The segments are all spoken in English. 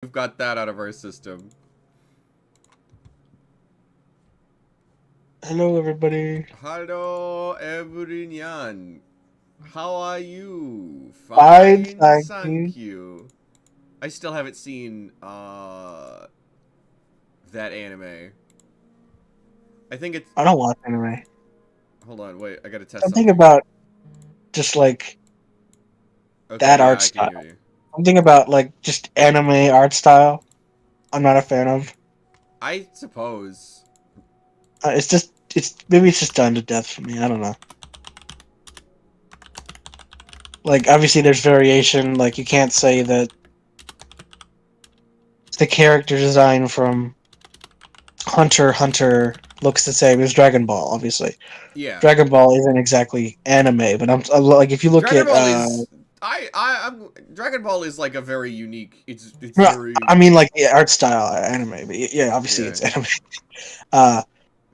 we've got that out of our system. Hello, everybody. Hello, everyone. How are you? Fine, Fine, thank you. thank you. I still haven't seen that anime. I think it's. I don't watch anime. Hold on, wait. I gotta test Something something. about just like Okay, that art yeah, I can hear style. you. Something about like just anime art style. I'm not a fan of. I suppose. It's maybe it's just done to death for me. I don't know. Like obviously there's variation. Like you can't say that the character design from Hunter x Hunter looks the same as Dragon Ball. Obviously, Yeah. Dragon Ball isn't exactly anime, but I'm like if you look Dragon at Ball is. I'm. Dragon Ball is like a very unique. It's no, very. I mean like the art style anime, but yeah, obviously Yeah. it's anime. Uh,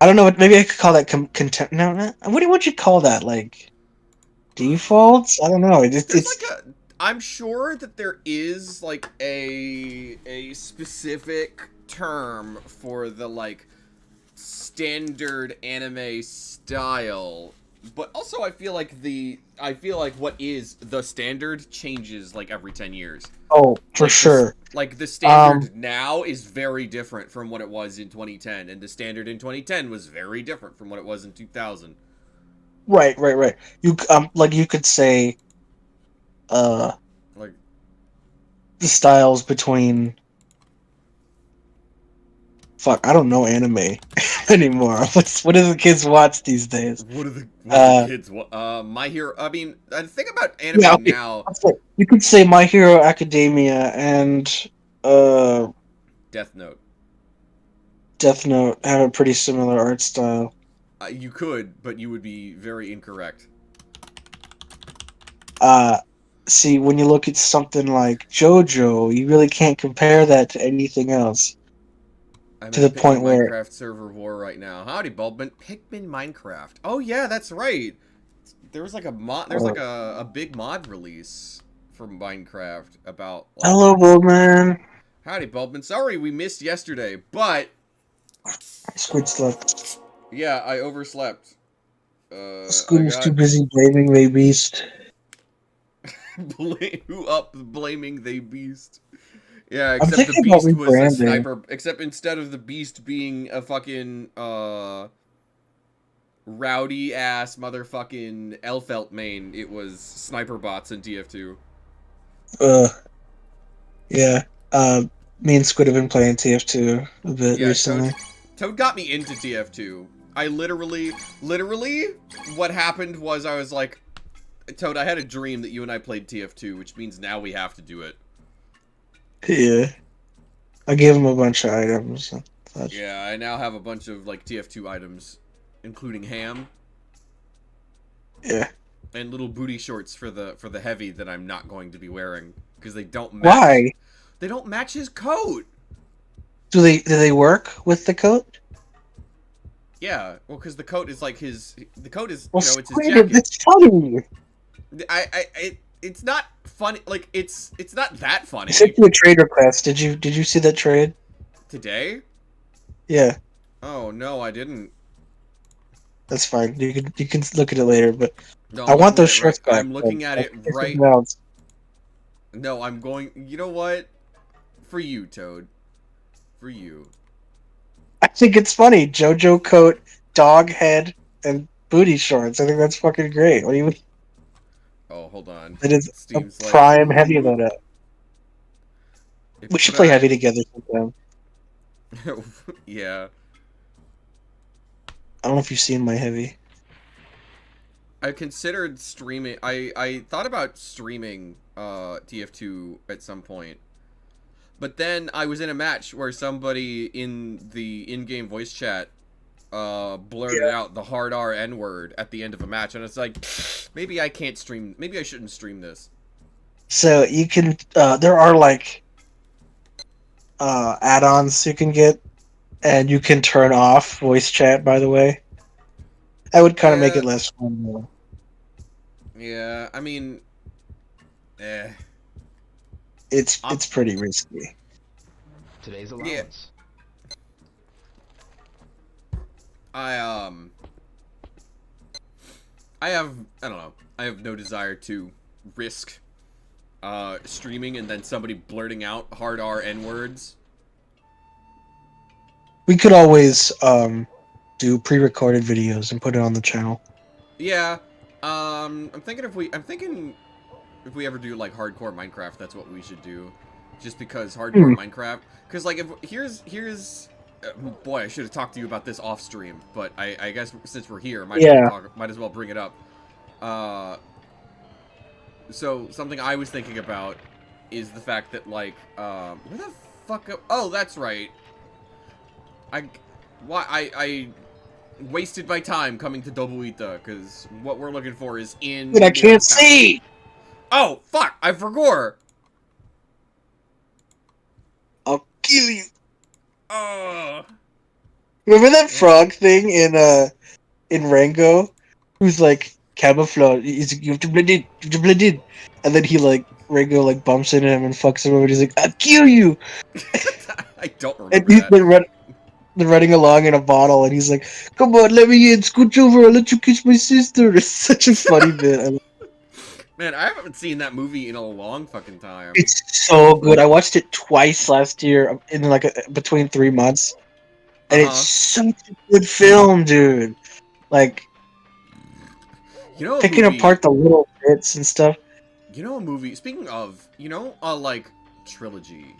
I don't know. Maybe I could call that content. No, no. What do you call that? Like defaults? I don't know. There's like a. I'm sure that there is like a specific term for the like standard anime style, but also I feel like what is the standard changes like every 10 years. oh for sure. Like the Um, standard now is very different from what it was in 2010, and the standard in 2010 was very different from what it was in 2000. right. You like you could say uh Like the styles between fuck. I don't know anime anymore. What do the kids watch these days? what are the Uh, kids My Hero, I mean, the thing about yeah. anime Okay. now. You could say My Hero Academia and uh Death Note. Death Note have a pretty similar art style. You could, but you would be very incorrect. Uh, See, when you look at something like JoJo, you really can't compare that to anything else. I'm To in a the Pikmin point where, Minecraft server war right now. Howdy, Bulbman. Pikmin Minecraft. Oh yeah, that's right. There was like a mod. There's uh, like a big mod release for Minecraft about like. hello, man. Howdy, Bulbman. Sorry we missed yesterday, but Squid slept. yeah, I overslept. Squid I was too got busy blaming the beast. who up blaming the beast. Yeah, I'm except the thinking about beast was a rebranding. sniper. Except instead of the beast being a fucking rowdy ass motherfucking Elfelt main, it was sniper bots in TF2. Uh, yeah. Me and Squid have been playing TF2 a bit Yeah, recently. Toad got me into TF2. I literally, what happened was I was like, Toad, I had a dream that you and I played TF2, which means now we have to do it. Yeah. I gave him a bunch of items and such. Yeah, I now have a bunch of like TF2 items, including ham Yeah. and little booty shorts for the heavy that I'm not going to be wearing because they don't match. Why? They don't match his coat. Do they work with the coat? Yeah, well, because the coat is like his. The coat is, Well, it's his Squid, jacket. it's funny. It's not funny. Like it's not that I sent funny. you a trade request. Did you see that trade? Today? Yeah, Oh no, I didn't. that's fine. You can look at it later, but No, I I'm want looking at those it right. shirts back. I'm Like, looking at I it think there's right. something else. No, I'm going. You know what? For you, Toad. For you. I think it's funny. JoJo coat, dog head, and booty shorts. I think that's fucking great. What do you mean? Oh, hold on. It is a Steam's like, prime heavy ooh. loadout. We If should what play I. heavy together sometime. Yeah. I don't know if you've seen my heavy. I considered streaming. I thought about streaming TF2 at some point. But then I was in a match where somebody in the in-game voice chat blurted Yeah. out the hard R N word at the end of a match, and it's like, maybe I can't stream. Maybe I shouldn't stream this. So you can. There are like add-ons you can get, and you can turn off voice chat. By the way, that would kind of make Yeah, it less fun. Though. yeah. I mean, eh. It's I'm, it's pretty risky. Today's allowance. I have, I don't know, I have no desire to risk streaming and then somebody blurting out hard R N-words. We could always do pre-recorded videos and put it on the channel. Yeah. I'm thinking if we ever do like hardcore Minecraft, that's what we should do. Just because hardcore Minecraft, because like if here's boy, I should have talked to you about this off stream, but I guess since we're here, might as well bring it up. So something I was thinking about is the fact that like where the fuck? Oh, that's right. I wasted my time coming to Dobuita because what we're looking for is in. But I can't see. Oh fuck! I forgot. I'll kill you. Oh. Remember that frog thing in Rango, who's like camouflage? You have to blend in. You have to blend in. And then he like Rango like bumps into him and fucks him over. And he's like, "I'll kill you." I don't remember and that. They're running along in a bottle, and he's like, "Come on, let me in. Scooch over. I'll let you kiss my sister." It's such a funny bit. Man, I haven't seen that movie in a long fucking time. It's so good. I watched it twice last year in like between 3 months, and it's such a good film, dude. Like, you know, picking apart the little bits and stuff. You know, a movie. Speaking of, you know, like trilogy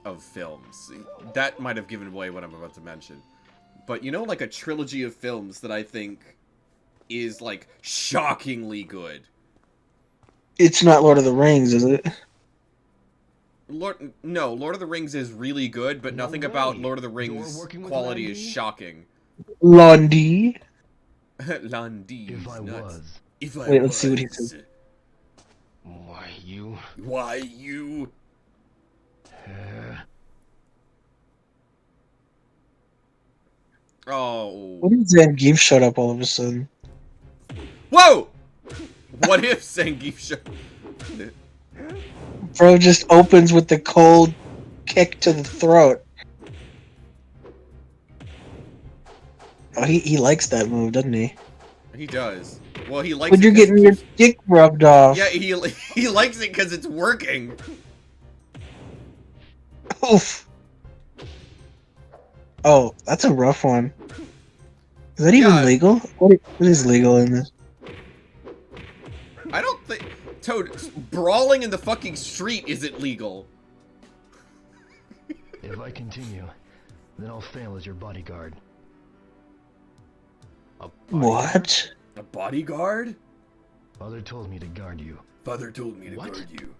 of films. That might have given away what I'm about to mention. But you know, like a trilogy of films that I think is like shockingly good. It's not Lord of the Rings, is it? No, Lord of the Rings is really good, but nothing about Lord of the Rings quality is shocking. Londi. Londi. Wait, let's see what he says. Why you? Why you? Oh. What if Zangief showed up all of a sudden? Whoa! What if Zangief showed up? Bro just opens with the cold kick to the throat. Oh, he likes that move, doesn't he? He does. Well, he likes. When you're getting your dick rubbed off. Yeah, he likes it because it's working. Oof. Oh, that's a rough one. Is that even legal? What is legal in this? I don't think... Toad, brawling in the fucking street isn't legal. If I continue, then I'll fail as your bodyguard. What? A bodyguard? Father told me to guard you. Father told me to guard you.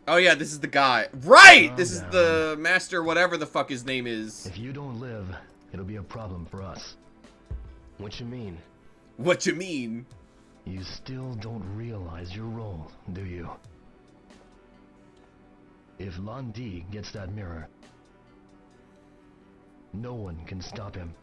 Oh yeah, this is the guy. Right! This is the master, whatever the fuck his name is. If you don't live, it'll be a problem for us. What you mean? What you mean? You still don't realize your role, do you? If Londi gets that mirror, no one can stop him.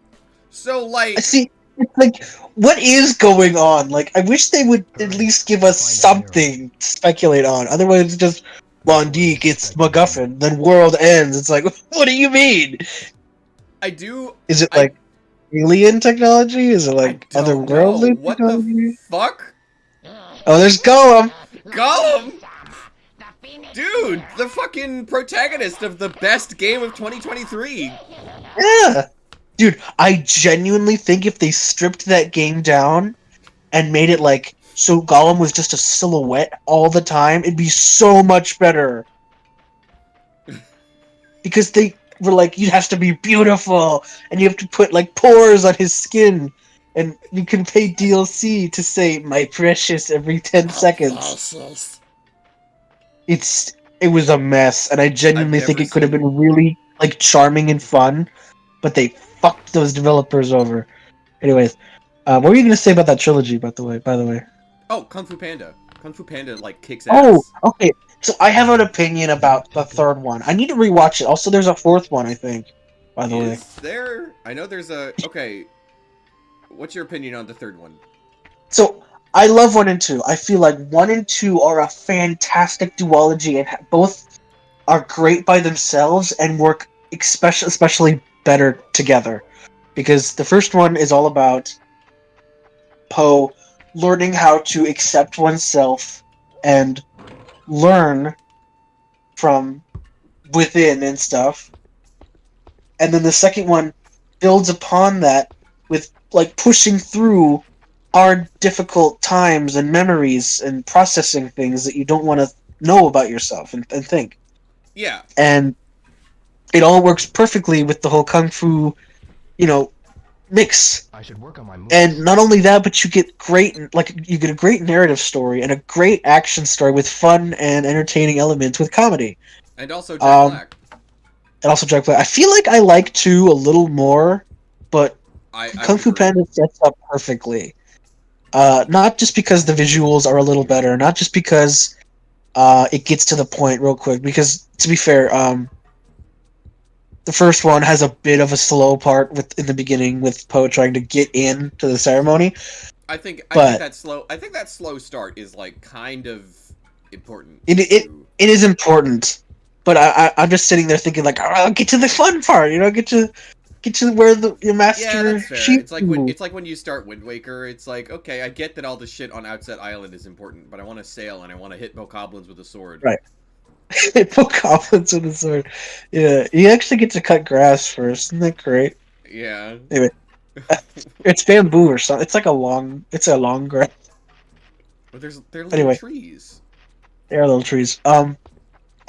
So, like... See, it's like, what is going on? Like, I wish they would at least give us something to speculate on. Otherwise, it's just, Londi gets MacGuffin, then world ends. It's like, what do you mean? Is it like alien technology? Is it like otherworldly technology? What the fuck? Oh, there's Gollum! Gollum! Dude, the fucking protagonist of the best game of 2023. Yeah! Dude, I genuinely think if they stripped that game down and made it like, so Gollum was just a silhouette all the time, it'd be so much better. Because they were like, you have to be beautiful, and you have to put like pores on his skin, and you can pay DLC to say, my precious, every 10 seconds. It was a mess, and I genuinely think it could have been really like charming and fun, but they fucked those developers over. Anyways, what were you gonna say about that trilogy, by the way? Oh, Kung Fu Panda. Kung Fu Panda, like, kicks ass. Oh, okay. So I have an opinion about the third one. I need to rewatch it. Also, there's a fourth one, I think, by the way. Is there? I know there's a... Okay. What's your opinion on the third one? So, I love 1 and 2. I feel like 1 and 2 are a fantastic duology, and both are great by themselves and work especially better together. Because the first one is all about Poe learning how to accept oneself and learn from within and stuff. And then the second one builds upon that with like pushing through hard, difficult times and memories and processing things that you don't want to know about yourself and think. Yeah. And it all works perfectly with the whole kung fu, mix. I should work on my moves. And not only that, but you get a great narrative story and a great action story with fun and entertaining elements with comedy. And also Jack Black. And also Jack Black. I feel like I like 2 a little more, but I Kung Fu would agree. Panda sets up perfectly. Not just because the visuals are a little better, not just because it gets to the point real quick. Because to be fair, the first one has a bit of a slow part in the beginning with Poe trying to get into the ceremony. I think But that slow start is like kind of important. it is important. But I'm just sitting there thinking like, oh, get to the fun part, get to where your master. Yeah, that's fair. It's like when you start Wind Waker. It's like, okay, I get that all the shit on Outset Island is important, but I want to sail and I want to hit bokoblins with a sword. Right. Bokoblins with a sword. Yeah, you actually get to cut grass first. Isn't that great? Yeah. Anyway, it's bamboo or something. It's a long grass. But they're little Anyway. trees. They are little trees.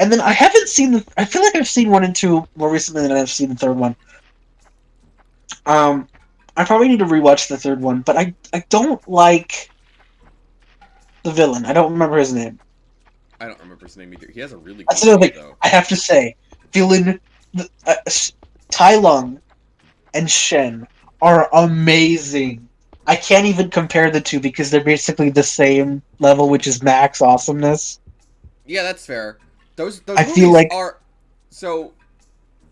And then I haven't seen I feel like I've seen 1 and 2 more recently than I've seen the third one. I probably need to rewatch the third one, but I don't like the villain. I don't remember his name. I don't remember his name either. He has a really That's cool another name, thing. though. I have to say, villain Tai Lung and Shen are amazing. I can't even compare the 2 because they're basically the same level, which is max awesomeness. Yeah, that's fair. Those I movies feel like are so.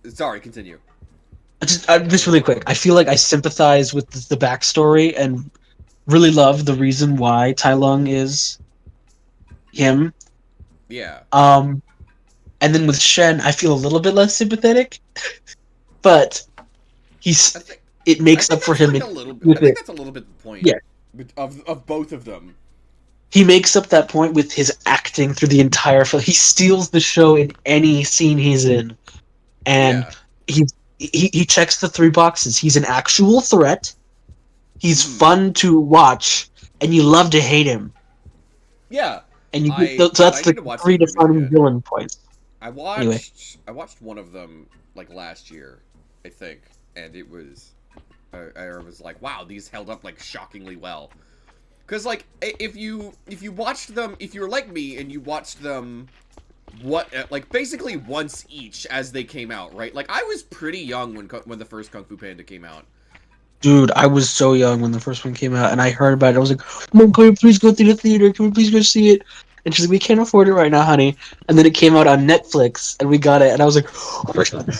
Sorry, continue. just really quick. I feel like I sympathize with the backstory and really love the reason why Tai Lung is him. Yeah. And then with Shen, I feel a little bit less sympathetic, but it makes up for him. Like a little bit. I think that's a little bit the point. Yeah. Of both of them. He makes up that point with his acting through the entire film. He steals the show in any scene he's in, and he checks the 3 boxes. He's an actual threat. He's fun to watch, and you love to hate him. Yeah. And so that's the 3 defining villain points. I watched one of them like last year, I think, and it was I was like, wow, these held up like shockingly well. Cause like if you watched them, if you're like me and you watched them, like basically once each as they came out, right? Like I was pretty young when the first Kung Fu Panda came out. Dude, I was so young when the first one came out, and I heard about it. I was like, Mom, can we please go to the theater? Can we please go see it? And she's like, we can't afford it right now, honey. And then it came out on Netflix, and we got it, and I was like, oh my god.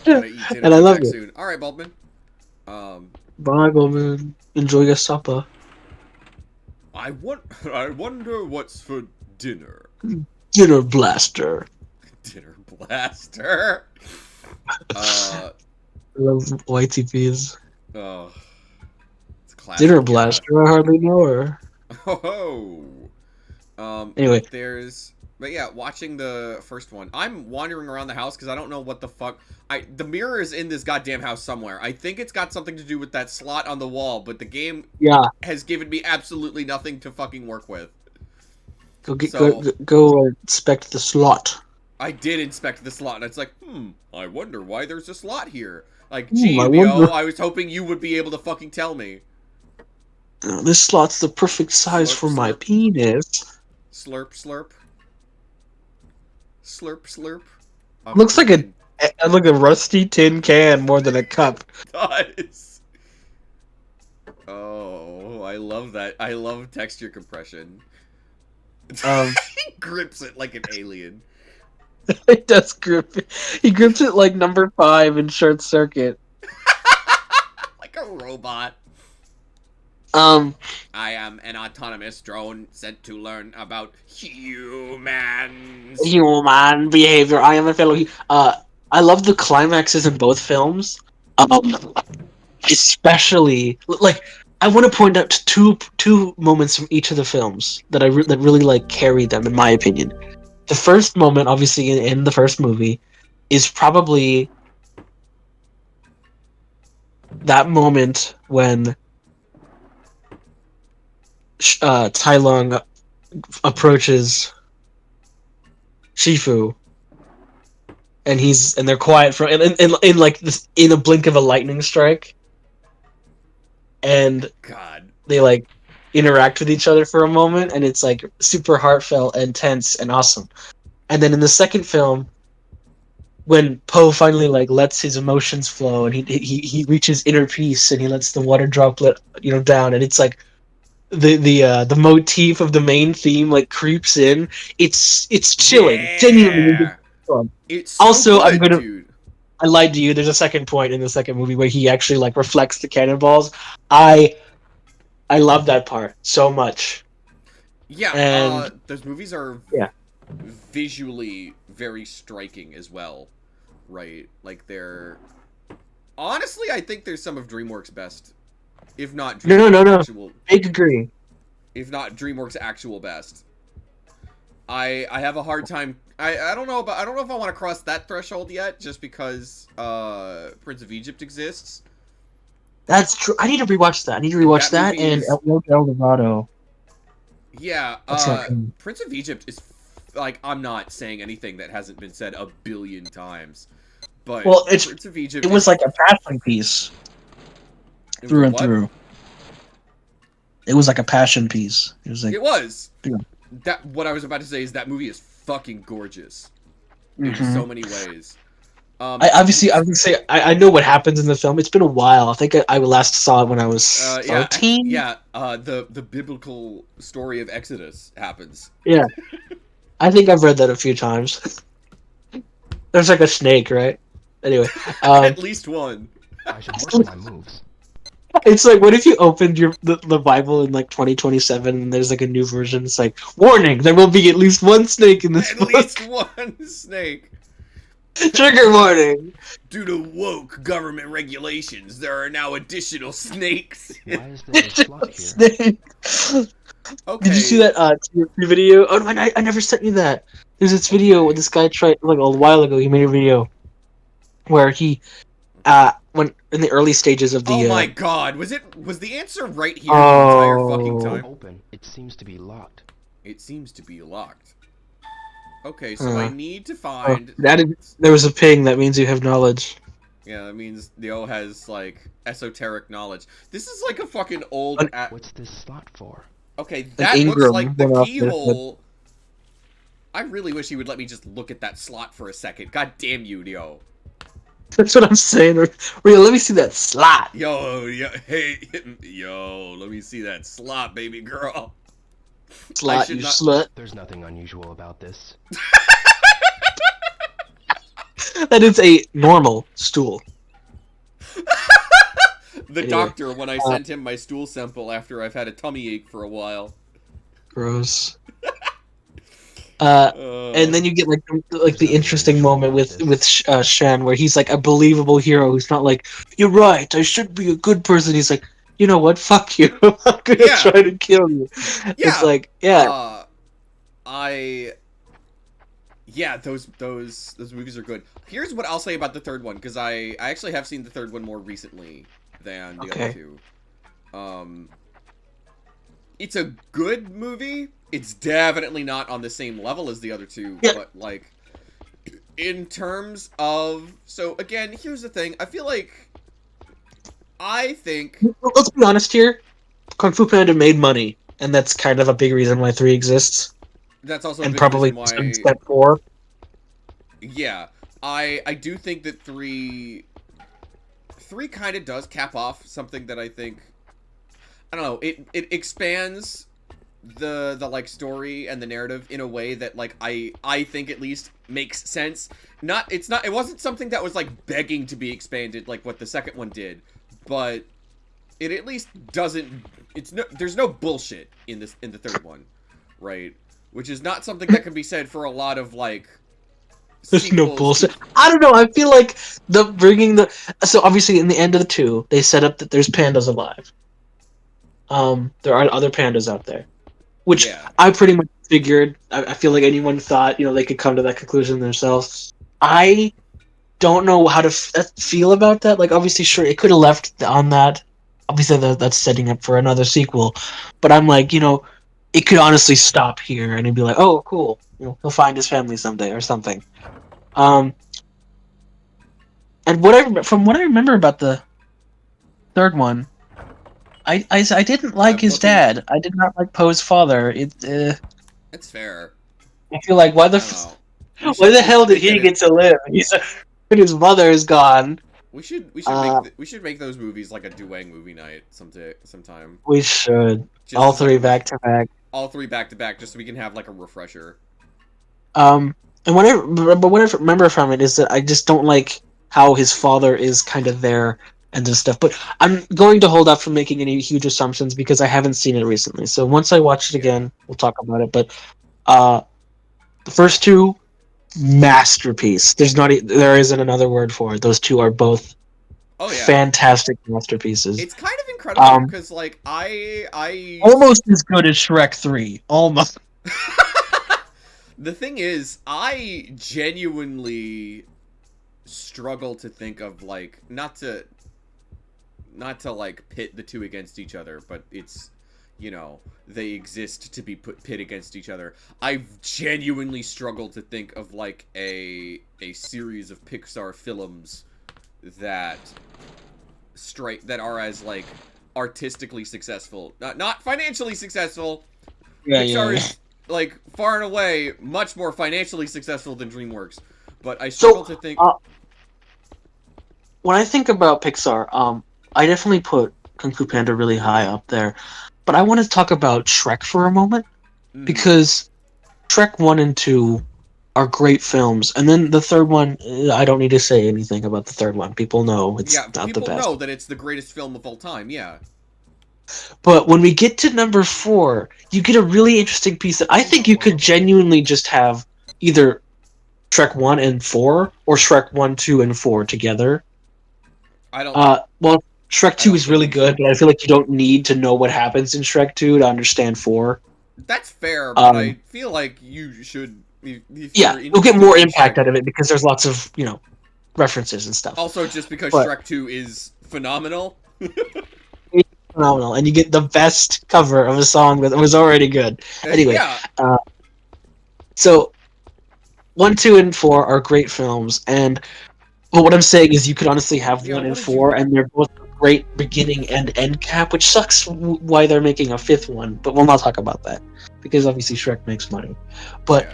And I loved it. Soon. All right, Baldwin. Bye, Goldman. Enjoy your supper. I wonder what's for dinner. Dinner blaster. Dinner blaster. I love YTPs. Oh, it's classic. Dinner blaster. I hardly know her. Oh. Anyway, but yeah, watching the first one, I'm wandering around the house because I don't know what the fuck. The mirror is in this goddamn house somewhere. I think it's got something to do with that slot on the wall, but the game has given me absolutely nothing to fucking work with. Go inspect the slot. I did inspect the slot, and it's like, I wonder why there's a slot here. Like, I was hoping you would be able to fucking tell me. This slot's the perfect size for my penis. Slurp, slurp. Slurp, slurp. Looks like a rusty tin can more than a cup. It does. Oh, I love that. I love texture compression. He grips it like an alien. It does grip it. He grips it like number 5 in Short Circuit. Like a robot. I am an autonomous drone sent to learn about humans. Human behavior. I am a fellow. I love the climaxes in both films. Especially like I want to point out two moments from each of the films that that really like carry them, in my opinion. The first moment, obviously in the first movie, is probably that moment when Tai Lung approaches Shifu, and they're quiet for in like this in a blink of a lightning strike, and God. they like interact with each other for a moment, and it's like super heartfelt and tense and awesome. And then in the second film, when Poe finally like lets his emotions flow and he reaches inner peace and he lets the water droplet down, and it's like the motif of the main theme like creeps in. It's chilling, genuinely Yeah. fun. It's so Also, good, dude. I lied to you. There's a second point in the second movie where he actually like reflects the cannonballs. I love that part so much. Yeah, And those movies are yeah. visually very striking as well, right? Like they're honestly, I think they're some of DreamWorks' best, if not DreamWorks' No. actual, Big agree. if not DreamWorks' actual best. I have a hard time. I don't know if I want to cross that threshold yet, just because Prince of Egypt exists. That's true. I need to rewatch that. I need to rewatch that movie and is- El Dorado. Yeah, That's not true. Prince of Egypt is like, I'm not saying anything that hasn't been said a billion times, but Well, Prince of Egypt. it was like a passion piece it was through a and what? through. It was like a passion piece. It was like It was. Yeah. That what I was about to say is that movie is fucking gorgeous in Mhm. so many ways. I obviously I would say I know what happens in the film. It's been a while. I think I last saw it when I was 13. The biblical story of Exodus happens. Yeah. I think I've read that a few times. There's like a snake, right? Anyway, At least one. I should work on my moves. it's like what if you opened the Bible in like 2027 and there's like a new version? It's like, warning, there will be at least one snake in this At book. least one snake. Trigger warning. Due to woke government regulations, there are now additional snakes. Why is there a slot here? Snake. Okay. Did you see that video? Oh, no, I never sent you that. There's this video where this guy tried like a while ago. He made a video where he when in the early stages of the. Oh my god, was the answer right here the entire fucking time? Open. It seems to be locked. It seems to be locked. Okay, so I need to Oh, find. there was a ping. That means you have knowledge. Yeah, that means Neo has like esoteric knowledge. This is like a fucking old. What's this slot for? Okay, that looks Ingram like the went off this, keyhole. I really wish he would let me just look at that slot for a second. God damn you, Neo. That's what I'm saying. Real, let me see that slot. Yo, hey, yo, let me see that slot, baby girl. Slot, should you not- slut. There's nothing unusual about this. That is a normal stool. The Anyway, doctor, when I sent him my stool sample after I've had a tummy ache for a while. Gross. And then you get like the interesting moment with Shen, where he's like a believable hero who's not like, you're right, I should be a good person. He's like, you know what, fuck you, I'm gonna Yeah. try to kill you. Yeah. It's like, yeah, Yeah, those movies are good. Here's what I'll say about the third one, because I actually have seen the third one more recently than the other two. It's a good movie. It's definitely not on the same level as the other two, Yeah. but like in terms of again, here's the thing. I think let's be honest here, Kung Fu Panda made money, and that's kind of a big reason why 3 exists, that's also a and big probably reason why. step 4. Yeah, I do think that three kind of does cap off something that I think, I don't know, it expands the like story and the narrative in a way that like I think at least makes sense. It wasn't something that was like begging to be expanded like what the second one did, but it at least doesn't. There's no bullshit in the third one, right? Which is not something that can be said for a lot of like. There's no sequels bullshit. to- I don't know. I feel like so obviously in the end of the 2, they set up that there's pandas alive. There are other pandas out there, which Yeah. I pretty much figured. I feel like anyone thought they could come to that conclusion themselves. I don't know how to feel about that. Like, obviously, sure, it could have left on that. Obviously, that's setting up for another sequel. But I'm like, it could honestly stop here, and it'd be like, oh, cool. He'll find his family someday or something. And from what I remember about the third one, I didn't like I'm his looking- dad. I did not like Poe's father. It's fair. I feel like I don't know. why the hell did he get to live? His mother is gone. We should make those movies like a Duang movie night sometime. We should Just all as, like, three back to back. All three back to back, just so we can have like a refresher. And what I remember from it is that I just don't like how his father is kind of there and this stuff. But I'm going to hold up from making any huge assumptions because I haven't seen it recently. So once I watch it again, we'll talk about it. But the first two, masterpiece. There isn't another word for it. Those two are both fantastic masterpieces. It's kind of incredible because like I almost as good as Shrek 3. Almost. The thing is, I genuinely struggle to think of like not to like pit the two against each other, but it's they exist to be pit against each other. I genuinely struggle to think of like a series of Pixar films that are as like artistically successful, not financially successful. Pixar is like far and away much more financially successful than DreamWorks, but I struggle to think. When I think about Pixar, I definitely put Kung Fu Panda really high up there, but I want to talk about Shrek for a moment because Shrek 1 and 2 are great films, and then the third one, I don't need to say anything about the third one. People know it's not the best. People know that it's the greatest film of all time. Yeah. But when we get to number 4, you get a really interesting piece that I think you could genuinely just have either Shrek 1 and 4 or Shrek 1, 2, and 4 together. I don't. Well, Shrek 2 is really good, but I feel like you don't need to know what happens in Shrek 2 to understand 4. That's fair, but I feel like you should. You'll get more impact out of it because there's lots of references and stuff. Also, just because Shrek 2 is phenomenal. Phenomenal, and you get the best cover of a song that was already good. Anyway, so 1, 2, and 4 are great films, and what I'm saying is you could honestly have 1 and 4, and they're both a great beginning and end cap, which sucks why they're making a 5th one, but we'll not talk about that because obviously Shrek makes money. But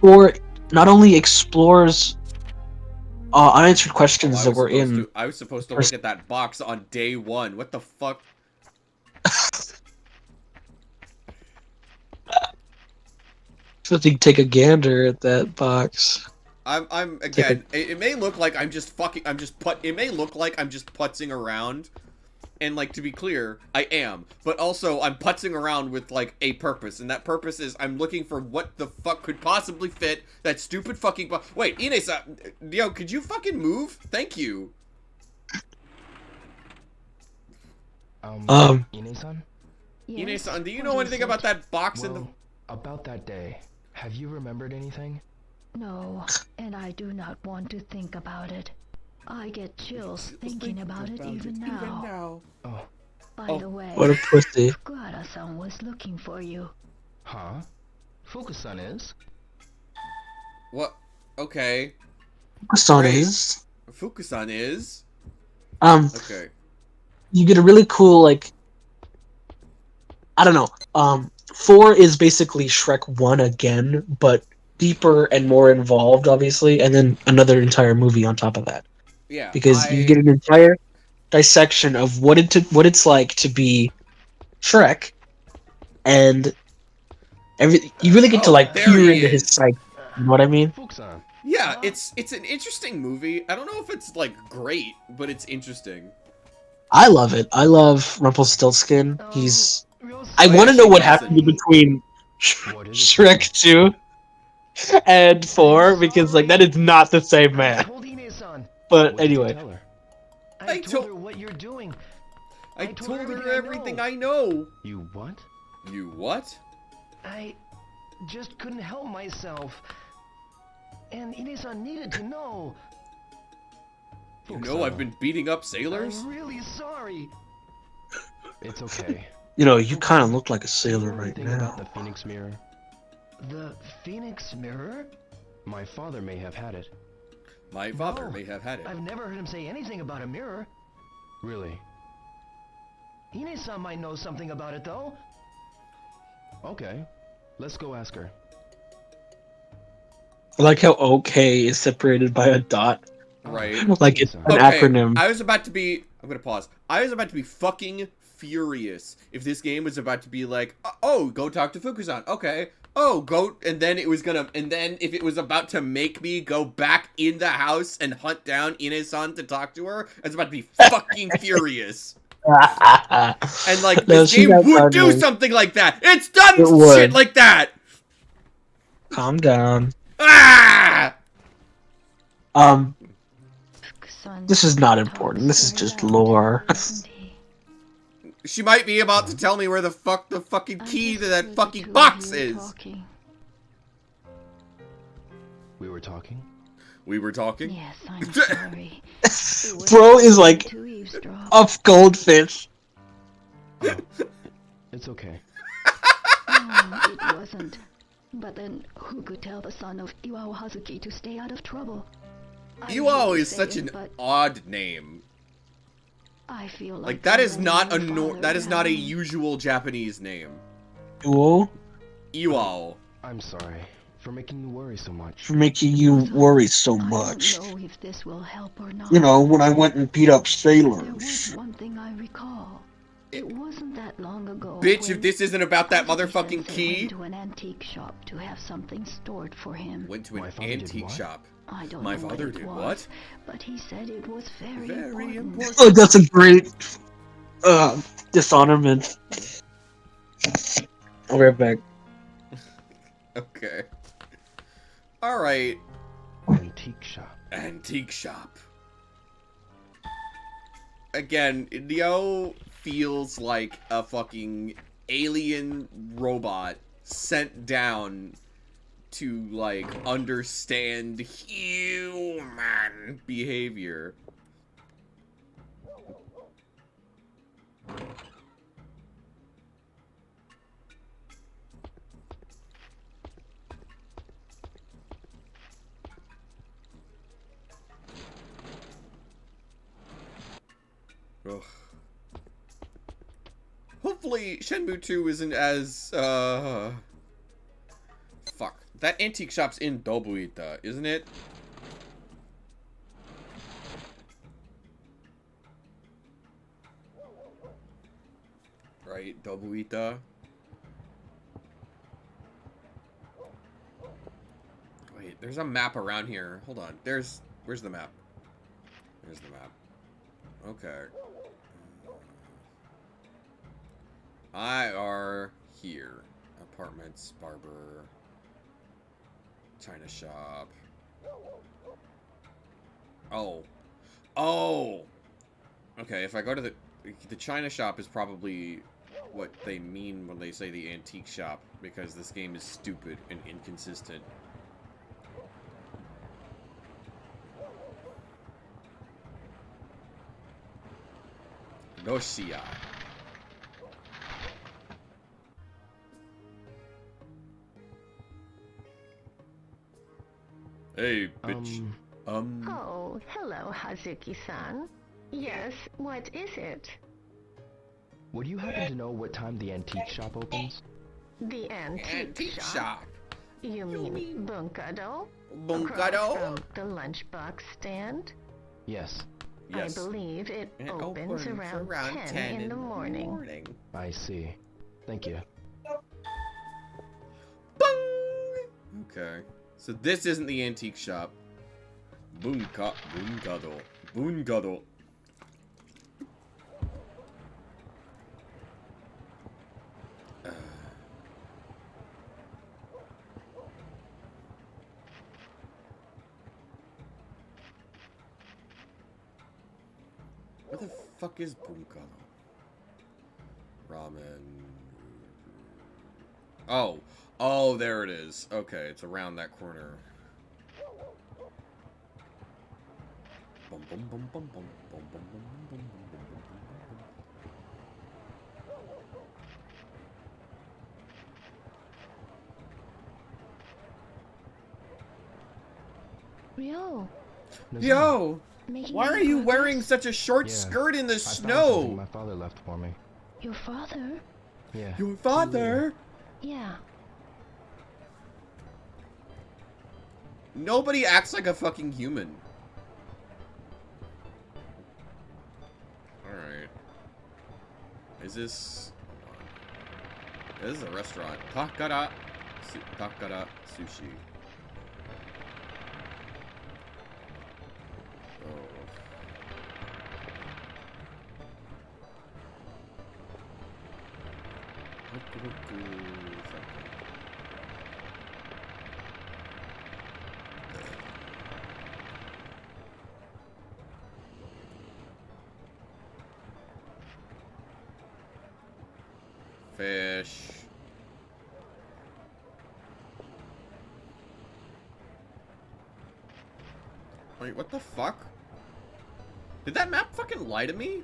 4 not only explores unanswered questions that were in. I was supposed to look at that box on day 1. What the fuck? Supposed to take a gander at that box. I'm again. It may look like I'm just It may look like I'm just putzing around, and like to be clear, I am. But also, I'm putzing around with like a purpose, and that purpose is I'm looking for what the fuck could possibly fit that stupid fucking box. Wait, Ine-san, could you fucking move? Thank you. Ine-san? Ine-san, do you know anything about that box in the... About that day, have you remembered anything? No, and I do not want to think about it. I get chills thinking about it even now. Oh. By the way, What a pussy. Fukuhara-san was looking for you. Huh? Fuku-san is? What? Okay. Fuku-san is. Fuku-san is? Okay. You get a really cool, like... I don't know. 4 is basically Shrek 1 again, but deeper and more involved, obviously, and then another entire movie on top of that. Yeah. Because you get an entire dissection of what it's like to be Shrek, and you really get to like peer into his psyche. You know what I mean? Fuku-san. Yeah, it's an interesting movie. I don't know if it's like great, but it's interesting. I love it. I love Rumpelstiltskin. He's. Real I Oh, want yeah, to know she what does it. happened between What is it, Shrek 2 and 4 because like that is not the same I man. told Ine-san. But What did you anyway, tell her? I I told- told her what you're doing. I told her everything I know. You what? You what? I just couldn't help myself. And Ine-san needed to know. You know I've been beating up sailors? I'm really sorry. It's okay. you know, you kind of look like a sailor You know right anything about now. the Phoenix Mirror? The Phoenix Mirror? My father may have had it. My father No, may have had it. I've never heard him say anything about a mirror. Really? Ine-san might know something about it, though. Okay, let's go ask her. I like how OK is separated by a dot. Right. Like it's an Okay, acronym. I was about to be... I'm gonna pause. I was about to be fucking furious if this game was about to be like, oh, go talk to Fukusan. Okay. Oh, go... And then it was gonna... And then if it was about to make me go back in the house and hunt down Ine-san to talk to her, I was about to be fucking furious. And like, No, this she game got would do funny. something like that. It's done It would. shit like that. Calm down. Ah! This is not important. This is just lore. She might be about to tell me where the fucking key to that fucking box is. We were talking? We were talking? Yes, I'm sorry. Bro is like To eavesdrop. off goldfish. It's okay. No, it wasn't. But then, who could tell the son of Iwao Hazuki to stay out of trouble? I hate Iwao to is say such it, an but odd name. I feel Like that is I'm not a letting my that is not a father down. usual Japanese name. Duo Iwao. I'm sorry for making you worry so much. for making you worry so I much. don't know if this will help or not. You know, when I went and beat up There was sailors. one thing I recall. It wasn't that long ago. Bitch, when if this isn't about that Hazuki motherfucking sensei key. went to an antique shop to have something stored for him. Went to an My father did antique what? shop. I don't My know father what it did was, what? but he said it was very, Very important. Oh, that's a great dishonorment. I'll be right back. Okay. Alright. Antique shop. Antique shop. Again, Neo feels like a fucking alien robot sent down to, like, understand human behavior. Ugh. Hopefully, Shenmue 2 isn't as, fuck. That antique shop's in Dobuita, isn't it? Right, Dobuita. Wait, there's a map around here. Hold on. Where's the map? There's the map. Okay. I are here. Apartments, barber, china shop. Oh. Oh! Okay, if I go to the china shop is probably what they mean when they say the antique shop, because this game is stupid and inconsistent. Noshia. Hey, bitch. Oh, hello, Hazuki-san. Yes, what is it? Would you happen to know what time the antique shop opens? The antique shop? You mean Bunkado? Bunkado? Across from the lunchbox stand? Yes, Yes. I believe it opens around 10 in the morning. I see. Thank you. Bung! Okay. So this isn't the antique shop. Bunkado. Bunkado. Where the fuck is bunka? Ramen. Oh. Oh, there it is. Okay, it's around that corner. Bum, bum, bum, bum, bum, bum, bum, bum, bum, bum, bum, bum. Ryo, Yo! making Why are any you wearing progress? such a short Yeah, skirt in the I found something snow? my father left for me. Your father? Yeah. Your father? Yeah. Nobody acts like a fucking human. Alright. Is this... This is a restaurant. Takara Sushi. Oh. Fish. Wait, what the fuck? Did that map fucking lie to me?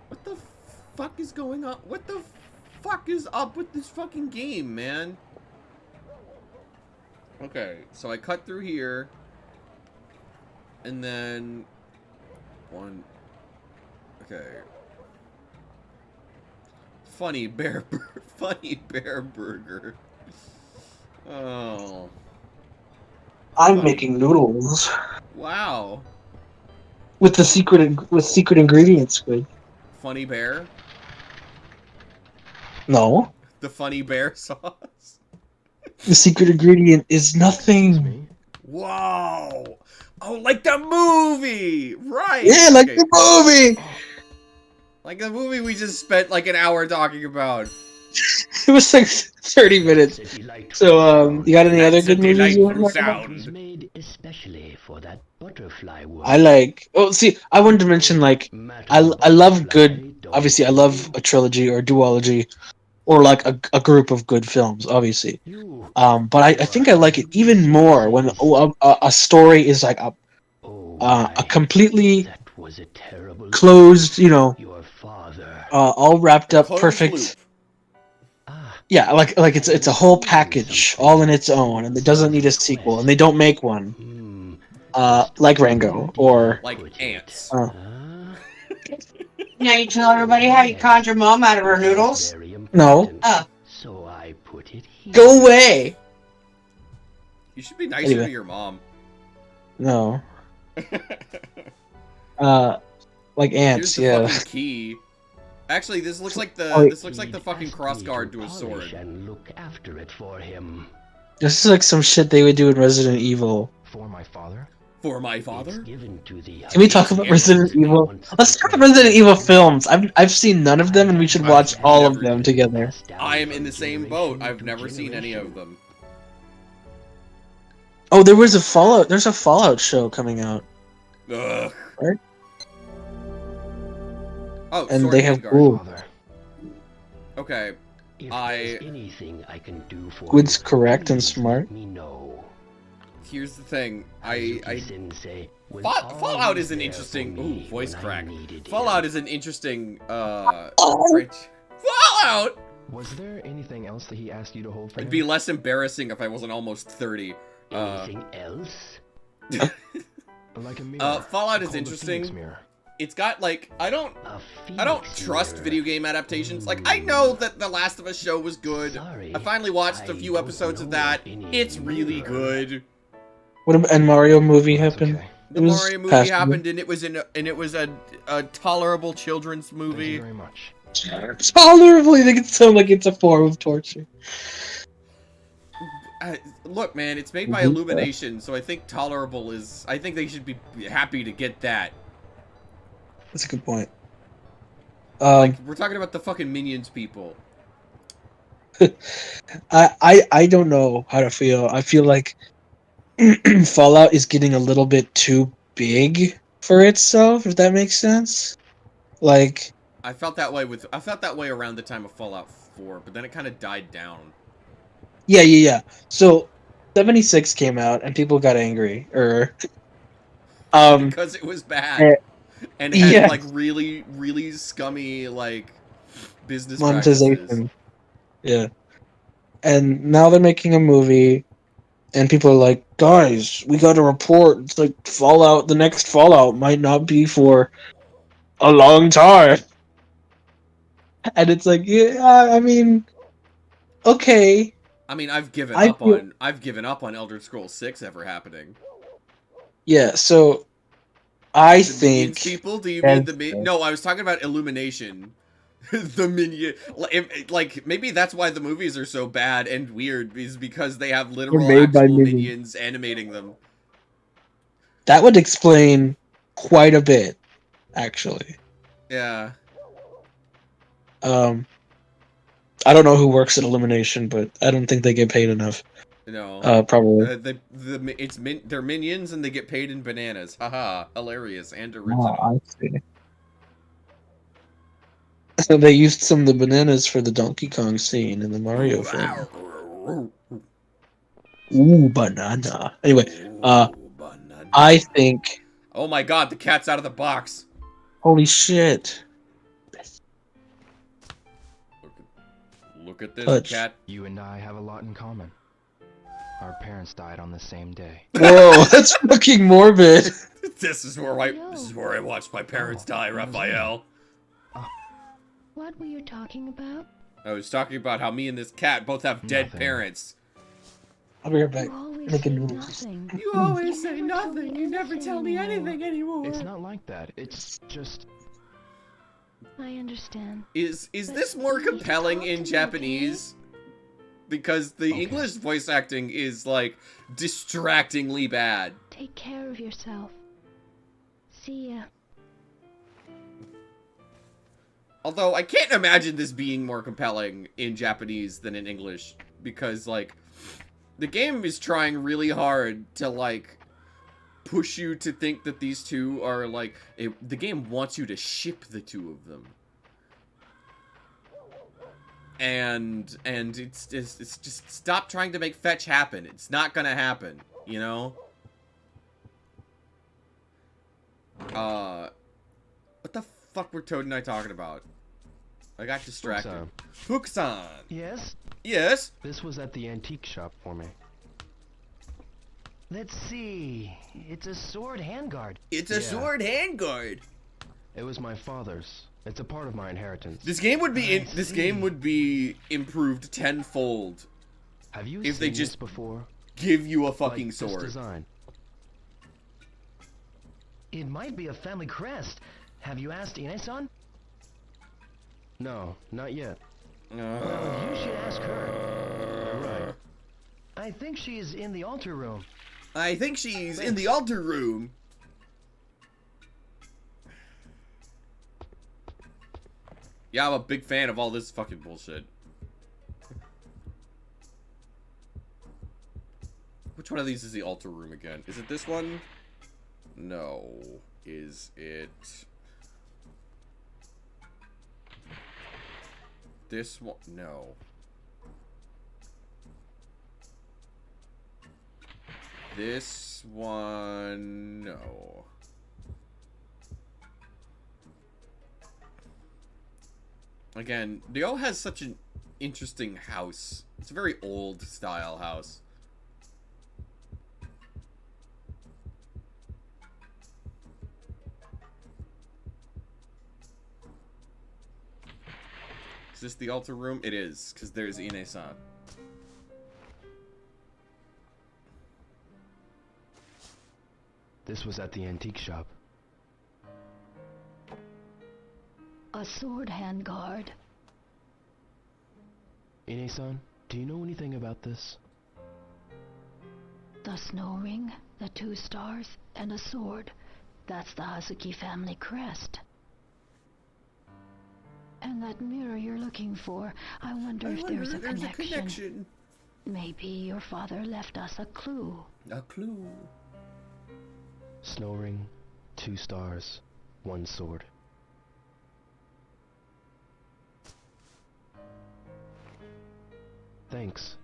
What the fuck is going on? What the fuck is up with this fucking game, man? Okay, so I cut through here. And then... One... Okay. Funny bear burger. Oh. I'm making noodles Wow. with the secret ingredients. Squid. Funny bear? No, The funny bear sauce? the secret ingredient is It's nothing. me. Wow. Oh, like the movie! Right! Yeah, like Okay. the movie. Like the movie we just spent like an hour talking about. It was like 30 minutes. So, you got any other That's a good movies you want to delightful talk about? It was sound. made especially for that butterfly world. I like. Oh, see, I wanted to mention like I love good. Obviously, I love a trilogy or a duology, or like a group of good films. Obviously, but I think I like it even more when a story is like a completely That was a terrible closed, you know, your father. all wrapped up, Closed perfect. loop. Yeah, like it's a whole package, all in its own, and it doesn't need a sequel, and they don't make one. Like Rango or Like ants. Now you tell everybody how you conned your mom out of her noodles? No. Oh. So I put it here. Go away. You should be nicer Anyway. to your mom. No. Like Here's ants, the yeah. fucking key. Actually, this looks like the Oh, this looks like the fucking crossguard to a sword. And look after it for him. This is like some shit they would do in Resident Evil. For my father. For my father? Given to the Can we talk about Resident Evil? Let's talk about Resident Evil films. I've seen none of them, and we should watch all of them together. I am in the same boat. I've never seen any of them. Oh, there was a Fallout. There's a Fallout show coming out. Ugh. Right? Oh, And sword they have handguard. Ghoul. Okay. If I- there's anything I can do for Squid's you, correct and please smart. let me know. Here's the thing. Sensei was Fallout always is an there interesting. for Ooh, me voice when I crack. needed Fallout him. is an interesting. Fallout. Was there anything else that he asked you to hold for It'd him? be less embarrassing if I wasn't almost 30. Anything else? Like a mirror. Fallout is called the interesting. Phoenix mirror. It's got like I don't A trust mirror. video game adaptations. Like I know that the Last of Us show was good. Sorry, I finally watched a few don't episodes of know that. any It's really mirror. good. What about and Mario movie That's happened? okay. The It was Mario movie passable. happened, and it was a tolerable children's Thank you movie. very much. Tolerably, they can sound like it's a form of torture. Look, man, it's made by Mhm. Illumination, so I think tolerable is. I think they should be happy to get that. That's a good point. Like we're talking about the fucking Minions people. I don't know how to feel. I feel like Fallout is getting a little bit too big for itself, if that makes sense. Like, I felt that way around the time of Fallout 4, but then it kind of died down. yeah. So 76 came out and people got angry. Um Because it was bad. eh, And had, yeah, like, really, really scummy, like, business practices. monetization. Yeah. And now they're making a movie and people are like, guys, we got to report. It's like Fallout, the next Fallout might not be for a long time. And it's like, yeah, I mean, okay. I mean, I've given I up feel on Elder Scrolls 6 ever happening. yeah, so I The Minions think people? Do you mean and the No, I was talking about Illumination. The Minion... Like, maybe that's why the movies are so bad and weird, is because they have they're literal made by actual minions. minions animating them. That would explain quite a bit, actually. Yeah. I don't know who works at Illumination, but I don't think they get paid enough. No. Probably. They're minions and they get paid in bananas. Haha, hilarious and Oh, original. I see. So they used some of the bananas for the Donkey Kong scene in the Mario film. Ooh, banana. Anyway, Banana. I think. Oh my god, the cat's out of the box. Holy shit! Look at this Touch. cat. You and I have a lot in common. Our parents died on the same day. Whoa, that's fucking morbid. This is where I watched my parents die, Raphael. What were you talking about? I was talking about how me and this cat both have dead Nothing. parents. I'll be right back. You always Making say noodles. nothing. You always say never tell me nothing. You never tell me anything anymore. It's not like that. It's just... I understand. Is But this more you need to compelling talk in to me, Japanese? Because the Okay. English voice acting is, like, distractingly bad. Take care of yourself. See ya. Although, I can't imagine this being more compelling in Japanese than in English. Because, like, the game is trying really hard to, like, push you to think that these two are, like... the game wants you to ship the two of them. And it's just stop trying to make fetch happen. It's not gonna happen, you know? What the fuck were Toad and I talking about? I got distracted. Fukusan. Yes? Yes? This was at the antique shop for me. Let's see. It's a sword handguard. It's a Yeah. sword handguard. It was my father's. It's a part of my inheritance. This game would be I this see. game would be improved tenfold. Have you if seen they this just before? Give you a fucking Like sword. This design. It might be a family crest. Have you asked Ine-san? No, not yet. Well, you should ask her. Right. I think she's in the altar room. I think she's in the altar room. Yeah, I'm a big fan of all this fucking bullshit. Which one of these is the altar room again? Is it this one? No. Is it... this one? No. This one... no. Again, Ryo has such an interesting house. It's a very old style house. Is this the altar room? It is, because there's Ine-san. This was at the antique shop. A sword handguard. Ine-san, do you know anything about this? The snow ring, the 2 stars, and a sword. That's the Hazuki family crest. And that mirror you're looking for, I wonder if there's a connection. Maybe your father left us a clue. A clue. Snow ring, 2 stars, 1 sword. Thanks.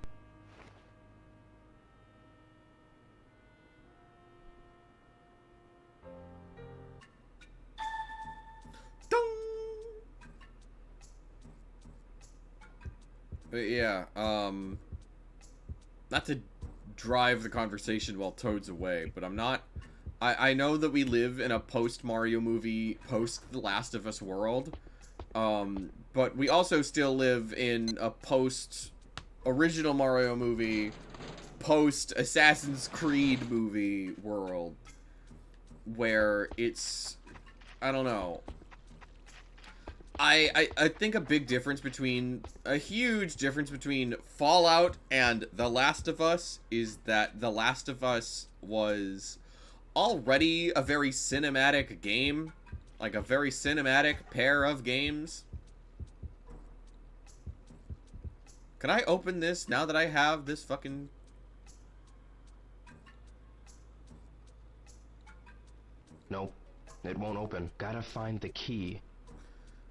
But yeah, not to drive the conversation while Toad's away, but I know that we live in a post-Mario movie, post-The Last of Us world, but we also still live in a post-original Mario movie, post-Assassin's Creed movie world, where it's, I don't know. I think a huge difference between Fallout and The Last of Us is that The Last of Us was already a very cinematic game, like a very cinematic pair of games. Can I open this now that I have this fucking... Nope, it won't open. Gotta find the key.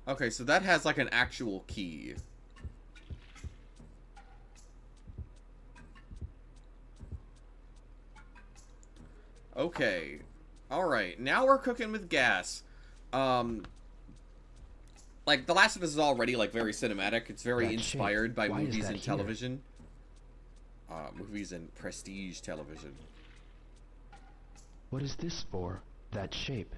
Okay, so that has like an actual key. Okay. Alright, now we're cooking with gas. Like, The Last of Us is already, like, very cinematic. It's very inspired by movies and television. Movies and prestige television. What is this for? That shape.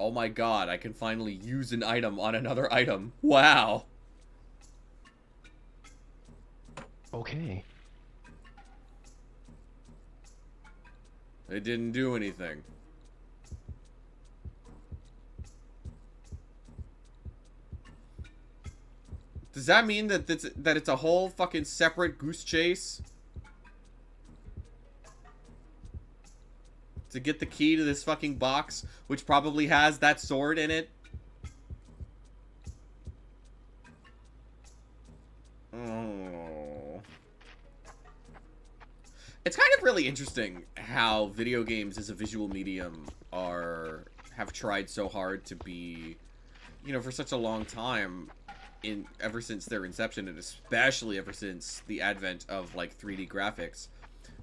Oh my god, I can finally use an item on another item. Wow. Okay. It didn't do anything. Does that mean that it's a whole fucking separate goose chase? To get the key to this fucking box, which probably has that sword in it? Oh. It's kind of really interesting how video games as a visual medium have tried so hard to be, you know, for such a long time, ever since their inception, and especially ever since the advent of, like, 3D graphics.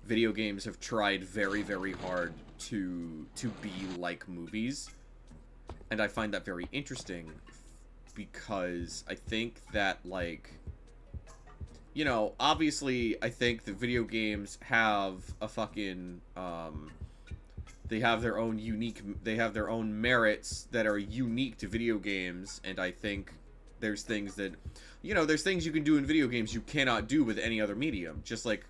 Video games have tried very, very hard to be like movies. And I find that very interesting because I think that, like, you know, obviously I think that video games have a fucking, they have their own merits that are unique to video games, and I think there's things that, you know, there's things you can do in video games you cannot do with any other medium, just like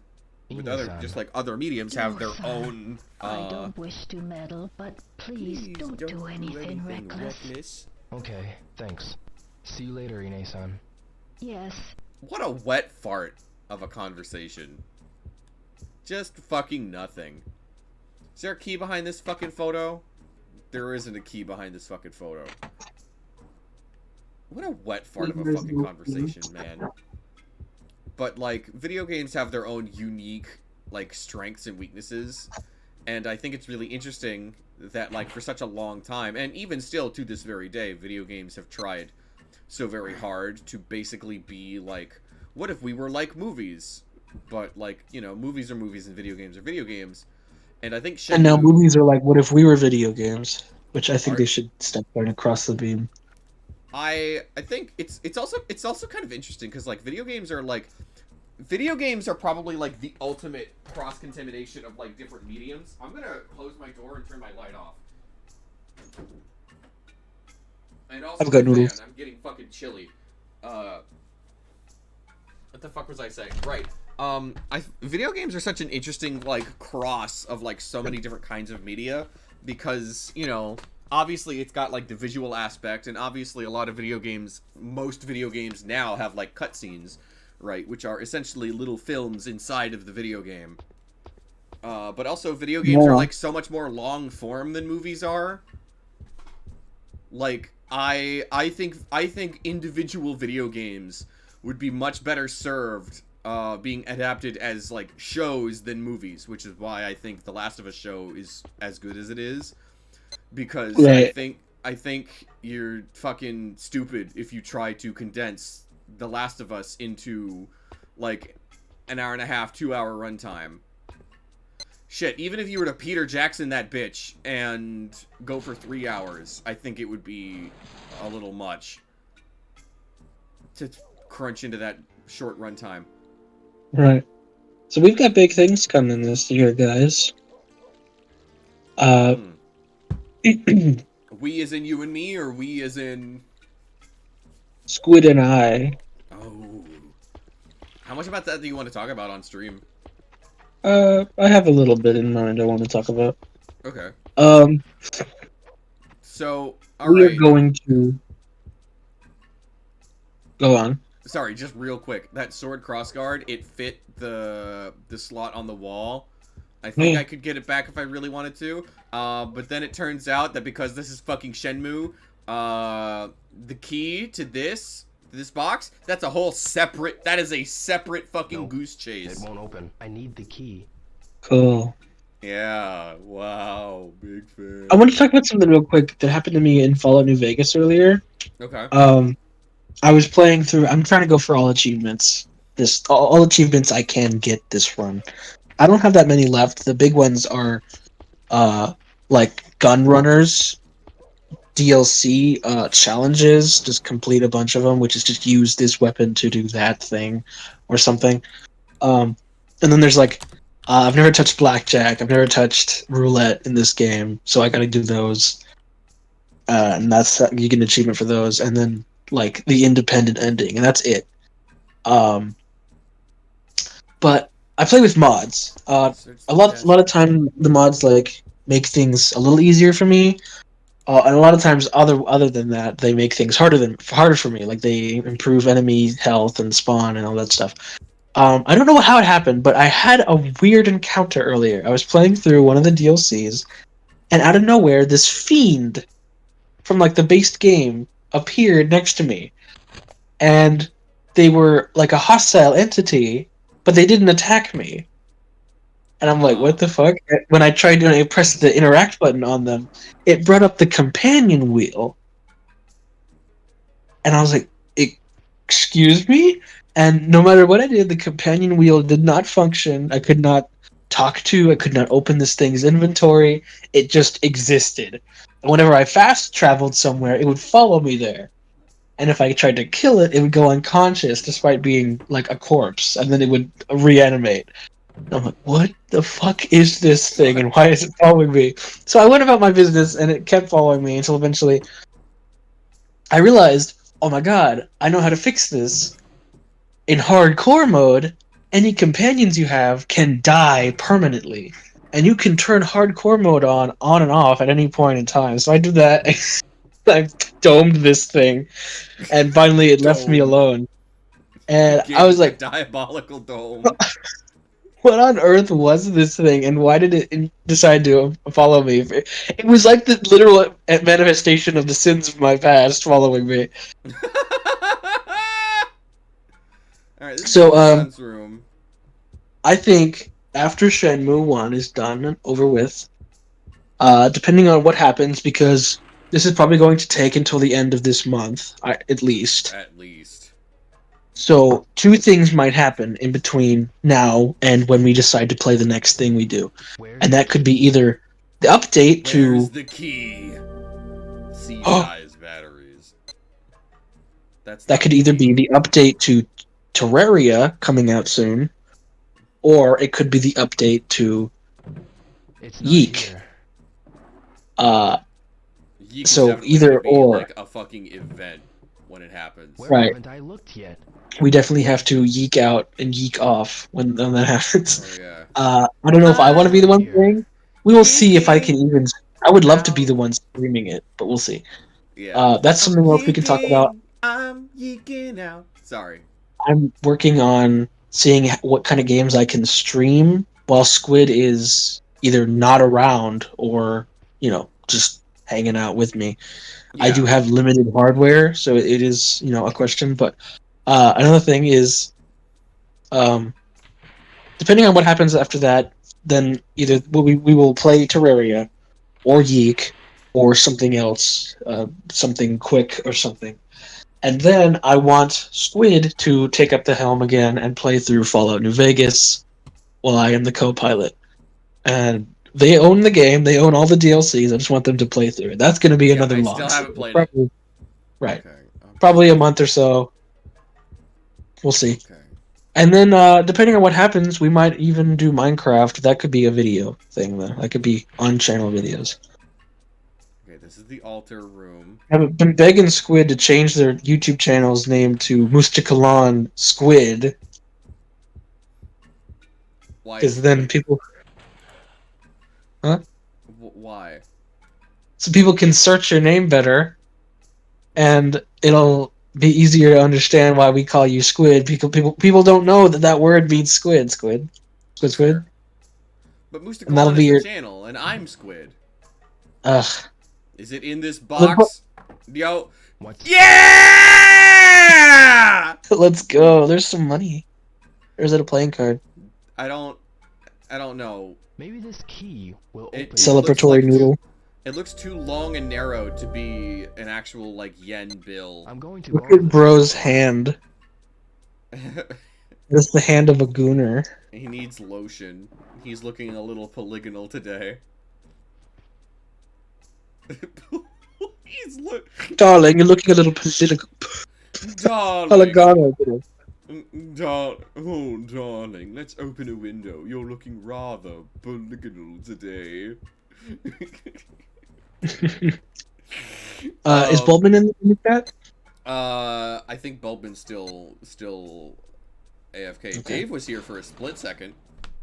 other mediums have their own. I don't wish to meddle, but please don't do anything reckless. Okay, thanks. See you later, Ine-san. Yes. What a wet fart of a conversation. Just fucking nothing. Is there a key behind this fucking photo? There isn't a key behind this fucking photo. What a wet fart of a fucking conversation, man. But, like, video games have their own unique, like, strengths and weaknesses. And I think it's really interesting that, like, for such a long time, and even still to this very day, video games have tried so very hard to basically be, like, what if we were like movies? But, like, you know, movies are movies and video games are video games. And I think And now movies are like, what if we were video games? Which I think they should step right across the beam. I think it's also kind of interesting because, like, video games are probably like the ultimate cross-contamination of, like, different mediums. I'm gonna close my door and turn my light off. And also, I've got noodles. I'm getting fucking chilly. What the fuck was I saying? Right. Video games are such an interesting, like, cross of, like, so many different kinds of media because, you know, obviously it's got, like, the visual aspect, and obviously a lot of most video games now have, like, cutscenes, right, which are essentially little films inside of the video game. But also video games are, like, so much more long form than movies are. Like, I think individual video games would be much better served being adapted as like shows than movies, which is why I think the Last of Us show is as good as it is. Because Right. I think you're fucking stupid if you try to condense The Last of Us into like an hour and a half, 2-hour runtime. Shit, even if you were to Peter Jackson that bitch and go for 3 hours, I think it would be a little much to crunch into that short runtime. Right. So we've got big things coming this year, guys. We as in you and me, or we as in... Squid and I. Oh. How much about that do you want to talk about on stream? I have a little bit in mind I want to talk about. Okay. So, we are going to... Go on. Sorry, just real quick. That sword crossguard, it fit the slot on the wall. I think I could get it back if I really wanted to. But then it turns out that because this is fucking Shenmue, the key to this box, that's a whole separate... That is a separate fucking goose chase. It won't open. I need the key. Cool. Yeah, wow, big fan. I want to talk about something real quick that happened to me in Fallout New Vegas earlier. Okay. I was playing through... I'm trying to go for all achievements. All achievements I can get this run. I don't have that many left. The big ones are, like, gun runners, DLC challenges. Just complete a bunch of them, which is just use this weapon to do that thing, or something. And then there's like, I've never touched blackjack. I've never touched roulette in this game, so I gotta do those. And that's you get an achievement for those, and then like the independent ending, and that's it. But I play with mods. A lot of time the mods like make things a little easier for me, and a lot of times other than that they make things harder for me. Like they improve enemy health and spawn and all that stuff. I don't know how it happened, but I had a weird encounter earlier. I was playing through one of the DLCs, and out of nowhere, this fiend from like the base game appeared next to me, and they were like a hostile entity, but they didn't attack me. And I'm like, what the fuck? When I tried to press the interact button on them, it brought up the companion wheel. And I was like, excuse me? And no matter what I did, the companion wheel did not function. I could not I could not open this thing's inventory. It just existed. And whenever I fast traveled somewhere, it would follow me there. And if I tried to kill it, it would go unconscious despite being like a corpse, and then it would reanimate. And I'm like, what the fuck is this thing, and why is it following me? So I went about my business, and it kept following me until eventually I realized, oh my god, I know how to fix this. In hardcore mode, any companions you have can die permanently. And you can turn hardcore mode on and off at any point in time. So I did that. I domed this thing, and finally it left me alone. And I was like, diabolical dome. what on earth was this thing, and why did it decide to follow me? It was like the literal manifestation of the sins of my past following me. Alright, this So, is John's room. I think after Shenmue 1 is done and over with, depending on what happens, because this is probably going to take until the end of this month, at least. At least. So, two things might happen in between now and when we decide to play the next thing we do. And that could be either the update to... Where's the key? C-size batteries. That could either be the update to Terraria coming out soon, or it could be the update to Yeek. Yeek So either or. like a fucking event when it happens. Where Right. haven't I looked yet? We definitely have to yeek out and yeek off when that happens. Oh, yeah. I don't know if I want to be the one playing. We will see if I can even... I would love to be the one streaming it, but we'll see. Yeah. That's something else we can talk about. I'm yeeking out. Sorry. I'm working on seeing what kind of games I can stream while Squid is either not around or, just hanging out with me. Yeah. I do have limited hardware, so it is, a question, but Another thing is, depending on what happens after that, then either we will play Terraria, or Yeek, or something else, something quick or something. And then I want Squid to take up the helm again and play through Fallout New Vegas while I am the co-pilot. And they own the game, they own all the DLCs, I just want them to play through it. That's going to be another I long still haven't played probably, it. Right. Okay. Probably a month or so. We'll see. Okay. And then, depending on what happens, we might even do Minecraft. That could be a video thing, though. That could be on-channel videos. Okay, this is the altar room. I've been begging Squid to change their YouTube channel's name to Mustikalan Squid. Why? Because then people... Huh? Why? So people can search your name better, and it'll be easier to understand why we call you Squid. People don't know that word means squid. Squid. Fair. But And that'll Mustikalan be is your... the channel, and I'm Squid. Ugh. Is it in this box? Yo. What? Yeah! Let's go. There's some money. Or is it a playing card? I don't know. Maybe this key will It- open. Celebratory noodle. It looks too long and narrow to be an actual, like, yen bill. I'm going to Look borrow at this. bro's hand. It's the hand of a gooner. He needs lotion. He's looking a little polygonal today. Darling, you're looking a little political. Darling. Polygonal. Oh, darling, let's open a window. You're looking rather polygonal today. Is Bulbin in the chat? I think Bulbin's still AFK. Okay. Dave was here for a split second.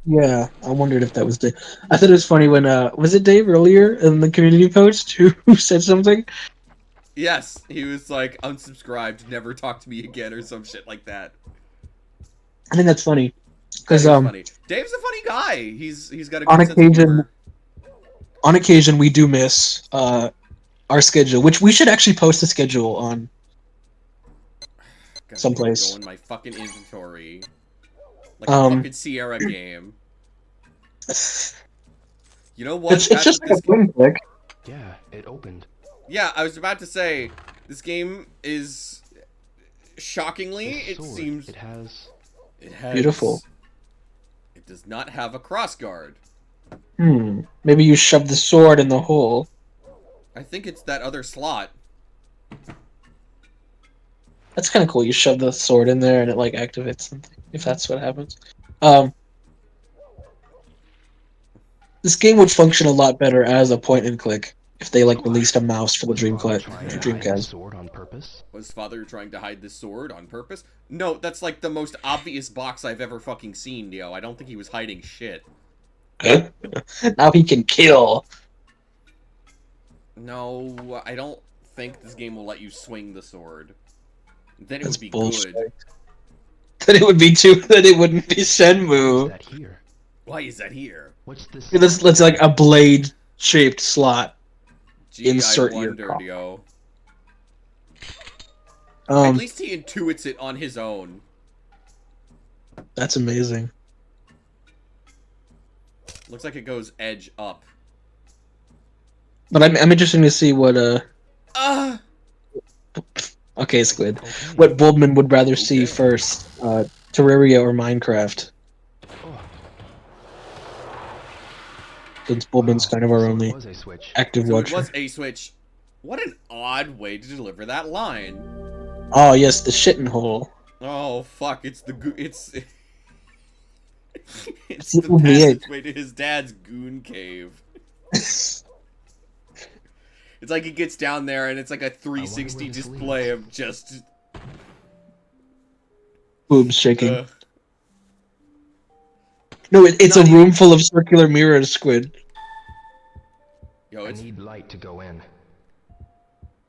Yeah, I wondered if that was Dave. I thought it was funny when, was it Dave earlier in the community post who said something? Yes, he was like, unsubscribed, never talk to me again, or some shit like that. I think that's funny. That Because, is funny. Dave's a funny guy. He's got a good on sense of occasion, humor. on occasion we do miss, our schedule, which we should actually post a schedule on Gotta someplace. Go in my fucking inventory. Like a fucking Sierra game. You know what? It's That's just what like a point click. Yeah, it opened. Yeah, I was about to say, this game is shockingly, This it sword, seems It has. Beautiful. It does not have a crossguard. Maybe you shove the sword in the hole. I think it's that other slot. That's kind of cool. You shove the sword in there and it like activates something. If that's what happens. This game would function a lot better as a point and click if they like released a mouse for the Dreamcast. Sword on purpose. Was father trying to hide this sword on purpose? No, that's like the most obvious box I've ever fucking seen, yo. I don't think he was hiding shit. Now he can kill. No, I don't think this game will let you swing the sword. Then it That's would be bullshit. good. Then it would be then it wouldn't be Shenmue. What's that here? Why is that here? What's this? Let's like a blade shaped slot. Gee, Insert I your wondered, cock. yo. At Um, least he intuits it on his own. that's amazing. Looks like it goes edge up. But I'm interested to see what okay, Squid. Okay. What Bulbman would rather see Okay. first, Terraria or Minecraft? Oh, Since Bulbman's wow, kind of our so it only was a switch. active So it watcher. was a switch. What an odd way to deliver that line. Oh yes, the shitting hole. Oh fuck! It's the it's It's the weird. passageway to his dad's goon cave. It's like he gets down there and it's like a 360 where this display of just Boobs shaking. uh, No, it's a not room full of circular mirrors, Squid. yo, I it's need light to go in.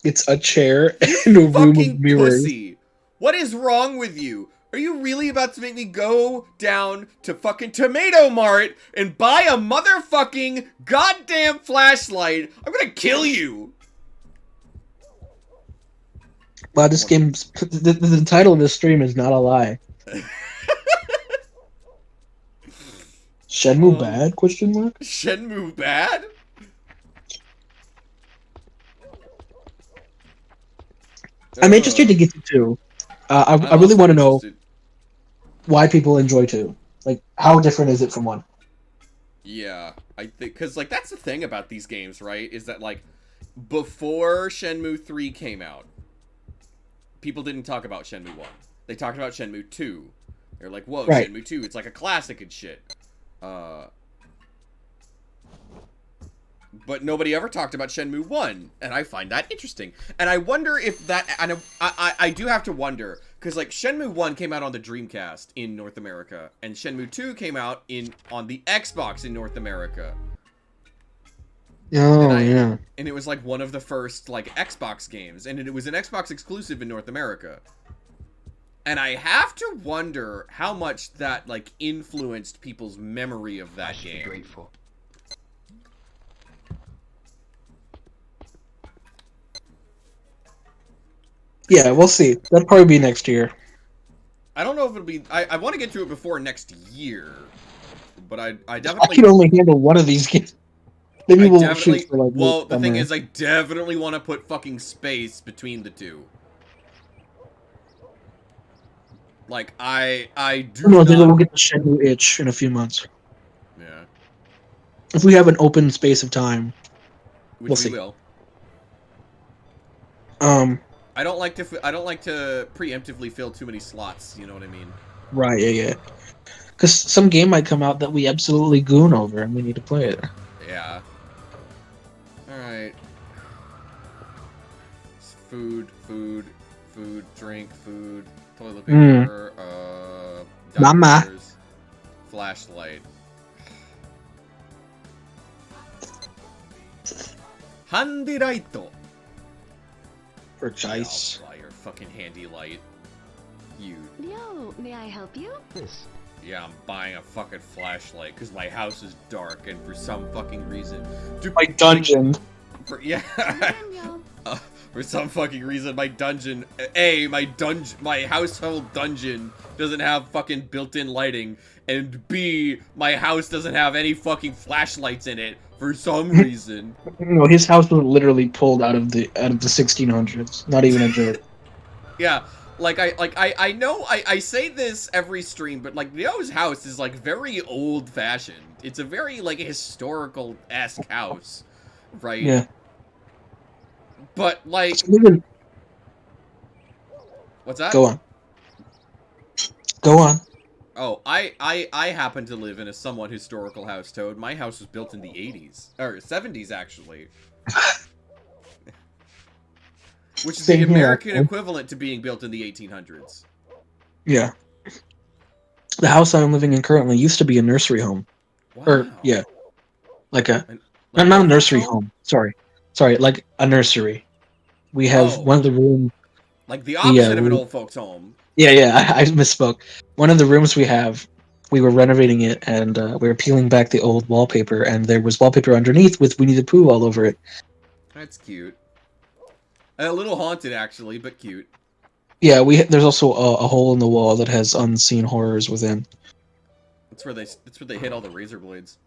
It's a chair and a room of fucking mirrors. pussy. What is wrong with you? Are you really about to make me go down to fucking Tomato Mart and buy a motherfucking goddamn flashlight? I'm gonna kill you. Wow, this game's the title of this stream is not a lie. Shenmue bad? Question mark. Shenmue bad? I'm interested to get to 2. I really want to know why people enjoy 2. Like, how different is it from 1? Yeah, I think because like that's the thing about these games, right? Is that like before Shenmue 3 came out, people didn't talk about Shenmue 1. They talked about Shenmue 2. They're like, whoa, right. Shenmue 2, it's like a classic and shit. But nobody ever talked about Shenmue 1, and I find that interesting. And I wonder if that, and I do have to wonder, because like Shenmue 1 came out on the Dreamcast in North America, and Shenmue 2 came out on the Xbox in North America. Oh, yeah. And it was like one of the first like Xbox games, and it was an Xbox exclusive in North America. And I have to wonder how much that like influenced people's memory of that game. Be grateful. Yeah, we'll see. That'll probably be next year. I don't know if it'll be. I want to get to it before next year, but I definitely. I can only handle one of these games. Maybe we'll shoot for like. Well, the thing is, I definitely want to put fucking space between the two. Like I do. No, then we'll get the Shenmue itch in a few months. Yeah. If we have an open space of time, we'll see. Will. I don't like to preemptively fill too many slots. You know what I mean? Right. Yeah. Because some game might come out that we absolutely goon over, and we need to play it. Yeah. All right. Food, drink, food, toilet paper, Mama. diapers, flashlight. Handy light. Purchase. I'll buy your fucking handy light. You. Yo, may I help you? This. Yeah, I'm buying a fucking flashlight because my house is dark and for some fucking reason. Dude, My dungeon. For some fucking reason, my household dungeon doesn't have fucking built-in lighting, and B, my house doesn't have any fucking flashlights in it for some reason. No, his house was literally pulled out of the 1600s. Not even a joke. Yeah, I know I say this every stream, but like Leo's house is like very old-fashioned. It's a very like historical-esque house, right? Yeah. But like, what's that? Go on. Oh, I happen to live in a somewhat historical house, Toad. My house was built in the 80s or 70s, actually, which is the American equivalent to being built in the 1800s. Yeah. The house I'm living in currently used to be a nursery home. Wow. Or yeah, not a nursery home. Sorry, like a nursery. We have one of the rooms. Like the opposite of an old folks' home. Yeah, I misspoke. One of the rooms we were renovating it, and we were peeling back the old wallpaper, and there was wallpaper underneath with Winnie the Pooh all over it. That's cute. A little haunted, actually, but cute. Yeah, there's also a hole in the wall that has unseen horrors within. That's where they hid all the razor blades.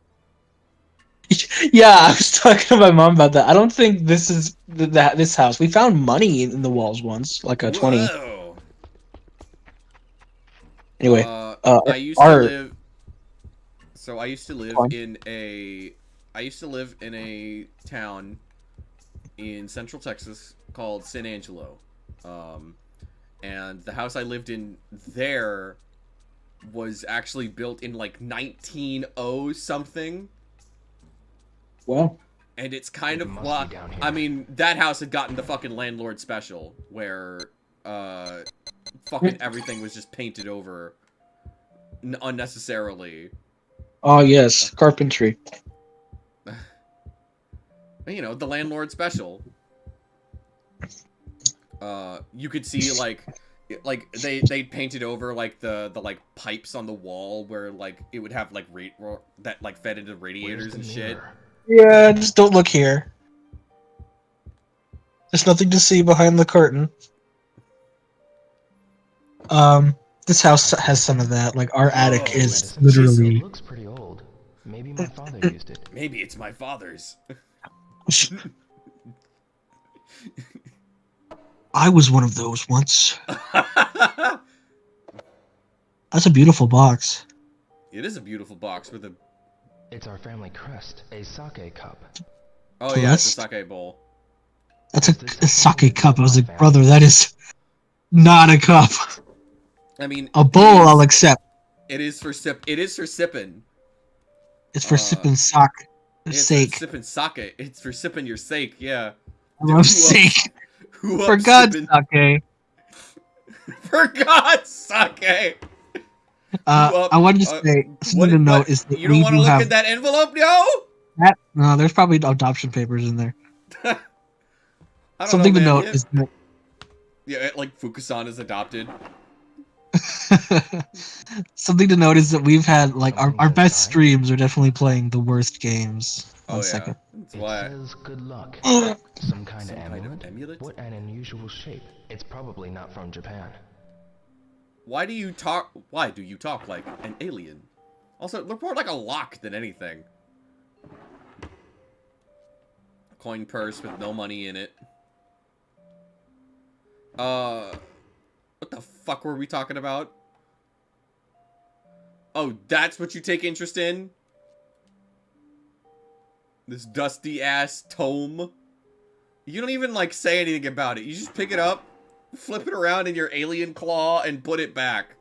Yeah, I was talking to my mom about that. I don't think this is this house. We found money in the walls once, like a 20. Whoa. Anyway, I used to live in a town in Central Texas called San Angelo, and the house I lived in there was actually built in like 1900 something. Well, and it's kind of I mean, that house had gotten the fucking landlord special where fucking everything was just painted over unnecessarily. Oh yes, carpentry. You know, the landlord special. You could see like they painted over like the like pipes on the wall where like it would have like that like fed into radiators and shit. Yeah, just don't look here. There's nothing to see behind the curtain. This house has some of that. Like our attic Oh, is it's literally. It looks pretty old. Maybe my father used it. Maybe it's my father's. I was one of those once. That's a beautiful box. It is a beautiful box with a... It's our family crest, a sake cup. Oh yeah, it's a Crest? sake bowl. That's a sake cup. I was like, brother, that is not a cup. I mean, A bowl I'll accept. It is for sipping. It's for sipping sake. It's Sake. for sipping sake. It's for sipping your sake, yeah. I love sake. Who For God's sake. For God's sake. I wanted to say something to note is that you don't we want to do look have at that envelope, no? no, there's probably adoption papers in there. I don't Something know, to man. note is that yeah, like Fukusan is adopted. something to note is that we've had like our best streams are definitely playing the worst games. Oh, One second. That's It why. says good luck. Some kind of amulet? What an unusual shape. It's probably not from Japan. Why do you talk like an alien? Also, look more like a lock than anything. Coin purse with no money in it. What the fuck were we talking about? Oh, that's what you take interest in? This dusty ass tome? You don't even like say anything about it. You just pick it up, flip it around in your alien claw, and put it back.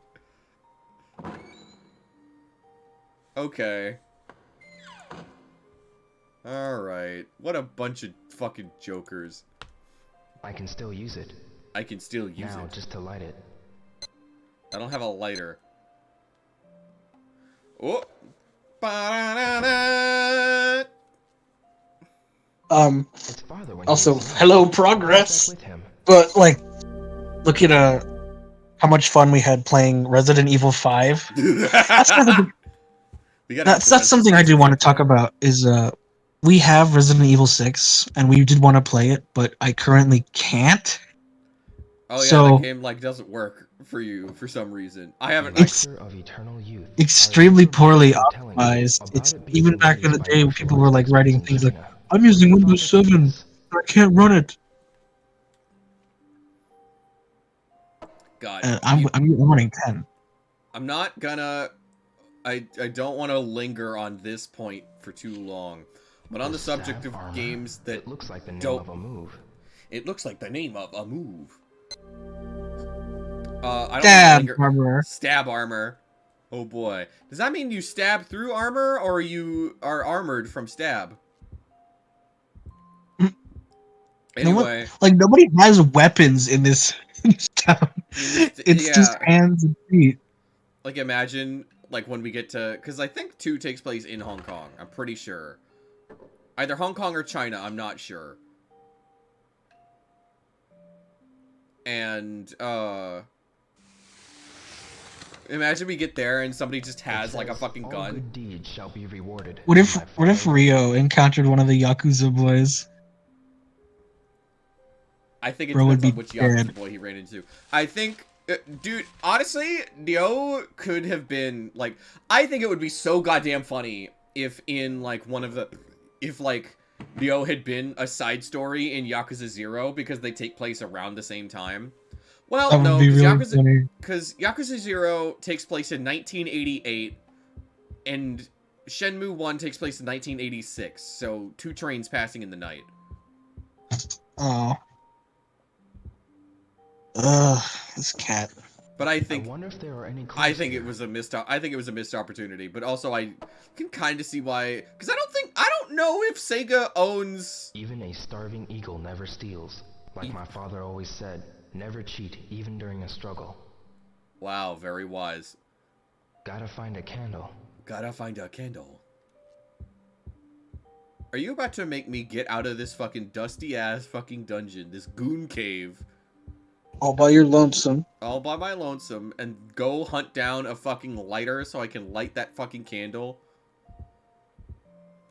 Okay. Alright. What a bunch of fucking jokers. I can still use it. I can still use now, it. just to light it. I don't have a lighter. Oh. Ba-da-da-da. It's farther when Also, you return. hello Check progress. with him. But like, look at how much fun we had playing Resident Evil 5. That's something I do want to talk about. Is we have Resident Evil 6 and we did want to play it, but I currently can't. Oh yeah, So- that game like doesn't work for you for some reason. I haven't. It's Elixir of eternal youth. extremely poorly Our telling us optimized. about It's it being even back in the released day by when people were like martial writing arts things like, China. "I'm using What Windows project 7. is this? I can't run it." God. And I'm running 10. I'm not gonna. I don't want to linger on this point for too long, but on the subject Stab of armor? games that It looks like the name don't- of a move. it looks like the name of a move. I don't Stab wanna linger. armor. Stab armor. Oh boy. Does that mean you stab through armor, or you are armored from stab? Anyway, Like nobody has weapons in this town. It's just hands and feet. like imagine like when we get to, because I think 2 takes place in Hong Kong. I'm pretty sure. Either Hong Kong or China. I'm not sure. And imagine we get there and somebody just has like a fucking All gun. good deeds shall be rewarded. What if My father- Rio encountered one of the Yakuza boys? I think it Bro would depends on be which Yakuza dead. boy he ran into. I think, dude, honestly, Neo could have been, like, I think it would be so goddamn funny if in, like, if, like, Neo had been a side story in Yakuza 0 because they take place around the same time. Well, That would no, be because really funny. Yakuza 0 takes place in 1988, and Shenmue 1 takes place in 1986, so 2 trains passing in the night. Oh. Ugh, this cat. But I I think wonder if there are any I clues think here. it was a missed opportunity, but also I can kind of see why, because I don't know if Sega owns. Even a starving eagle never steals. Like my father always said, never cheat even during a struggle. Wow, very wise. Gotta find a candle. Gotta find a candle. Are you about to make me get out of this fucking dusty ass fucking dungeon, this goon cave, All by your lonesome. all by my lonesome, and go hunt down a fucking lighter so I can light that fucking candle?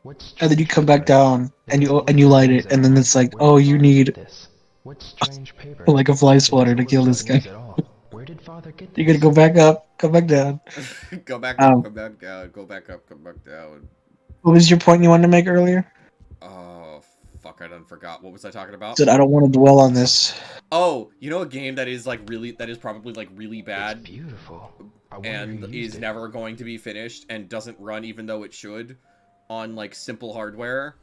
What's And then you come back down and you light it, and then it's like, oh, you need this. What strange paper? like a fly swatter to kill this guy. Where did Father get this? You gotta go back up, go back down. Go back up, go back down, go back up, go back down. What was your point you wanted to make earlier? Oh, fuck, I done forgot. What was I talking about? Said I don't want to dwell on this. Oh, you know a game that is like really, that is probably like really bad. It's beautiful. I wonder And who is used it. never going to be finished and doesn't run even though it should on like simple hardware.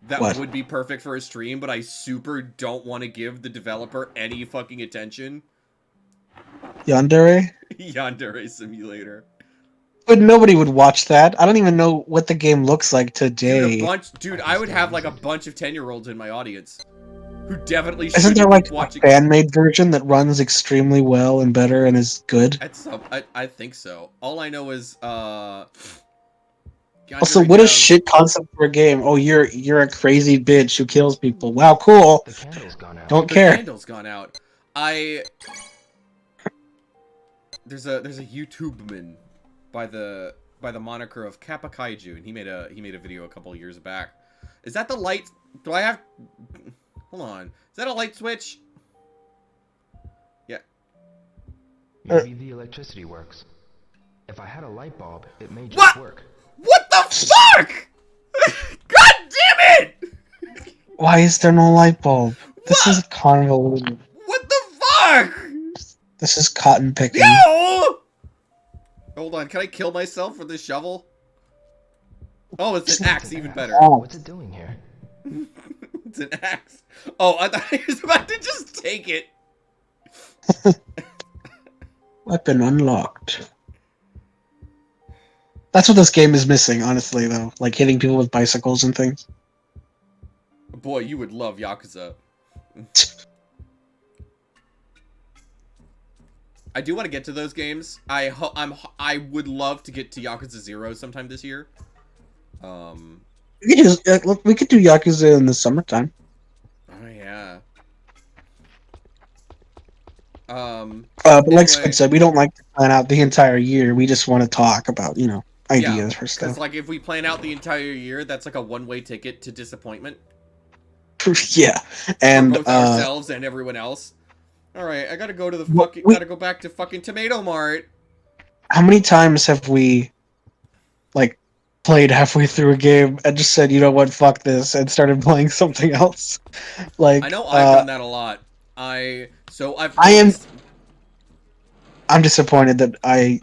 That What? would be perfect for a stream, but I super don't want to give the developer any fucking attention. Yandere? Yandere Simulator. But nobody would watch that. I don't even know what the game looks like today. Dude, I would have like a bunch of 10-year-olds in my audience who definitely Isn't shouldn't there be like watching. a fan-made version that runs extremely well and better and is good? I think so. All I know is Also, Yandere what a Dev- shit concept for a game. Oh, you're a crazy bitch who kills people. Wow, cool. The candle's gone out. Don't The care. candle's gone out. There's a YouTubeman by the moniker of Kappa Kaiju, and he made a video a couple years back. Is that the light? Do I have? Hold on. Is that a light switch? Yeah. Maybe the electricity works. If I had a light bulb, it may just What? work. What the fuck? God damn it! Why is there no light bulb? This is convoluted. What the fuck? This is cotton picking. No! Hold on, can I kill myself with this shovel? Oh, it's an axe, even better. Oh, What's it doing here? It's an axe. Oh, I thought he was about to just take it. weapon unlocked. That's what this game is missing, honestly, though. Like hitting people with bicycles and things. Boy, you would love Yakuza. I do want to get to those games. I would love to get to Yakuza 0 sometime this year. We could do Yakuza in the summertime. Oh yeah. But like Anyway. Squid said, we don't like to plan out the entire year. We just want to talk about, ideas for stuff. Because like if we plan out the entire year, that's like a one-way ticket to disappointment. Yeah, and for both ourselves and everyone else. All right, I gotta go to the fucking. Gotta go back to fucking Tomato Mart. How many times have we, like, played halfway through a game and just said, you know what, fuck this, and started playing something else? Like, I know I've done that a lot. I'm disappointed that I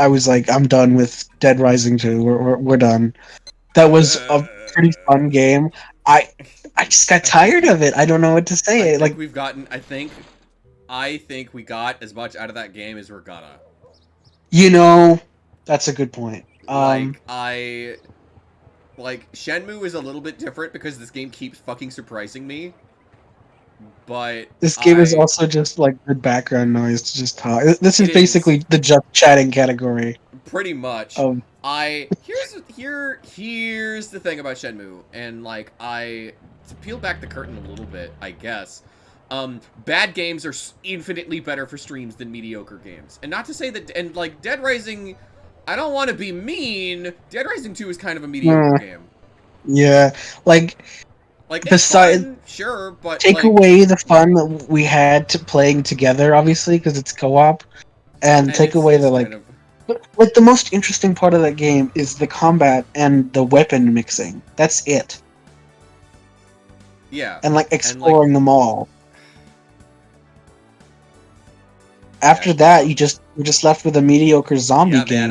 was like, I'm done with Dead Rising 2. We're done. That was a pretty fun game. I just got tired of it. I don't know what to say. I think we got as much out of that game as we're gonna. That's a good point. Shenmue is a little bit different because this game keeps fucking surprising me. But this game is also just like good background noise to just talk. This is basically the just chatting category. Pretty much. Here's the thing about Shenmue, and like to peel back the curtain a little bit, I guess. Bad games are infinitely better for streams than mediocre games, and not to say that. And like Dead Rising, I don't want to be mean. Dead Rising 2 is kind of a mediocre game. Yeah, like it's fun, sure, but take away the fun that we had to playing together, obviously, because it's co-op, and take away the like. Like the most interesting part of that game is the combat and the weapon mixing. That's it. Yeah. And like exploring them all. After that, you're just left with a mediocre zombie game.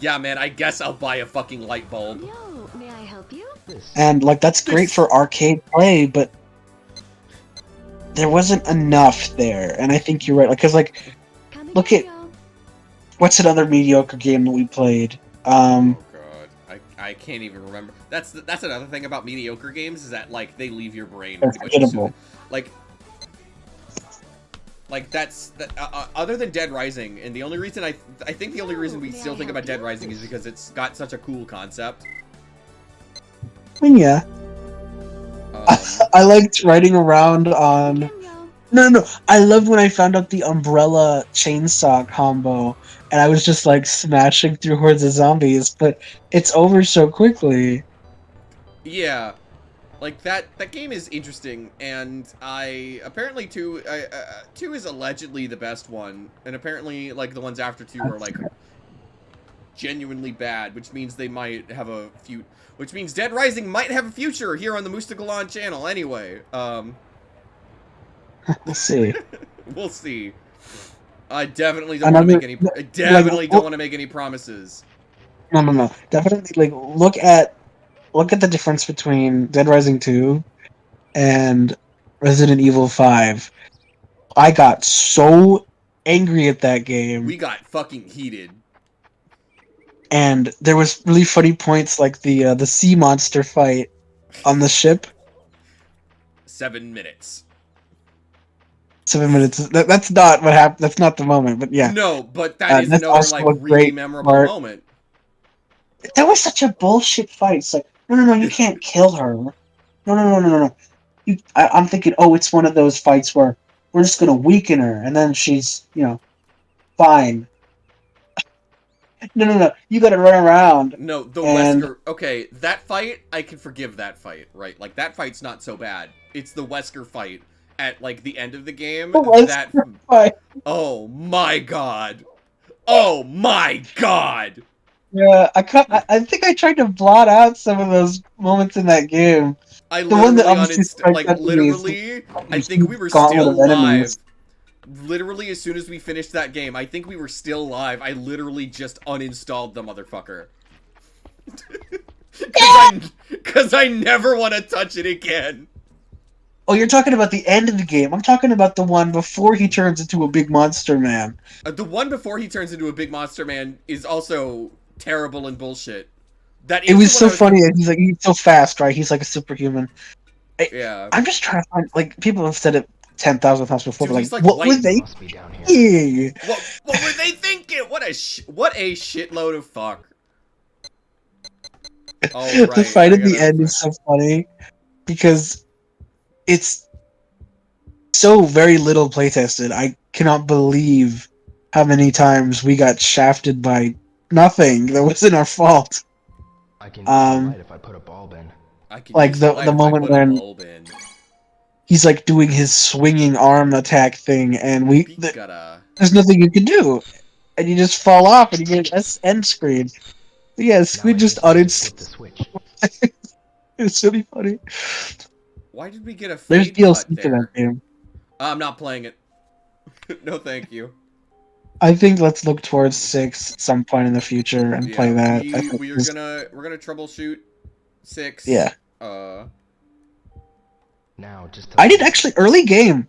Man, I guess I'll buy a fucking light bulb. Yo, may I help you? And like that's great for arcade play, but there wasn't enough there. And I think you're right, because like look at what's another mediocre game that we played? Oh god, I can't even remember. That's another thing about mediocre games is that like they leave your brain. Forgettable. Like that's other than Dead Rising, and the only reason I think the only reason we still think about Dead Rising is because it's got such a cool concept. Yeah. I liked riding around on. No. I loved when I found out the umbrella chainsaw combo, and I was just like smashing through hordes of zombies, but it's over so quickly. Yeah. Like, that game is interesting, and apparently 2 is allegedly the best one, and apparently, like, the ones after 2 are, like, genuinely bad, which means they might have which means Dead Rising might have a future here on the Mustagalon channel anyway. We'll see. We'll see. I definitely don't want to make any, don't want to make any promises. No. Definitely, like, look at the difference between Dead Rising 2 and Resident Evil 5. I got so angry at that game. We got fucking heated. And there was really funny points like the sea monster fight on the ship. 7 minutes. 7 minutes. That's not what happened. That's not the moment, but yeah. No, but that is another, like, really memorable moment. That was such a bullshit fight. It's like, no, you can't kill her. No. I'm thinking, it's one of those fights where we're just gonna weaken her, and then she's, fine. No. You gotta run around. No, Wesker. Okay, that fight, I can forgive that fight, right? Like, that fight's not so bad. It's the Wesker fight at, like, the end of the game. Fight. Oh my god. Oh my god. Yeah, I think I tried to blot out some of those moments in that game. I think we were still live. Literally, as soon as we finished that game, I think we were still live. I literally just uninstalled the motherfucker. Because I never want to touch it again. Oh, you're talking about the end of the game. I'm talking about the one before he turns into a big monster man. The one before he turns into a big monster man is also terrible and bullshit. It was so funny. He's so fast, right? He's like a superhuman. Yeah. I'm just trying to find, like, people have said it 10,000 times before. Dude, but, like, what were they thinking? What were they thinking? What a shitload of fuck. Oh, right. The fight at the end is so funny because it's so very little playtested. I cannot believe how many times we got shafted by nothing that wasn't our fault. I can light if I put a bulb in. Like the moment when he's like doing his swinging arm attack thing, and there's nothing you can do, and you just fall off, and you get an end screen. But yeah, Squid just uninstalled. It's really funny. Why did we get a There's fade DLC cut to there? that game. I'm not playing it. No, thank you. I think let's look towards 6 at some point in the future and play that. We're gonna troubleshoot 6. Yeah. Now, I did actually early game.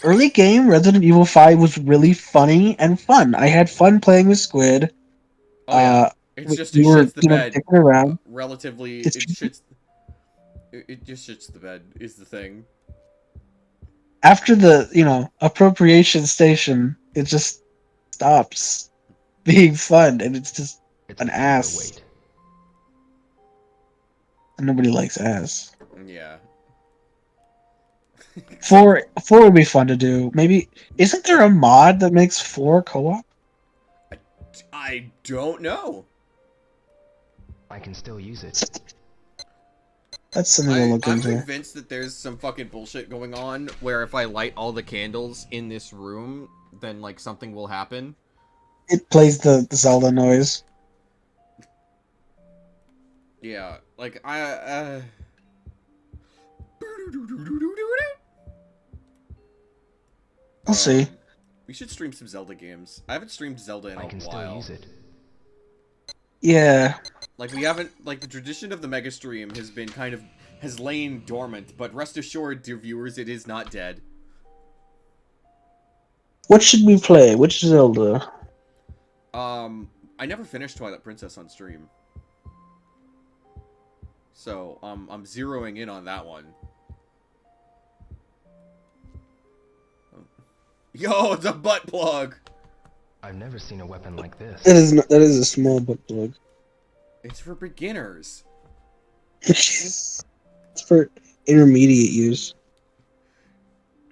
Resident Evil 5 was really funny and fun. I had fun playing with Squid. Oh, yeah. It's just we were shits the bed. Dicking around. Relatively, it just shits the bed is the thing. After the appropriation station, it just stops being fun, and it's just an ass. And nobody likes ass. Yeah. 4 would be fun to do. Maybe isn't there a mod that makes 4 co-op? I don't know. I can still use it. That's something to look into. I'm convinced that there's some fucking bullshit going on where if I light all the candles in this room, then like something will happen. It plays the Zelda noise. Yeah, like We'll see. We should stream some Zelda games. I haven't streamed Zelda in a while. I can still use it. Yeah. Like we haven't, like the tradition of the mega stream has been has lain dormant, but rest assured, dear viewers, it is not dead. What should we play? Which Zelda? I never finished Twilight Princess on stream. So, I'm zeroing in on that one. Yo, it's a butt plug! I've never seen a weapon like this. That is a small butt plug. It's for beginners. It's for intermediate use.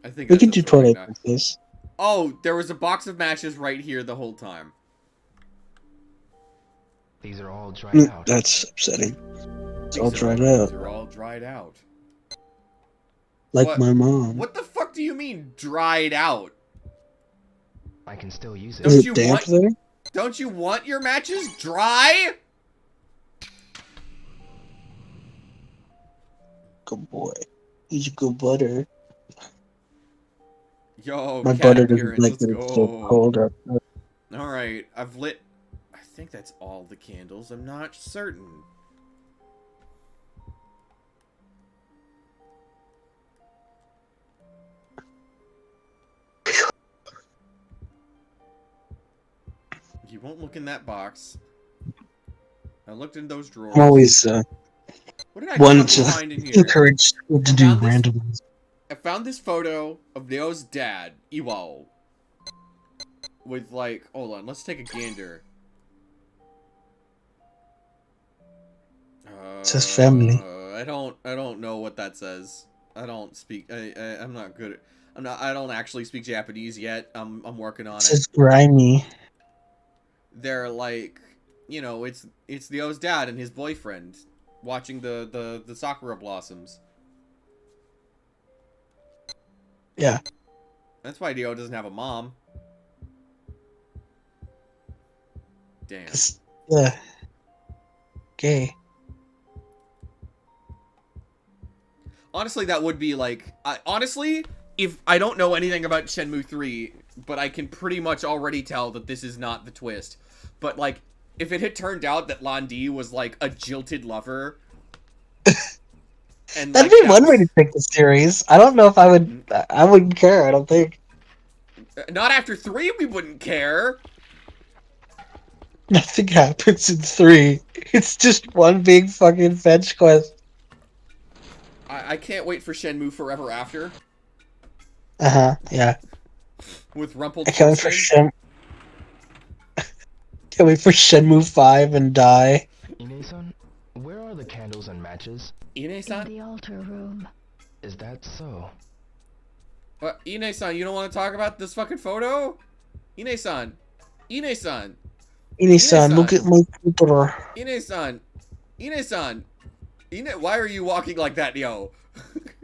I think we can do Twilight Princess. Oh, there was a box of matches right here the whole time. These are all dried out. That's upsetting. It's all dried out. They're all dried out. Like What? my mom. What the fuck do you mean dried out? I can still use it. Don't Is you it damp want- there? Don't you want your matches dry? Good boy. He's a good butter. Yo, My cat butter doesn't appearance, like let's that it's go. so cold up. Alright, I've lit... I think that's all the candles. I'm not certain. You won't look in that box. I looked in those drawers. I'm always What did I one fucking to find in here? encourage people to do Found this- random. I found this photo of Neo's dad, Iwao. With like, hold on, let's take a gander. It says family. I don't know what that says. I don't speak. I'm not good at. I don't actually speak Japanese yet. I'm working on It it. says grimy. They're like, you know, it's Neo's dad and his boyfriend watching the sakura blossoms. Yeah. That's why Neo doesn't have a mom. Damn. Yeah. Gay. Honestly, that would be like... honestly, if I don't know anything about Shenmue 3, but I can pretty much already tell that this is not the twist. But, like, if it had turned out that Lan-Di was, like, a jilted lover... and That'd like, be one way to take the series. I don't know if I would... I wouldn't care, I don't think. Not after 3, we wouldn't care. Nothing happens in 3. It's just one big fucking fetch quest. I can't wait for Shenmue Forever After. Uh-huh, yeah. With I can't wait for Rumpelstiltskin. Can't wait for Shenmue 5 and die. Ine-san, where are the candles and matches? In Ine-san? the altar room. Is that so? What? Ine-san, you don't want to talk about this fucking photo? Ine-san. Ine-san. Ine-san, look at my computer. Ine-san. Ine-san. Why are you walking like that, yo?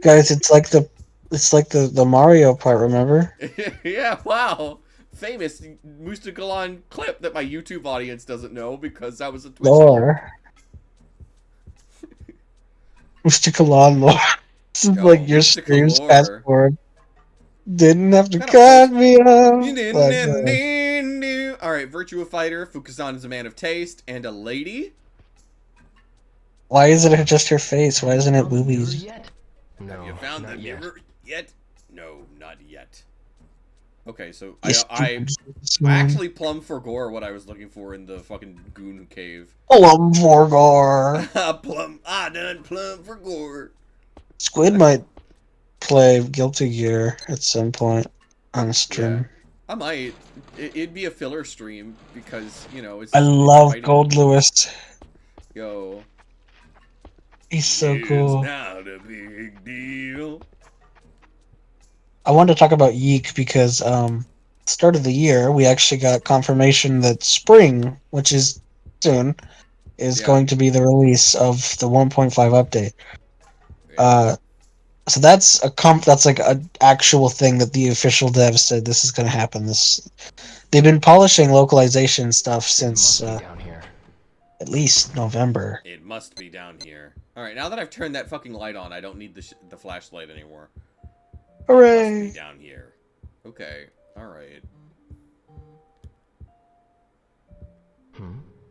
Guys, it's like the Mario part, remember? Yeah, wow. Famous Mustakalan clip that my YouTube audience doesn't know because that was a Twitch clip. Lore. Mystic Alon lore. This is Yo, like your Mystic streams lore. fast forward. Didn't have to Kinda cut me off. Alright, Virtua Fighter. Fukuzan is a man of taste and a lady. Why isn't it just her face? Why isn't it Found the mirror boobies? yet? No, Have you found the not yet. mirror yet? No, not yet. Okay, so Yes, I dude. actually plumb forgot what I was looking for in the fucking goon cave. Plum Vorgor. I done plumb forgot. Squid might play Guilty Gear at some point on stream. I might. It'd be a filler stream because, you know, it's... I love fighting. Gold Lewis. Yo. He's so It's cool. not a big deal. I wanted to talk about Yeek because start of the year we actually got confirmation that spring, which is soon, is going to be the release of the 1.5 update. So that's that's like an actual thing that the official devs said this is going to happen. They've been polishing localization stuff since Down here. at least November. It must be down here. Alright, now that I've turned that fucking light on, I don't need the flashlight anymore. It must Hooray! be down here. Okay, alright.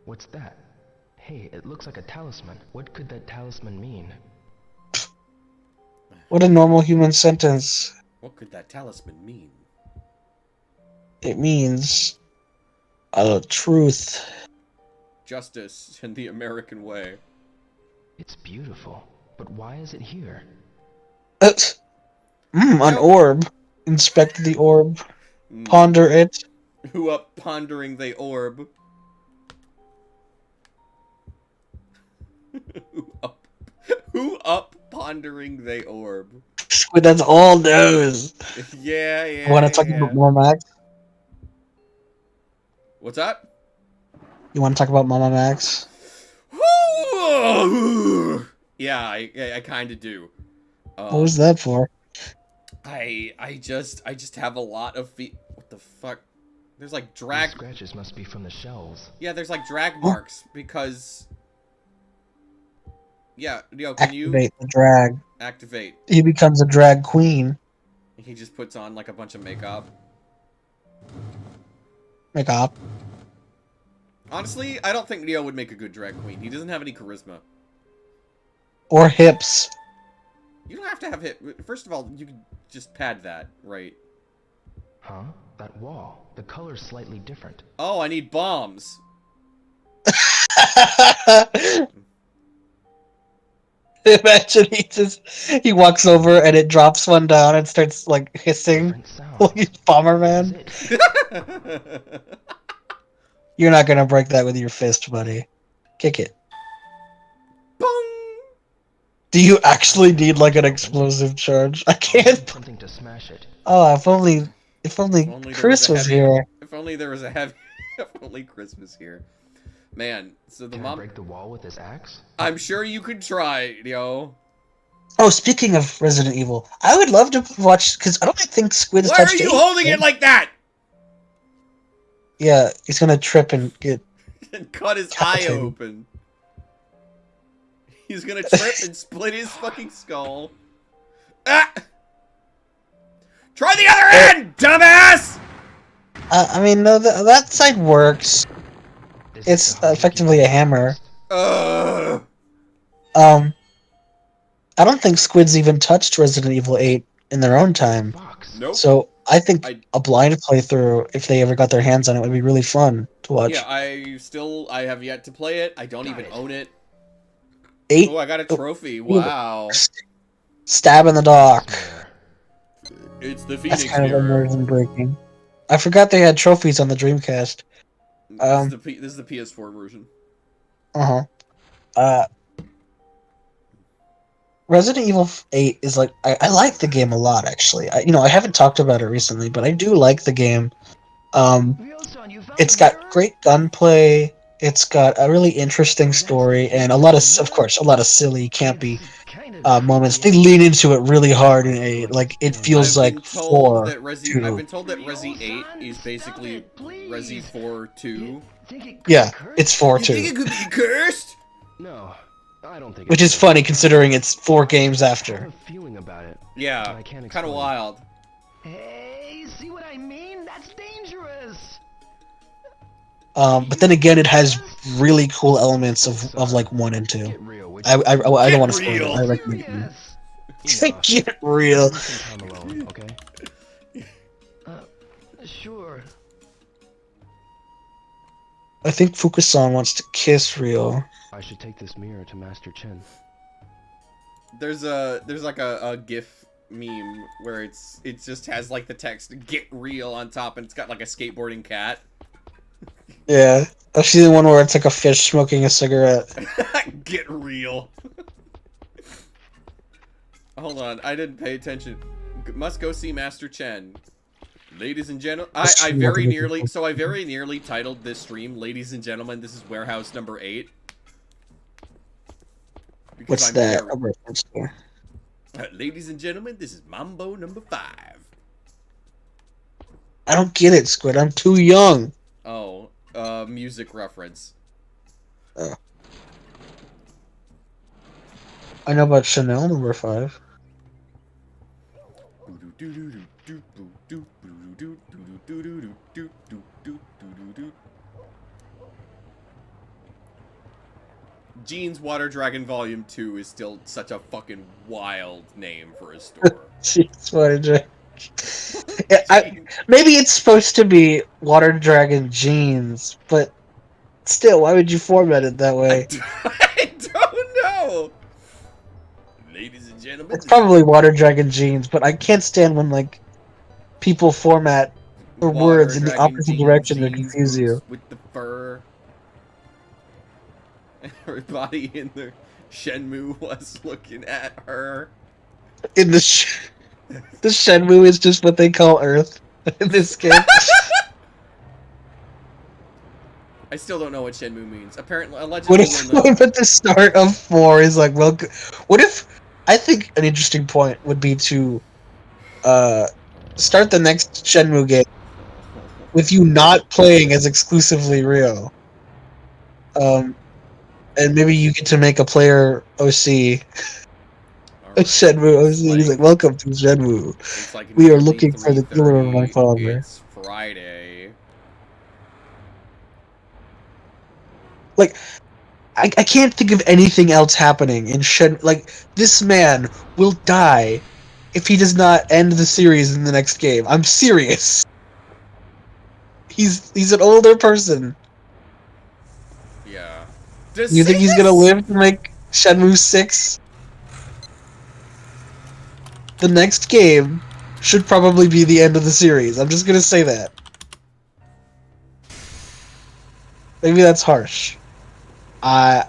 What's that? Hey, it looks like a talisman. What could that talisman mean? What a normal human sentence. What could that talisman mean? It means truth. Justice in the American way. It's beautiful, but why is it here? An orb. Inspect the orb. Ponder it. Who up pondering the orb? Who up pondering the orb? Squid, that's all news. Yeah. You want to talk about Mama Max? What's that? You want to talk about Mama Max? Yeah, I kind of do. What was that for? I just have a lot of What the fuck? There's like The drag. scratches must be from the shells. Yeah, there's like drag marks because. Yeah, can you Activate the drag. activate? He becomes a drag queen. He just puts on like a bunch of makeup. Makeup. Honestly, I don't think Neo would make a good drag queen. He doesn't have any charisma. Or hips. You don't have to have hit. First of all, you can just pad that, right? Huh? That wall. The color's slightly different. Oh, I need bombs. Imagine he walks over and it drops one down and starts like hissing Different sound. like he's Bomberman. Is it? You're not gonna break that with your fist, buddy. Kick it. Boom! Do you actually need like an explosive charge? I I'll can't. need something to smash it. Oh, if only There Chris was heavy- here. If only there was a heavy. If only Chris was here. Man, so the Can I mom. break the wall with this axe? I'm sure you could try, yo. Oh, speaking of Resident Evil, I would love to watch because I don't think Squid has Why are touched you 8. holding it like that? Yeah, he's gonna trip and get. And cut his God. eye open. He's gonna trip and split his fucking skull. Ah! Try the other end, dumbass! I mean, no, that side works. This It's is the hard to effectively keep a hammer. Ugh. I don't think Squid's even touched Resident Evil 8 in their own time. box. Nope. So I think I- a blind playthrough, if they ever got their hands on it, would be really fun to watch. Yeah, I have yet to play it. I don't even own it. 8, Oh, I got a trophy. Wow. stab in the dock. It's the That's Phoenix kind of mirror. immersion breaking. I forgot they had trophies on the Dreamcast. This is the PS4 version. Resident Evil 8 is like I like the game a lot actually. I haven't talked about it recently, but I do like the game. Ryo-san, you found It's the got mirror? great gunplay. It's got a really interesting story and a lot of silly, campy It's kind of moments. They creepy. lean into it really hard in a like it feels I've been like told 4. that I've been told that Resi 8 is basically Resi 4 2. Think it could Yeah, hurt? it's 4 You think too, it could be cursed? No, I don't think. which it's is funny considering it's 4 games I have after. a feeling about it. Yeah, I can't kind of explain. wild. Hey, see what I mean? That's dangerous. But then again, it has really cool elements of like 1 and 2. Get real, would I you? don't want to Get spoil real. it. I recommend Serious. it. Get real. Spend some time alone, okay? Sure. I think Fukusan wants to kiss Rio. I should take this mirror to Master Chen. There's like a GIF meme where it just has like the text "Get real" on top, and it's got like a skateboarding cat. Yeah, I've seen the one where it's like a fish smoking a cigarette. Get real. Hold on, I didn't pay attention. Must go see Master Chen. Ladies and gentlemen, I very nearly titled this stream, "Ladies and gentlemen, this is warehouse number 8." Because What's I'm that very- a reference to? Ladies and gentlemen, this is Mambo number 5. I don't get it, Squid. I'm too young. Oh, music reference. I know about Chanel number 5. Gene's Water Dragon Volume 2 is still such a fucking wild name for a store. Jeez, what a drink. Maybe it's supposed to be Water Dragon Jeans, but still, why would you format it that way? I don't know. Ladies and gentlemen, It's probably Water Dragon Jeans, but I can't stand when like people format the Water words in the Dragon opposite jeans, direction to jeans, confuse you. boots with the fur. Everybody in the Shenmue was looking at her. In the the Shenmue is just what they call Earth in this game. I still don't know what Shenmue means. Apparently, What allegedly, if at the start of 4 is like, well, what if? I think an interesting point would be to start the next Shenmue game with you not playing as exclusively Ryo. And maybe you get to make a player OC. Alright, Shenmue OC. He's like, welcome to Shenmue. it's like We are nearly looking for the killer of my 3:30. father. It's Friday. Like, I can't think of anything else happening in Like, this man will die if he does not end the series in the next game. I'm serious. He's an older person. Yeah. You think he's gonna live to make Shenmue 6? The next game should probably be the end of the series. I'm just gonna say that. Maybe that's harsh. I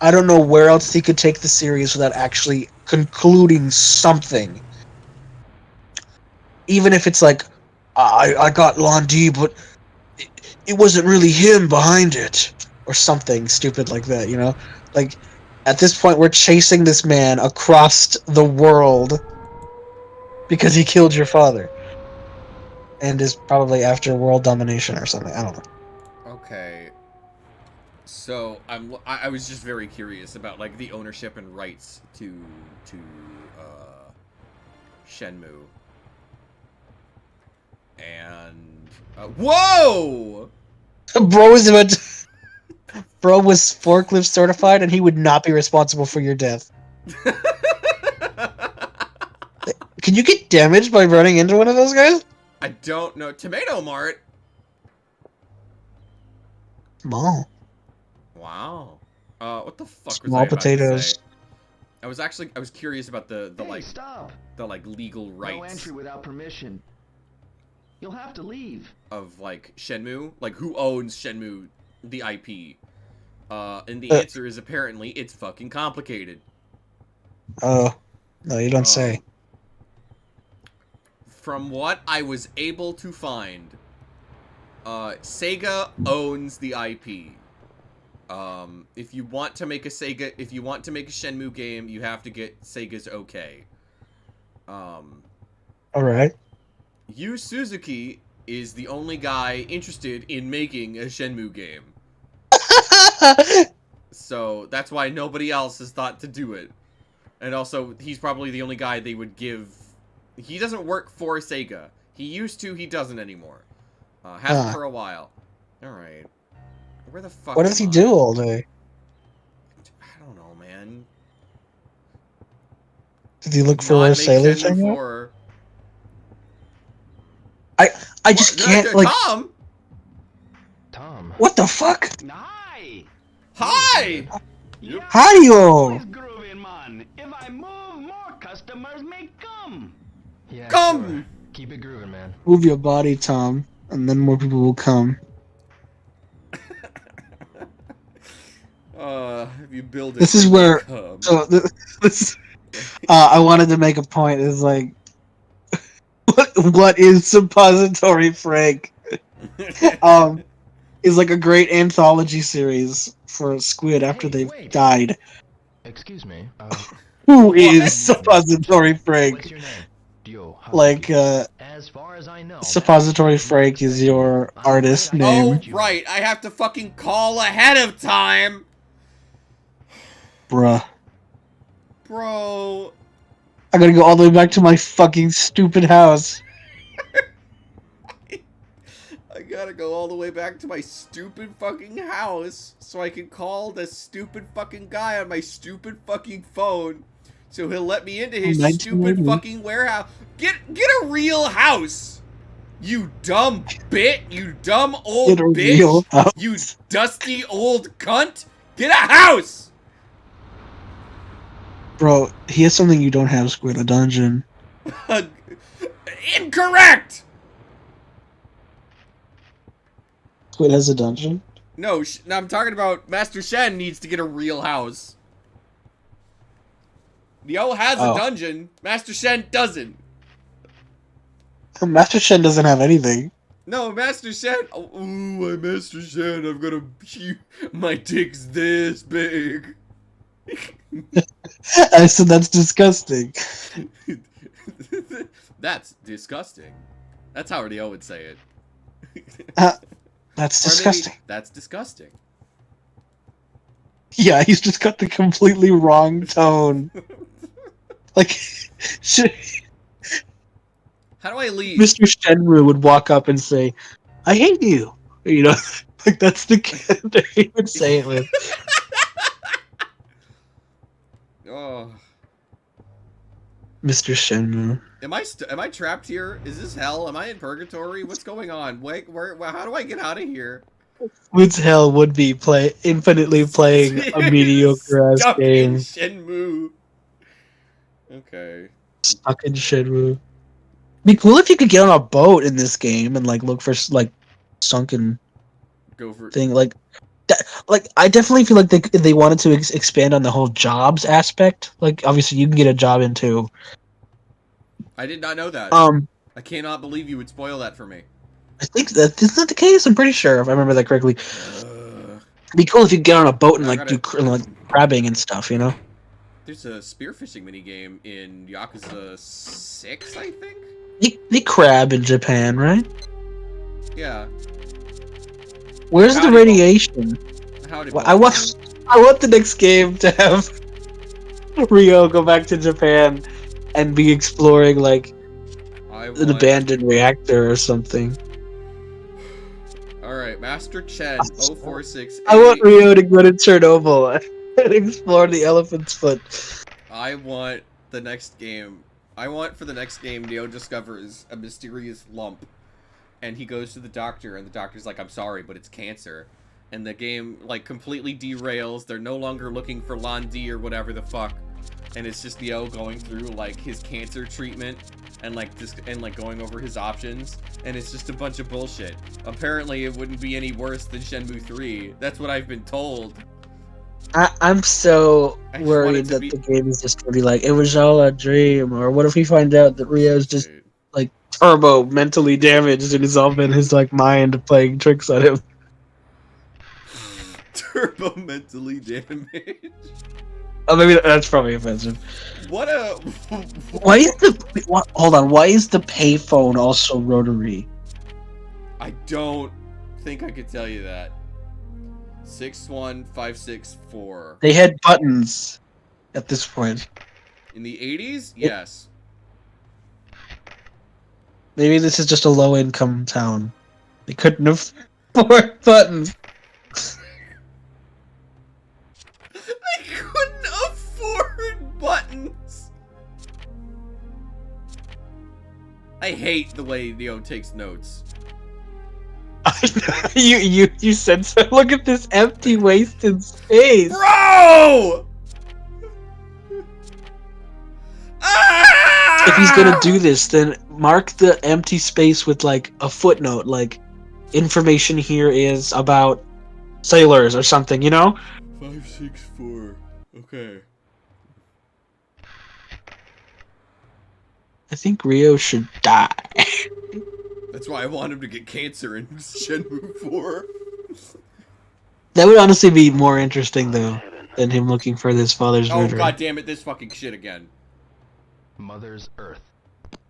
don't know where else he could take the series without actually concluding something. Even if it's like, I got Londi, but it wasn't really him behind it. Or something stupid like that, you know? Like, at this point, we're chasing this man across the world because he killed your father. And is probably after world domination or something. I don't know. Okay. So I was just very curious about like the ownership and rights to Shenmue. And whoa! Bro was about to... Bro was forklift certified, and he would not be responsible for your death. Can you get damaged by running into one of those guys? I don't know. Tomato Mart. Small. Wow. What the fuck was I Small about potatoes. to say? I was curious about the Hey, like stop! the like legal rights No entry without permission. You'll have to leave. of like Shenmue, like who owns Shenmue, the IP. And the answer is apparently it's fucking complicated. Oh, no, you don't say. From what I was able to find, Sega owns the IP. If you want to make a Shenmue game, you have to get Sega's okay. Alright. Yu Suzuki is the only guy interested in making a Shenmue game. So that's why nobody else has thought to do it. And also, he's probably the only guy they would give... He doesn't work for Sega. He used to, he doesn't anymore. Hasn't for a while. Alright. Where the fuck What does am he I? do all day? I don't know, man. Did he look for Not where make sailors Shenmue hang out? 4. I just can't, like... Tom! Tom. What the fuck? Hi! Hi! Hi-yo! groovy, man. If I move, more customers may come. Yeah, Come! sure. Keep it grooving, man. Move your body, Tom, and then more people will come. If you build it, This is they where... come. So, this... I wanted to make a point, is like... what is Suppository Frank? Is like a great anthology series for Squid after Hey, they've wait. died. Excuse me. Who What? is Suppository Frank? What's your name? Dio. Like, As far as I know, Suppository Frank is your artist name. Oh, right. I have to fucking call ahead of time. Bruh. Bro. I gotta go all the way back to my fucking stupid house. I gotta go all the way back to my stupid fucking house so I can call the stupid fucking guy on my stupid fucking phone so he'll let me into his stupid 1980. fucking warehouse. Get a real house. You dumb bit. You dumb old Get a real bitch. house. You dusty old cunt. Get a house. Bro, he has something you don't have, Squid, a dungeon. Incorrect. Squid has a dungeon? No, I'm talking about Master Shen needs to get a real house. Yo has a dungeon. Master Shen doesn't. Master Shen doesn't have anything. No, Master Shen. Oh, ooh, I'm Master Shen. I'm gonna. My dick's this big. I said that's disgusting. That's disgusting. That's how Rio would say it. That's Or maybe, disgusting. that's disgusting. Yeah, he's just got the completely wrong tone. Like, should, How do I leave? Mr. Shenmue would walk up and say, "I hate you." You know, like that's the character he would say it with. Oh. Mr. Shenmue. Am I trapped here? Is this hell? Am I in purgatory? What's going on? Wait, how do I get out of here? Woods Hell would be infinitely playing a mediocre ass Stuck in game. Shenmue. Okay. Stuck in Shenmue. Be cool if you could get on a boat in this game and like look for like sunken Go for thing. Like I definitely feel like they wanted to expand on the whole jobs aspect. Like obviously you can get a job into. I did not know that. I cannot believe you would spoil that for me. think that isn't that the case. I'm pretty sure if I remember that correctly. It'd be cool if you get on a boat and like do like crabbing and stuff. You know. There's a spearfishing minigame in Yakuza 6, I think? They crab in Japan, right? Yeah. Where's the radiation? Howdy, I want the next game to have Rio go back to Japan and be exploring like an abandoned reactor or something. Alright, Master Chen 046. I want Rio to go to Chernobyl and explore the elephant's foot. I want the next game. I want for the next game Neo discovers a mysterious lump and he goes to the doctor and the doctor's like, I'm sorry, but it's cancer. And the game like completely derails. They're no longer looking for Londi or whatever the fuck. And it's just Neo going through like his cancer treatment and like going over his options, and it's just a bunch of bullshit. Apparently it wouldn't be any worse than Shenmue 3. That's what I've been told. I'm so worried that the game is just gonna be like, it was all a dream, or what if we find out that Rio's just like turbo mentally damaged and it's all been his like mind playing tricks on him. Turbo mentally damaged. Oh, maybe that's probably offensive. What a... Why is the... Hold on, why is the payphone also rotary? I don't think I could tell you that. 61564. They had buttons at this point. In the 80s? Yes. Maybe this is just a low-income town. They couldn't afford buttons. They couldn't afford buttons. I hate the way Neo takes notes. you said so. Look at this empty, wasted space, bro. If he's gonna do this, then mark the empty space with like a footnote, like information here is about sailors or something, you know? 564. Okay. I think Rio should die. That's why I want him to get cancer in Shenmue 4. That would honestly be more interesting, though, than him looking for his father's murderer. Oh, god damn it, this fucking shit again. Mother's Earth.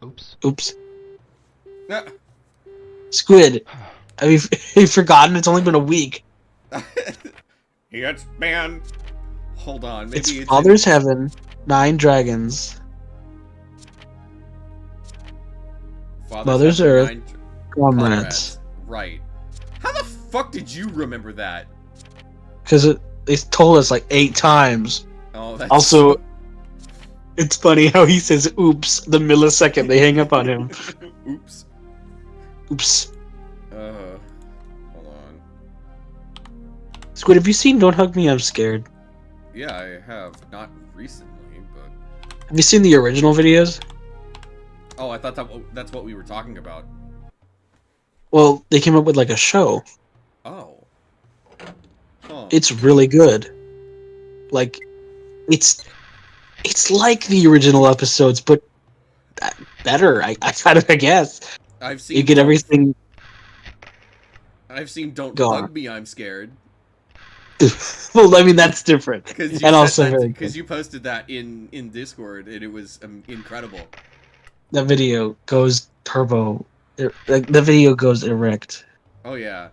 Oops. Oops. Squid. Have you forgotten? It's only been a week. It's been... Hold on, maybe it's Father's Heaven, 9 dragons. Mother's Earth, comrades. Right. How the fuck did you remember that? Because they told us like 8 times. Oh, that's... Also, it's funny how he says oops the millisecond they hang up on him. Oops. Oops. Hold on. Squid, have you seen Don't Hug Me, I'm Scared? Yeah, I have. Not recently, but... Have you seen the original videos? Oh, I thought that's what we were talking about. Well, they came up with like a show. Oh. Huh. It's really good. Like, it's like the original episodes, but better. I guess. I've seen. You get everything. I've seen Don't Go Bug on. Me, I'm Scared. Well, I mean that's different, Because and also very good. you posted that in Discord, and it was incredible. The video goes turbo. Like the video goes erect. Oh yeah.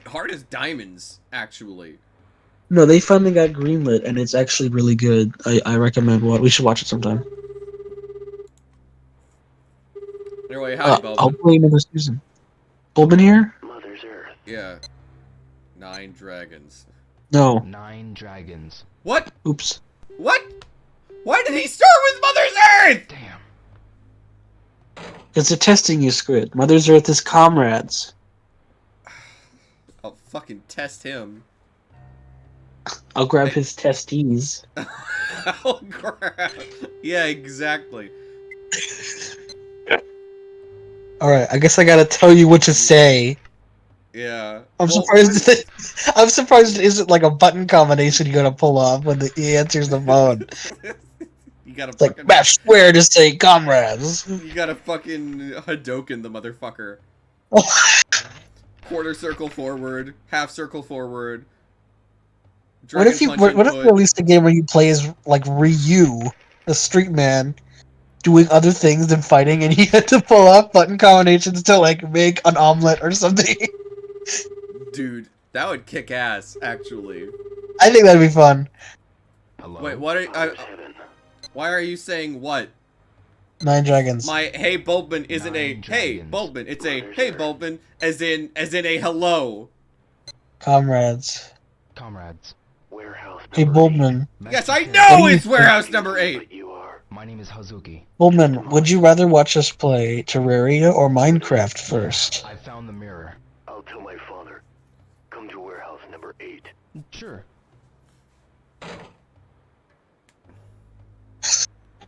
Hard as diamonds, actually. No, they finally got greenlit, and it's actually really good. I recommend we should watch it sometime. Anyway, howdy, Boban. Hopefully another season. Bulbin here? Mother's Earth. Yeah. 9 dragons. No. 9 dragons. What? Oops. What? Why did he start with Mother's Earth? Damn. Because they're testing you, Squid. Mother's Earth is comrades. I'll fucking test him. I'll grab his testes. Oh, crap. Yeah, exactly. Alright, I guess I gotta tell you what to say. Yeah. I'm surprised it isn't like a button combination you gotta pull off when he answers the phone. You gotta It's like, fucking... mash square to say comrades. You gotta fucking Hadoken the motherfucker. Quarter circle forward, half circle forward. What if you released a game where you play as like Ryu, the street man, doing other things than fighting, and he had to pull off button combinations to like make an omelet or something? Dude, that would kick ass, actually. I think that'd be fun. Hello? Wait, what are why are you saying what? 9 dragons. My hey Bulbin isn't a 9 hey dragons. Bulbin, it's a hey Bulbin as in a hello. Comrades. Comrades. Warehouse. Hey Bulbman. Yes, I What know do you it's warehouse number 8. My name is Hazuki. Bulbman, would you rather watch us play Terraria or Minecraft first? I found the mirror. I'll tell my father. Come to warehouse number 8. Sure.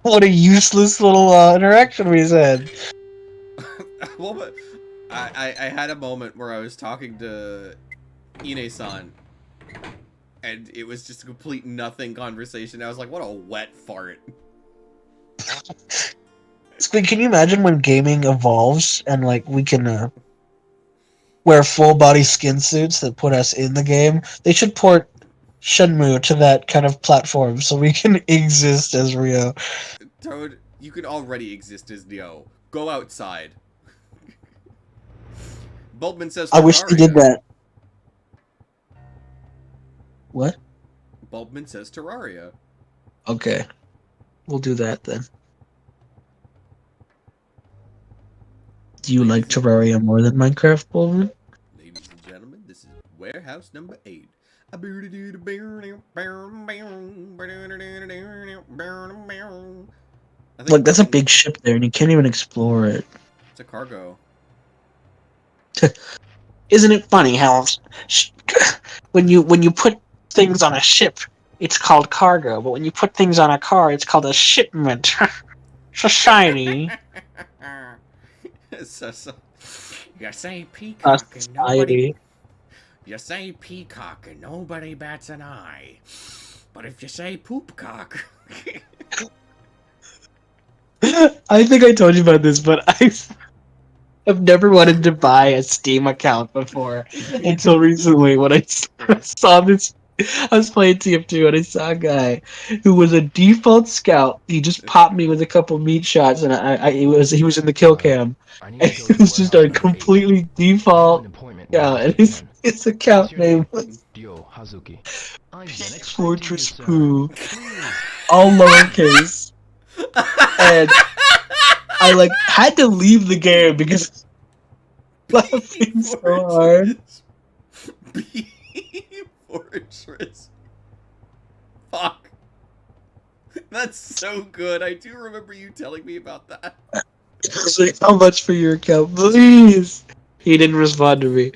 What a useless little interaction we had. Well, but I had a moment where I was talking to Ine-san, and it was just a complete nothing conversation. I was like, what a wet fart. Squid, can you imagine when gaming evolves and like we can wear full body skin suits that put us in the game? They should port Shenmue to that kind of platform so we can exist as Rio. Toad, you can already exist as Neo. Go outside. Bulbman says I wish they did Terraria. that. What? Bulbman says Terraria. Okay. We'll do that then. Do you like Terraria more than Minecraft, Bulbman? Ladies and gentlemen, this is warehouse number 8. Look, that's a big ship there, and you can't even explore it. It's a cargo. Isn't it funny how when you put things on a ship, it's called cargo, but when you put things on a car, it's called a shipment. So shiny. so, you say peacock and nobody. Society. You say peacock and nobody bats an eye. But if you say poopcock. I think I told you about this, but I've never wanted to buy a Steam account before until recently when I saw this. I was playing TF2 and I saw a guy who was a default scout. He just popped me with a couple meat shots, and he was in the kill cam. And it was just a completely default. Yeah, and his account name was Dio Hazuki. Fortress Poo, all lowercase. And I like had to leave the game because laughing so hard. Fortress. Fuck. That's so good. I do remember you telling me about that. I was like, how much for your account, please? He didn't respond to me.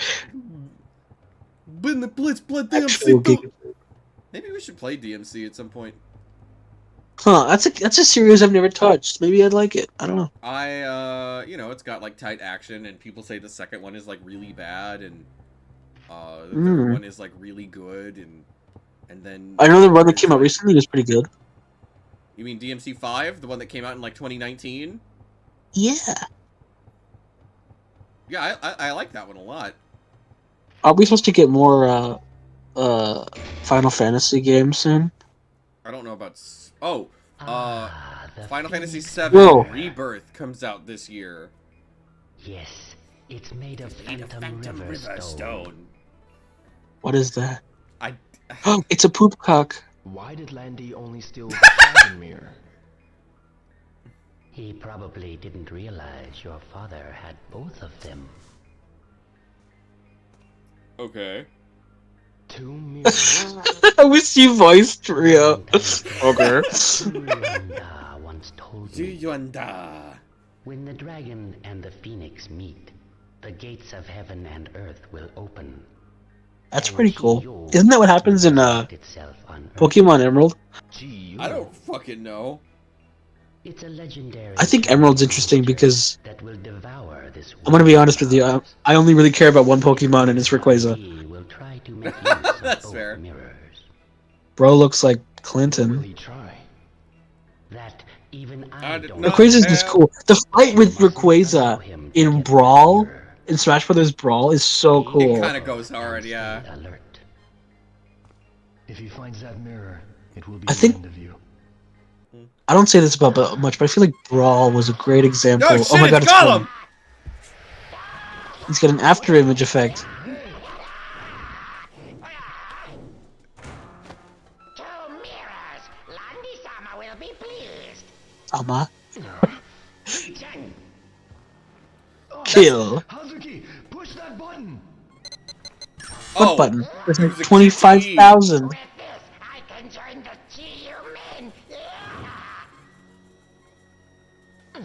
Been the Blitz Blood Actual DMC. Maybe we should play DMC at some point. Huh, that's a series I've never touched. Maybe I'd like it. I don't know. You know, it's got like tight action, and people say the second one is like really bad, and the third one is like really good, and then I know the one that came out recently was pretty good. You mean DMC 5, the one that came out in like 2019? Yeah. Yeah, I like that one a lot. Are we supposed to get more Final Fantasy games soon? I don't know about... The Final Fantasy Phoenix VII Whoa. Rebirth comes out this year. Yes, it's made of Phantom River Stone. What is that? I... Oh, it's a poop cock. Why did Landy only steal the dragon mirror? He probably didn't realize your father had both of them. Okay. 2 mirrors. I wish you voiced Rio. Okay. Yonda once told me, Yonda. when the dragon and the phoenix meet, the gates of heaven and earth will open. That's pretty cool. Isn't that what happens in Itself on Earth. Pokemon Emerald? Gee, I don't fucking know. It's a legendary I think Emerald's interesting because that will devour this I'm gonna be honest with you. I only really care about one Pokemon, and it's Rayquaza. He will try to make use of That's both fair. mirrors. Bro looks like Will Clinton. he try? That even I I did don't not Rayquaza's just have- cool. The fight with Mustn't allow Rayquaza him to in get Brawl, the mirror. in Smash Brothers Brawl, is so cool. It kind of goes hard, yeah. Stay alert. If he finds that mirror, it will be I the think- end of you. I don't say this about much, but I feel like Brawl was a great example. No, shit, oh my god, it's it's Gollum! Gollum. He's got an after image effect. Two mirrors. Landy-sama will be pleased. Ama. Jen, Kill. Hazuki, push that button! What Oh, button? There's There's like a 25,000. with this, I can join the GU-men.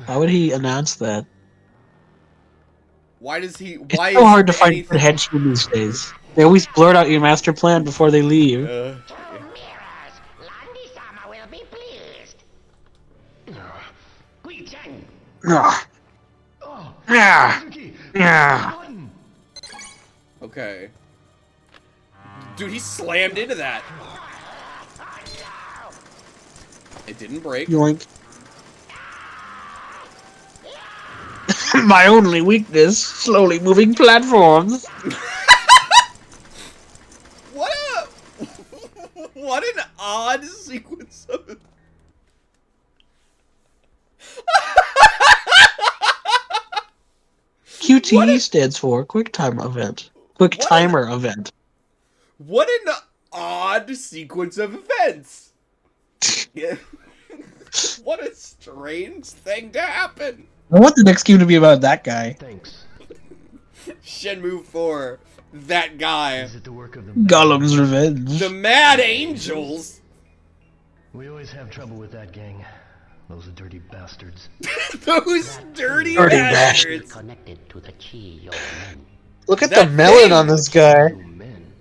Why would he announce that? Why does he... It's Why so is hard to find anything... good henchmen these days. They always blurt out your master plan before they leave. Two mirrors. Landy-sama will be pleased. Jen, Ugh. Oh, Yeah. Hazuki, push Yeah. the button! Okay. Dude, he slammed into that. It didn't break. Yoink. My only weakness, slowly moving platforms. What a... What an odd sequence of... QTE stands for Quick Time Event. Quick What? Timer Event. What an odd sequence of events. Yeah. What a strange thing to happen. I want the next game to be about that guy. Thanks. Shenmue 4. That guy. Is it the work of the Gollum's Revenge. The Mad Angels. We always have trouble with that gang. Those dirty bastards. Those dirty Dirty bastards. connected to the GU-men. Look at That the melon thing! on this guy. You men.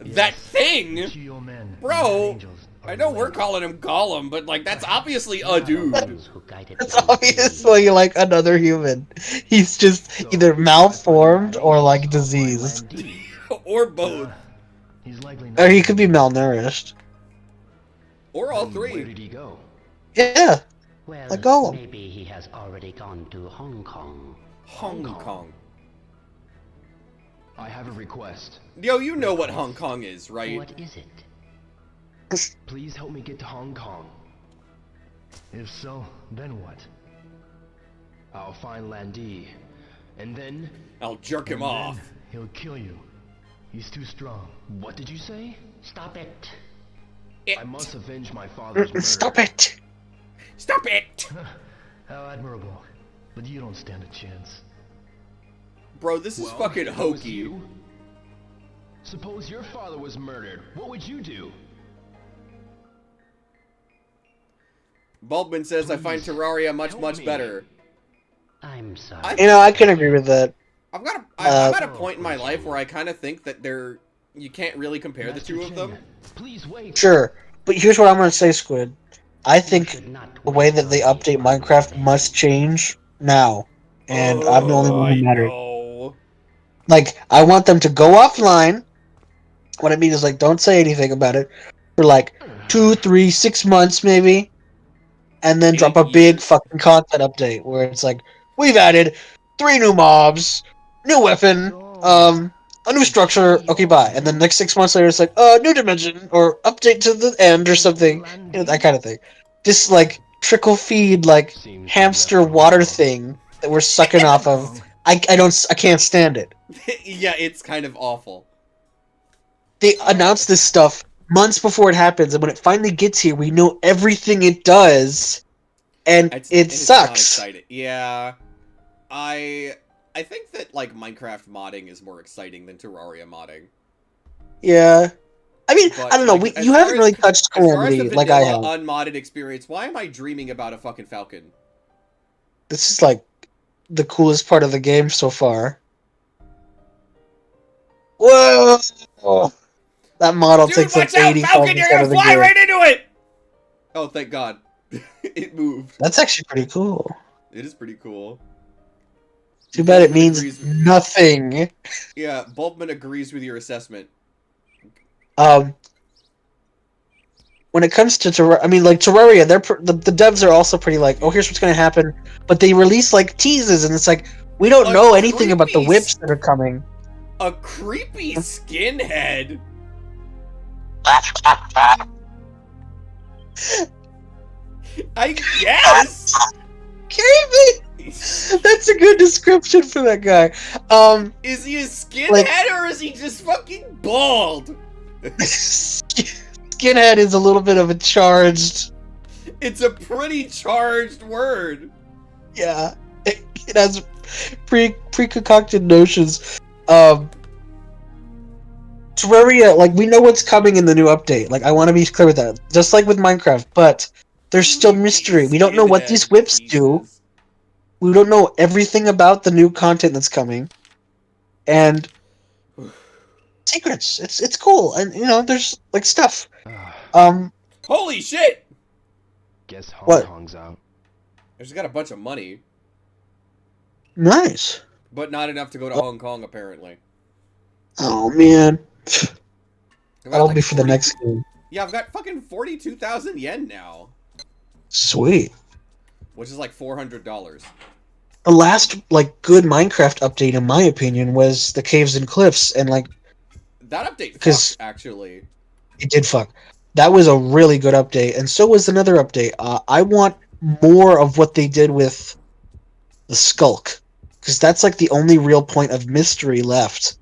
That thing. Geo men. Bro, Angels are I know we're related. calling him Gollum, but like that's obviously a dude. Those who guided It's them obviously like another human. He's just either malformed or like diseased. Landy. Or both. He's likely not. Or he could be malnourished. Or all Where three. did he go? Yeah. Well, Like Gollum. maybe he has already gone to Hong Kong. Hong Kong. I have a request. Yo, you know what Hong Kong is, right? What is it? Please help me get to Hong Kong. If so, then what? I'll find Landy, and then I'll jerk him off. he'll kill you. He's too strong. What did you say? Stop it. It. I must avenge my father's murder. Stop it. Stop it! How admirable. But you don't stand a chance. Bro, this is Well, fucking if it was hokey. you, suppose your father was murdered. What would you do? Baldwin says, I find Please, Terraria much, help much me. better. I'm sorry. You know, I can agree with that. I'm at a point in my life where I kind of think that you can't really compare the two of them. Chen, please wait. Sure. But here's what I'm going to say, Squid. I think Should not the way wait that they for update me. Minecraft must change now. And I'm the only one who matters. know. Like, I want them to go offline. What I mean is, like, don't say anything about it for like 2, 3, 6 months maybe, and then drop a 8 big years. fucking content update where it's like, we've added 3 new mobs, new weapon, a new structure, okay, bye. And then next 6 months later, it's like, new dimension, or update to the end, or something. You know, that kind of thing. This, like, trickle feed, like, hamster water thing that we're sucking off of. I can't stand it. Yeah, it's kind of awful. They announce this stuff months before it happens, and when it finally gets here, we know everything it does, and it It's sucks. not exciting. Yeah, I think that like Minecraft modding is more exciting than Terraria modding. Yeah. I mean, But, I don't know. like, You haven't really touched as far as the Calamity like I vanilla have. unmodded experience, why am I dreaming about a fucking falcon? This is like the coolest part of the game so far. Whoa! That model Dude, takes like watch out, 80 falcon! You're out gonna of the fly game. right into it. Oh, thank God, it moved. That's actually pretty cool. It is pretty cool. Too bad it Bulbman means agrees- nothing. Yeah, Bulbman agrees with your assessment. When it comes to Terraria, I mean, like Terraria, the devs are also pretty like, oh, here's what's gonna happen, but they release like teases, and it's like we don't know anything about the whips that are coming. A creepy skinhead. I guess. Creepy. That's a good description for that guy. Is he a skinhead like- or is he just fucking bald? Skinhead is a little bit of a charged. It's a pretty charged word. Yeah, it has pre-concocted notions. Terraria, like, we know what's coming in the new update. Like, I want to be clear with that. Just like with Minecraft, but there's still mystery. We don't know what these whips do. We don't know everything about the new content that's coming. And secrets. It's cool. And, you know, there's, like, stuff. Holy shit! Guess Hong What? Kong's out. He's got a bunch of money, Nice. but not enough to go to Hong Kong, apparently. Oh, man. I've got, That'll like, be for the next game. Yeah, I've got fucking 42,000 yen now, Sweet. which is like $400. The last, like, good Minecraft update, in my opinion, was the Caves and Cliffs, and, like, That update 'Cause- fucked, actually. it did fuck. That was a really good update, and so was another update. I want more of what they did with the Skulk, because that's, like, the only real point of mystery left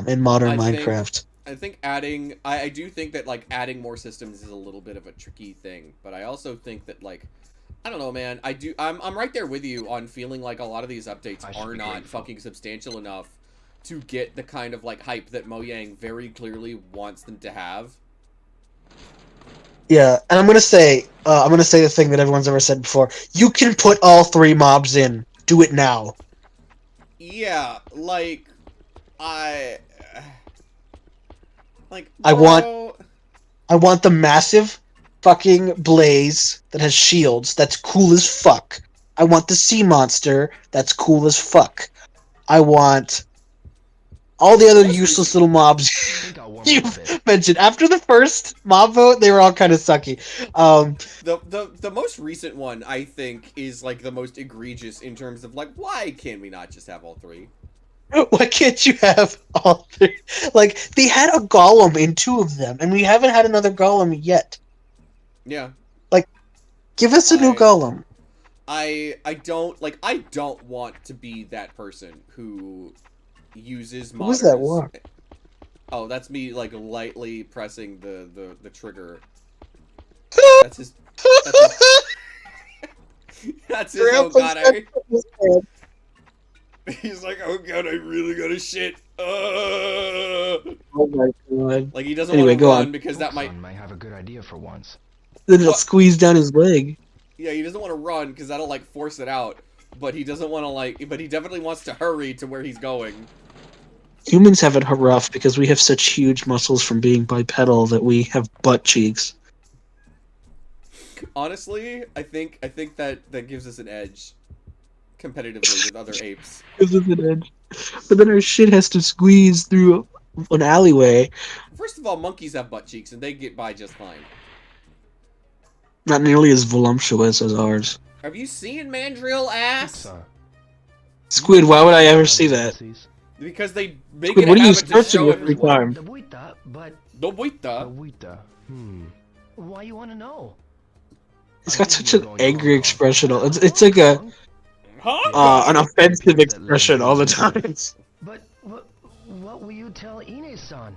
in modern Minecraft. I think adding... I do think that, like, adding more systems is a little bit of a tricky thing, but I also think that, like... I don't know, man. I'm right there with you on feeling like a lot of these updates are not fucking substantial enough to get the kind of, like, hype that Mojang very clearly wants them to have. Yeah, and I'm gonna say the thing that everyone's ever said before. You can put all 3 mobs in. Do it now. Yeah, like... I want the massive fucking blaze that has shields. That's cool as fuck. I want the sea monster. That's cool as fuck. I want all the other useless little mobs you mentioned. After the first mob vote, they were all kind of sucky. The most recent one, I think, is like the most egregious in terms of like, why can we not just have all 3? Why can't you have all 3? Like, they had a golem in 2 of them, and we haven't had another golem yet. Yeah. Like, give us a new golem. I don't want to be that person who uses modders. What was that walk? Oh, that's me, like, lightly pressing the trigger. That's his... That's his, oh god, he's like, oh god, I really gotta shit. Oh my god. Like, he doesn't want to run because that might have a good idea for once. Then it'll squeeze down his leg. Yeah, he doesn't want to run because that'll, like, force it out. But he doesn't want to, like... But he definitely wants to hurry to where he's going. Humans have it rough because we have such huge muscles from being bipedal that we have butt cheeks. Honestly, I think that gives us an edge. Competitively with other apes. Gives us an edge. But then our shit has to squeeze through an alleyway. First of all, monkeys have butt cheeks and they get by just fine. Not nearly as voluptuous as ours. Have you seen mandrill ass? Pizza. Squid, why would I ever see that? Because they make Squid, it what are you happen to searching show every everyone. time? The Buita, but The Buita. Buita. Why you want to know? He's got such an angry expression. It's like a an offensive expression all the time. But what will you tell Ine-san?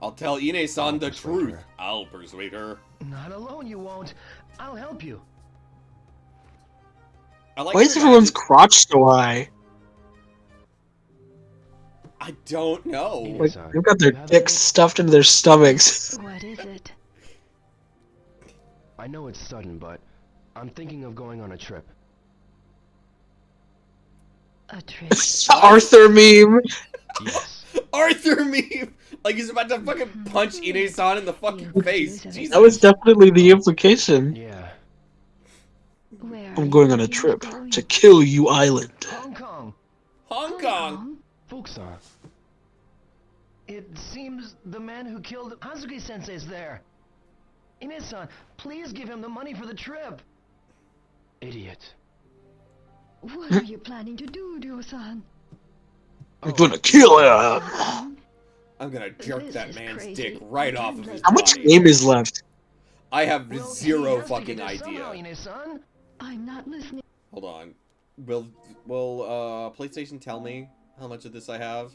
I'll tell Ine-san the truth. I'll persuade her. Not alone, you won't. I'll help you. I like Why is everyone's crotch so high? I don't know. Like, they've got their dicks stuffed into their stomachs. What is it? I know it's sudden, but I'm thinking of going on a trip. A trip? Arthur meme. Yes. Arthur meme! Like he's about to fucking punch Ine-san in the fucking face. Jesus. That was definitely the implication. Yeah. Where I'm are going you on a going? trip to kill you island. Hong Kong. Hong Kong! Fukusan. It seems the man who killed Hazuki-sensei's there. Ine-san, please give him the money for the trip. Idiot. What are you planning to do, Ryo-san? I'm gonna kill him. I'm gonna jerk This that is man's crazy. dick right off of his How much body. game is left? I have Well, zero he has to fucking get there somehow, idea. Ine-san. I'm not listening. Hold on. Will PlayStation tell me how much of this I have?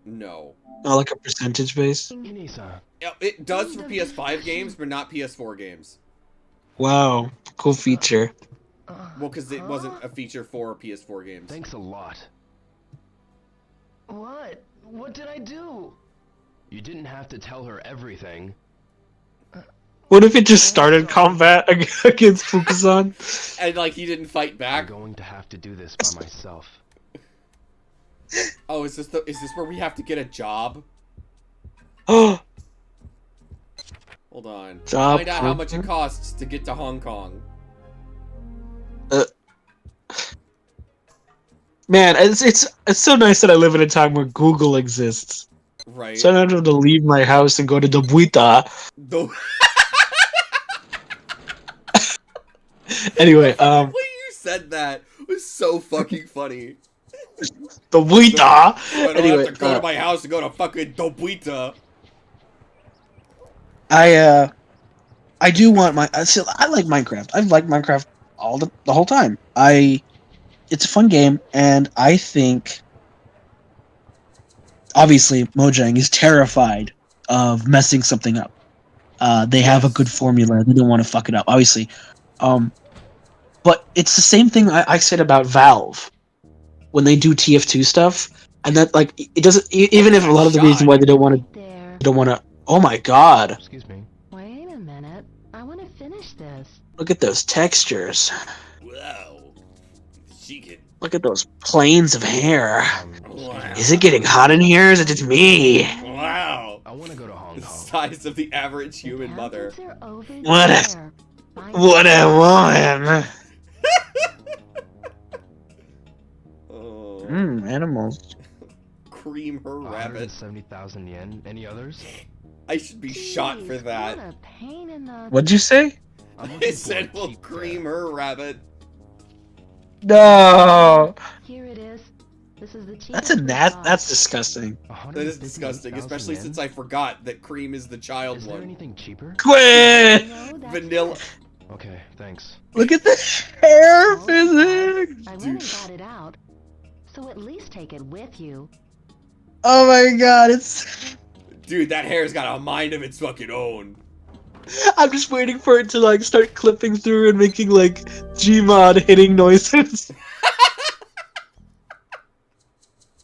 No. Oh, like a percentage base? Ine-san. Yeah, it does for PS5 games, but not PS4 games. Wow, cool feature. Well, because it wasn't a feature for PS4 games. Thanks a lot. What? What did I do? You didn't have to tell her everything. What if it just started combat against Fukusan? And like he didn't fight I'm back. going to have to do this by myself. Oh, is this where we have to get a job? Oh, Hold on. Job. Find out how much it costs to get to Hong Kong. man, it's so nice that I live in a time where Google exists. Right. So I don't have to leave my house and go to the Buita. The Anyway, way you said that was so fucking funny. the Buita. I don't Anyway, have to go to my house and go to fucking Dobuita. I do want my. So I like Minecraft. I've liked Minecraft the whole time. It's a fun game, and I think obviously Mojang is terrified of messing something up. They have a good formula. They don't want to fuck it up, obviously. But it's the same thing I said about Valve when they do TF2 stuff, and that like it doesn't. Even if a lot of the reason why they don't want There. to. Oh my god! Excuse me. Wait a minute. I want to finish this. Look at those textures. Wow. She can. Look at those planes of hair. Wow. Is it getting hot in here? Is it just me? Wow. I want to go to Hong The Kong. size of the average human mother. Mountains are over What a- there. What a woman! Oh. Animals. Cream her rabbit. 170,000 yen. Any others? I should be shot for Jeez, that. What a pain in the... What'd you say? I'm looking I for said a we'll cheap cream fare. her rabbit. No. Here it is. This is the cheapest That's we got. that's disgusting. That is disgusting, especially since I forgot that cream is the child Is there one. anything cheaper? Quit! No, that's Vanilla. it. Okay, thanks. Look at the hair Oh, physics! I went and got it out. So at least take it with you. Oh my god, it's... Dude, that hair's got a mind of its fucking own. I'm just waiting for it to like start clipping through and making like Gmod hitting noises.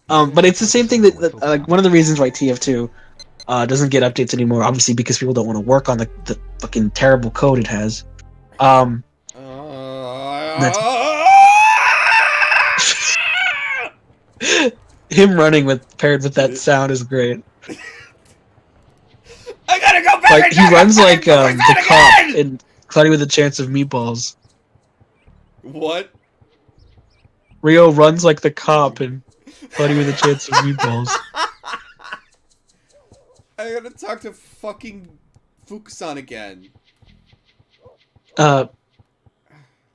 But it's the same thing that like one of the reasons why TF2 doesn't get updates anymore, obviously because people don't want to work on the fucking terrible code it has. Him running paired with that sound is great. I gotta go back. Like he runs like the cop in Cloudy with a Chance of Meatballs. What? Rio runs like the cop in Cloudy with a Chance of Meatballs. I gotta talk to fucking Fukusan again. The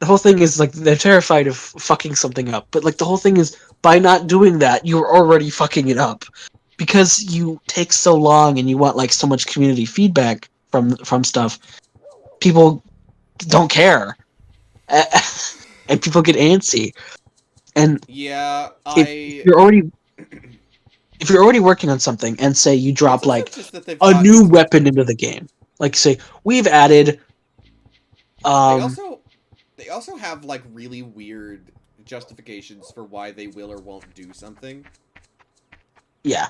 whole thing is like they're terrified of fucking something up, but like the whole thing is by not doing that, you're already fucking it up. Because you take so long and you want like so much community feedback from stuff, people don't care. And people get antsy. And Yeah, if you're already working on something and say you drop It's also like just that they've a got- new weapon into the game, like say we've added They also have like really weird justifications for why they will or won't do something. yeah,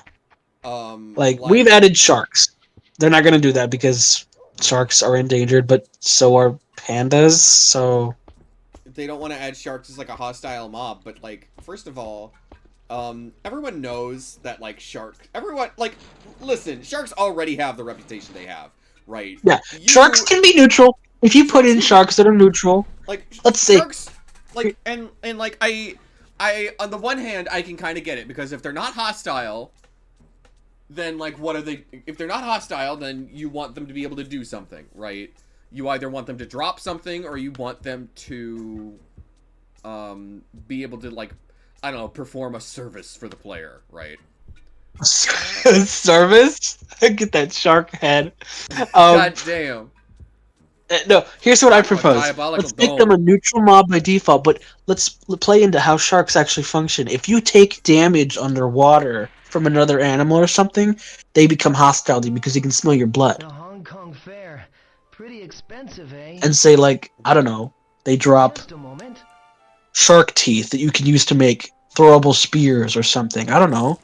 Like we've added sharks. They're not gonna do that because sharks are endangered, but so are pandas. So they don't want to add sharks as like a hostile mob, but like first of all, everyone knows that like listen, sharks already have the reputation they have, right? yeah, sharks can be neutral if you put in sharks that are neutral. Like let's see. Sharks, like and like I on the one hand I can kind of get it because if they're not hostile, then like what are they? If they're not hostile, then you want them to be able to do something, right? You either want them to drop something or you want them to be able to like I don't know, perform a service for the player, right? Service? Get that shark head. God damn. No, here's what I propose. Diabolical Let's make them a neutral mob by default, but let's play into how sharks actually function. If you take damage underwater from another animal or something, they become hostile to you because they can smell your blood. The Hong Kong Fair. Pretty expensive, eh? And say, like, I don't know, they drop Just a moment. shark teeth that you can use to make throwable spears or something. I don't know.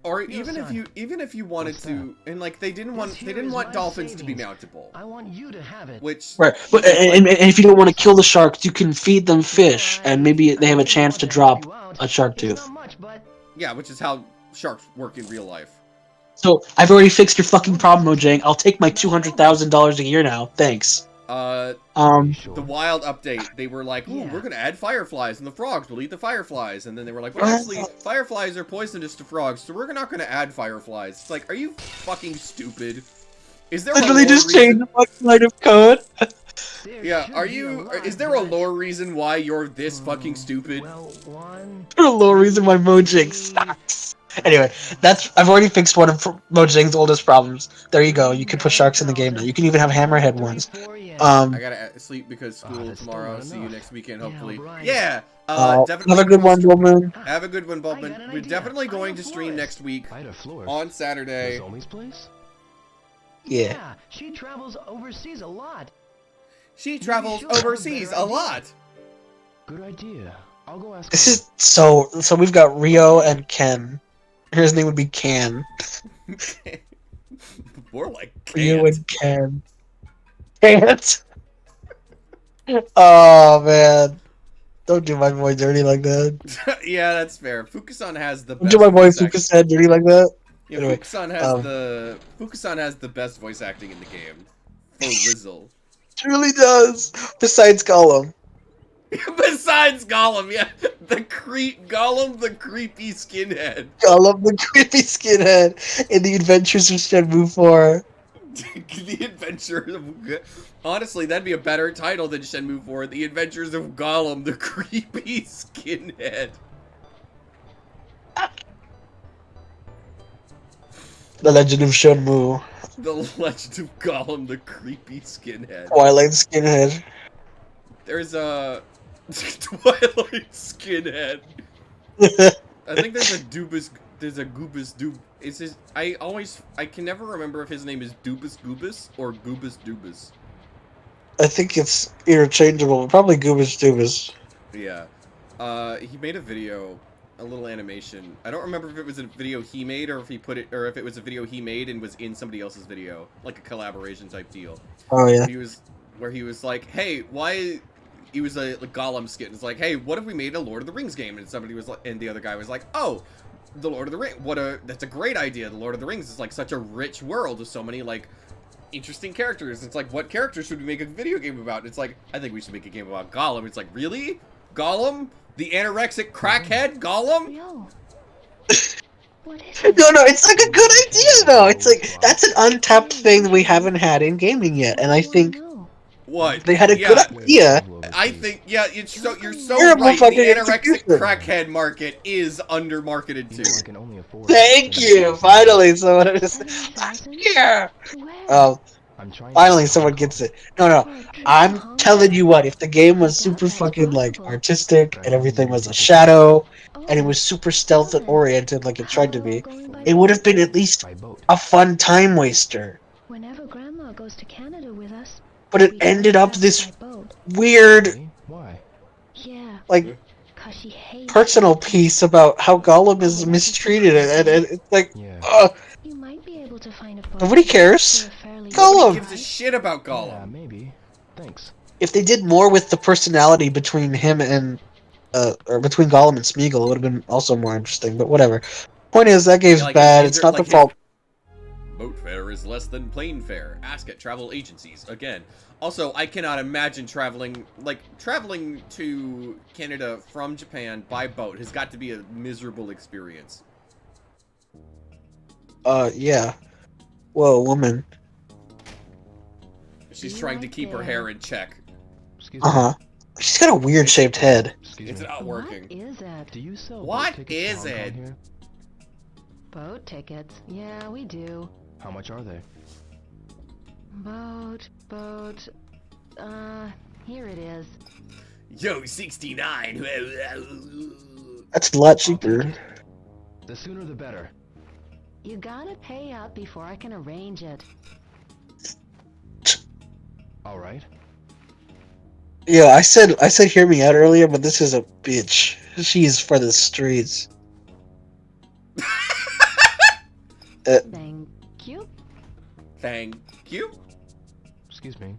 Or even if you wanted to, and like they didn't want dolphins to be mountable. I want you to have it. Which right, but and if you don't want to kill the sharks, you can feed them fish, and maybe they have a chance to drop a shark tooth. Yeah, which is how sharks work in real life. So I've already fixed your fucking problem, Mojang. I'll take my $200,000 a year now. Thanks. The wild update, they were like, ooh, we're gonna add fireflies, and the frogs will eat the fireflies, and then they were like, well, actually, fireflies are poisonous to frogs, so we're not gonna add fireflies. It's like, are you fucking stupid? Is there literally just change the fucking line of code? Yeah, is there a lore reason why you're this fucking stupid? A lore reason why Mojang sucks. Anyway, I've already fixed one of Mojang's oldest problems. There you go. You can put sharks in the game now. You can even have hammerhead ones. I gotta sleep because school tomorrow. See you next weekend, hopefully. Yeah. Definitely have a good one, Bowman. Have a good one, Bowman. We're definitely going to stream next week on Saturday. Yeah. She travels overseas a lot. Good idea. I'll go ask. This is so we've got Rio and Ken. His name would be Can. More like Can't. Rio and Ken. Can't. Oh man. Don't do my boy dirty like that. Yeah, that's fair. Fukusan has the Don't do my boy Fukusan dirty like that. Yeah, anyway, Fukusan has the best voice acting in the game. For Lizzle. Truly does. Besides Gollum. Besides Gollum, yeah. Gollum the creepy skinhead. Gollum the creepy skinhead in the Adventures of Shenmue 4. The Adventures of... Honestly, that'd be a better title than Shenmue 4. The Adventures of Gollum the creepy skinhead. The Legend of Shenmue. The Legend of Gollum the creepy skinhead. Twilight skinhead. There's a... Twilight skinhead. I think there's a Goobus Doob. Is his? I can never remember if his name is Doobus Goobus or Goobus Doobus. I think it's interchangeable. Probably Goobus Doobus. Yeah. He made a video, a little animation. I don't remember if it was a video he made or if it was a video he made and was in somebody else's video, like a collaboration type deal. Oh yeah. Where he was like, hey, why? He was a Gollum skit. It's like, hey, what if we made a Lord of the Rings game? And somebody was like, and the other guy was like, oh, the Lord of the Rings. That's a great idea. The Lord of the Rings is like such a rich world with so many like interesting characters. It's like, what characters should we make a video game about? It's like, I think we should make a game about Gollum. It's like, really? Gollum? The anorexic crackhead Gollum? No. What is No, it's like a good idea though. It's like that's an untapped thing that we haven't had in gaming yet, and I think what they had a good idea. I think you're so You're a right. The motherfucking anorexic executioner. crackhead market is undermarketed You know I too. can only afford. Thank you. Finally, someone understands. 70,000? Yeah. To where? I'm trying to Finally, get to someone Hong Kong. gets it. No. For a trip to I'm Hong telling Kong? you what. If the game was I doubt super that's fucking like possible. artistic But I and only everything need was a 50,000. shadow and it Oh, was super stealth well then, oriented like it how tried to about be, going by it would have boat? been at least By boat. a fun time waster. Whenever Grandma goes to Canada with us, But it we ended always up travel this by boat. weird, Really? Why? Yeah, like, 'cause she hates personal boating. piece about how Gollum Oh, is but that's a mistreated, secret, and okay? it's like, Yeah. You might be able to find a boat nobody here cares. for a fairly Nobody Gollum. cheap gives a price. shit about Yeah, Gollum. maybe. Thanks. If they did more with the personality between him and, or between Gollum and Smeagol, it would have been also more interesting, but whatever. Point is, that game's Yeah, like bad, it's not the his fault. boat fare is less than plane fare. Ask at travel agencies again. Also, I cannot imagine traveling to Canada from Japan by boat has got to be a miserable experience. Yeah. Whoa, woman. She's Be trying to right keep her there. hair in check. Excuse me. Uh-huh. She's got a weird shaped head. Excuse It's me. not working. What is it? Do you sell What boat tickets is to Hong Kong it? here? Boat tickets. Yeah, we do. How much are they? Boat. Here it is. Yo, 69. That's a lot I'll take cheaper. it. The sooner the better. You gotta pay up before I can arrange it. All right. Yeah, I said hear me out earlier, but this is a bitch. She's for the streets. Thank you. Thank you. Excuse me.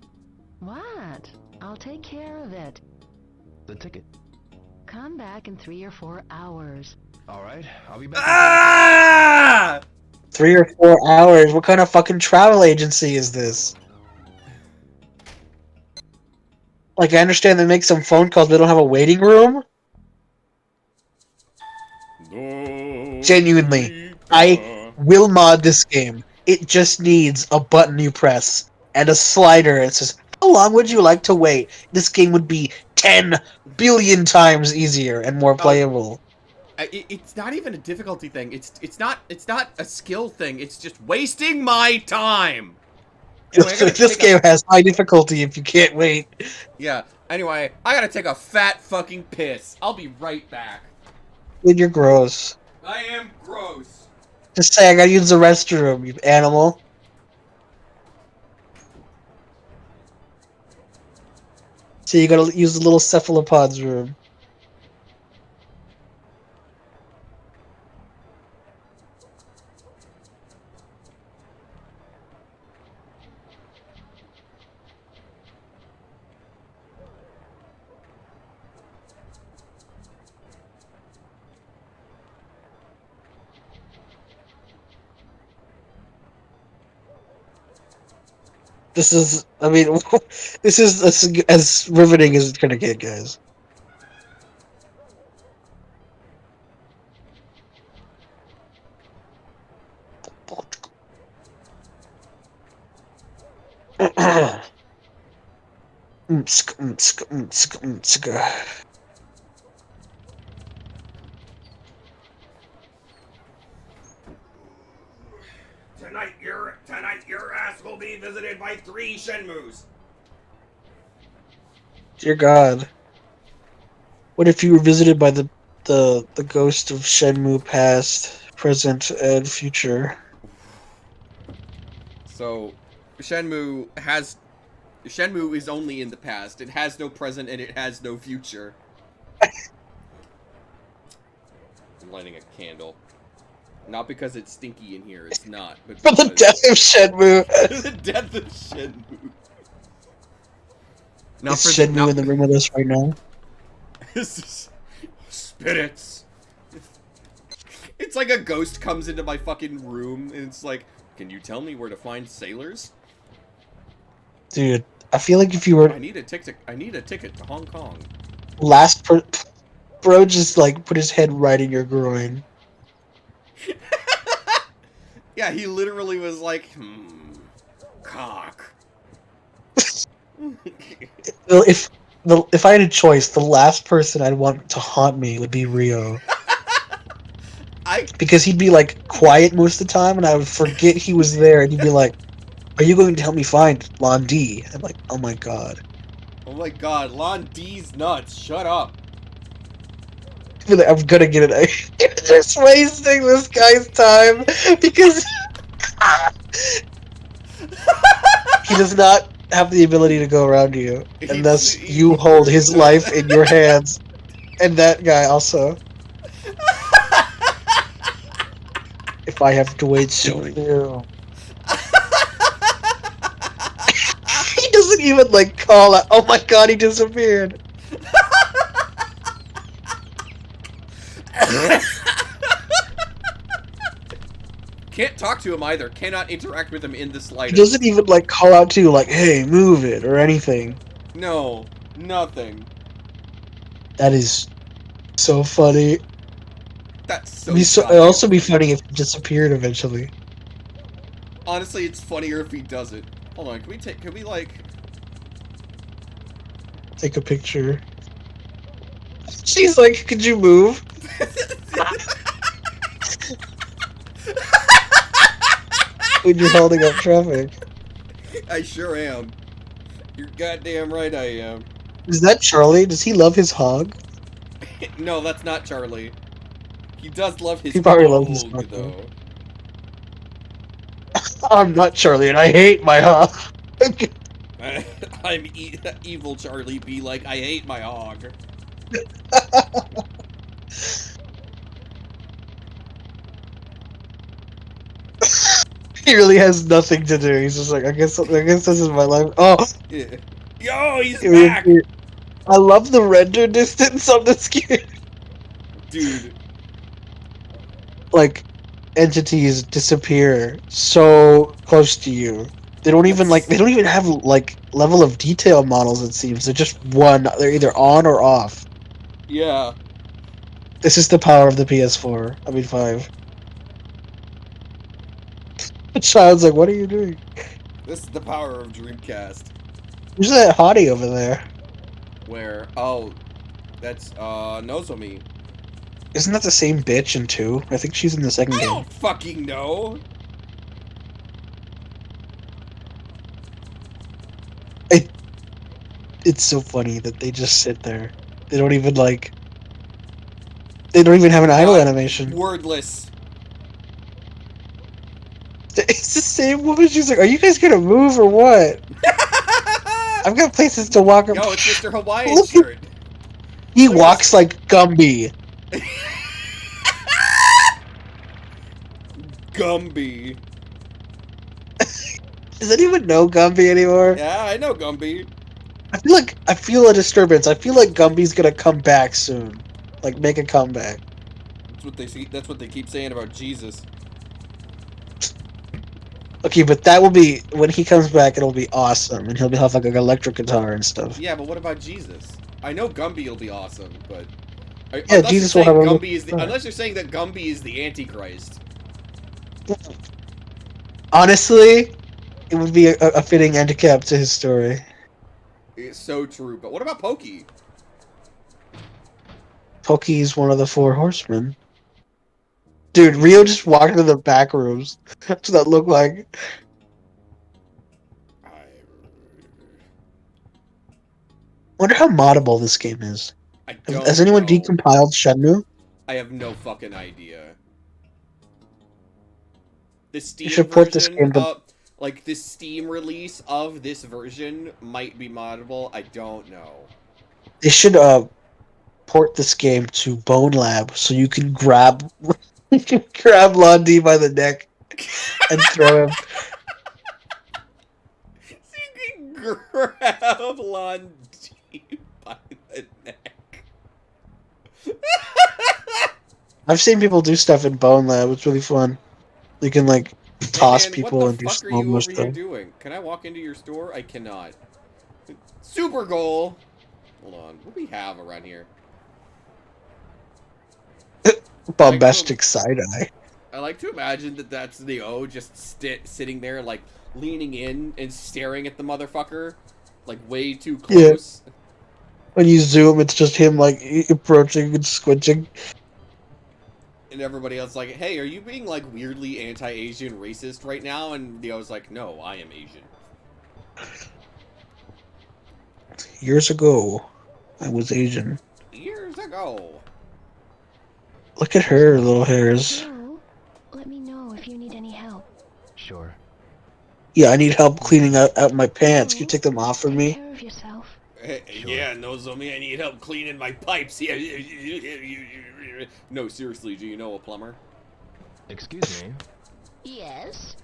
What? I'll take care of it. The ticket. Come back in 3 or 4 hours. All right. I'll be back. Ah! 3 or 4 hours. What kind of fucking travel agency is this? Like, I understand they make some phone calls, but they don't have a waiting room? Genuinely, I will mod this game. It just needs a button you press and a slider. It says, how long would you like to wait? This game would be 10 billion times easier and more playable. It's not even a difficulty thing. It's not a skill thing. It's just wasting my time. Anyway, This game has high difficulty if you can't wait. Yeah. Anyway, I gotta take a fat fucking piss. I'll be right back. Dude, you're gross. I am gross. Just say I gotta use the restroom, you animal. So you gotta use the little cephalopods room. This is, I mean, this is as riveting as it's gonna get, guys. Tonight your ass will be visited by 3 Shenmues. Dear God. What if you were visited by the ghost of Shenmue past, present, and future? So, Shenmue is only in the past. It has no present and it has no future. I'm lighting a candle. Not because it's stinky in here, it's not. But For the death of Shenmue! the death of Shenmue. Not Is Shenmue in the room with us right now? Spirits. It's like a ghost comes into my fucking room and it's like, can you tell me where to find sailors? Dude, I feel like if you were I need a ticket to Hong Kong. bro just like put his head right in your groin. Yeah, he literally was like, cock. Well, if if I had a choice, the last person I'd want to haunt me would be Rio. Because he'd be like quiet most of the time, and I would forget he was there, and he'd be like, "Are you going to help me find Lon D?" I'm like, "Oh my god." Oh my god, Lon D's nuts. Shut up. I feel like I'm gonna get it. You're just wasting this guy's time because he does not have the ability to go around you, and thus you hold his life in your hands, and that guy also. If I have to wait so long. He doesn't even like call out. Oh my god, he disappeared. Can't talk to him either. Cannot interact with him in the He slightest. doesn't even like call out to you like, "Hey, move it" or anything. No, nothing. That is so funny. That's so. It'd also be funny if he disappeared eventually. Honestly, it's funnier if he doesn't. Hold on, can we like... Take a picture. She's like, "Could you move?" When you're holding up traffic. I sure am. You're goddamn right I am. Is that Charlie? Does he love his hog? No, that's not Charlie. He does love his He probably loves his hog, hog, though. I'm not Charlie, and I hate my hog. I'm evil Charlie. Be like, I hate my hog. He really has nothing to do. He's just like, I guess this is my life. Oh, Yeah. Yo, he's back! I love the render distance on this game. Dude. Like, entities disappear so close to you. They don't even have like level of detail models. It seems they're just one. They're either on or off. Yeah. This is the power of the PS4. I mean 5. The child's like, "What are you doing?" This is the power of Dreamcast. Who's that hottie over there? Where? Oh, that's, Nozomi. Isn't that the same bitch in 2? I think she's in the second I game. don't fucking know. It's so funny that they just sit there. They don't even like. They don't even have an idle animation. Wordless. It's the same woman. She's like, "Are you guys gonna move or what?" I've got places to walk. Yo, it's Mr. Hawaiian Look at- shirt. He Look at walks like Gumby. Gumby. Does anyone know Gumby anymore? Yeah, I know Gumby. I feel a disturbance. I feel like Gumby's gonna come back soon. Like, make a comeback. That's what they keep saying about Jesus. Okay, but that will be when he comes back. It'll be awesome, and he'll have like an electric guitar and stuff. Yeah, but what about Jesus? I know Gumby will be awesome, but Yeah, Jesus will have a Gumby is unless you're saying that Gumby is the Antichrist. Honestly, it would be a fitting handicap to his story. It's so true. But what about Pokey? Pokey's one of the 4 horsemen. Dude, Rio just walked into the back rooms. That's what that looked like. Wonder how moddable this game is. Has anyone decompiled Shenmue? I have no fucking idea. The Steam should port this version, game to- like the Steam release of this version might be moddable. I don't know. They should port this game to Bone Lab so you can grab Lon D by the neck and throw him. So you can grab Lon D by the neck. I've seen people do stuff in Bone Lab. It's really fun. You can like toss people and do What the fuck are slow you mo over here stuff. doing? Can I walk into your store? I cannot. Super goal. Hold on. What do we have around here? Bombastic side eye. I like to imagine that that's the O just sitting there, like, leaning in and staring at the motherfucker, like, way too close. When you zoom, it's just him like approaching and squinching. And everybody else like, hey, are you being like weirdly anti-Asian racist right now? And Leo's like, no, I am Asian. Years ago, I was Asian. Years ago. Look at her little hairs. Joe, let me know if you need any help. Sure. Yeah, I need help cleaning out my pants. Can you take them off for Take me? care of yourself. Sure. Yeah, Nozomi, I need help cleaning my pipes. Yeah. No, seriously, do you know a plumber? Excuse me. Yes?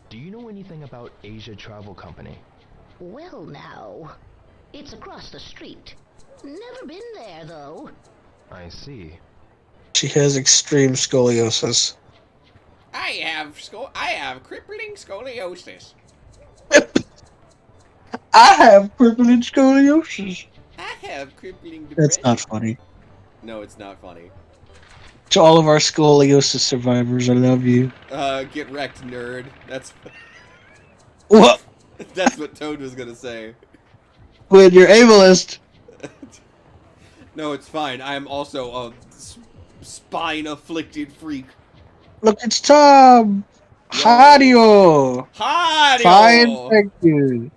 Do you know anything about Asia Travel Company? Well now, it's across the street. Never been there though. I see. She has extreme scoliosis. I have crippling scoliosis. I have crippling scoliosis. I have crippling depression. That's not funny. No, it's not funny. To all of our scoliosis survivors, I love you. Get wrecked, nerd. That's What? that's what Toad was gonna say. When you're ableist. No, it's fine. I am also a spine-afflicted freak. Look, it's Tom. Yo. Hario. Hi. Fine, thank you.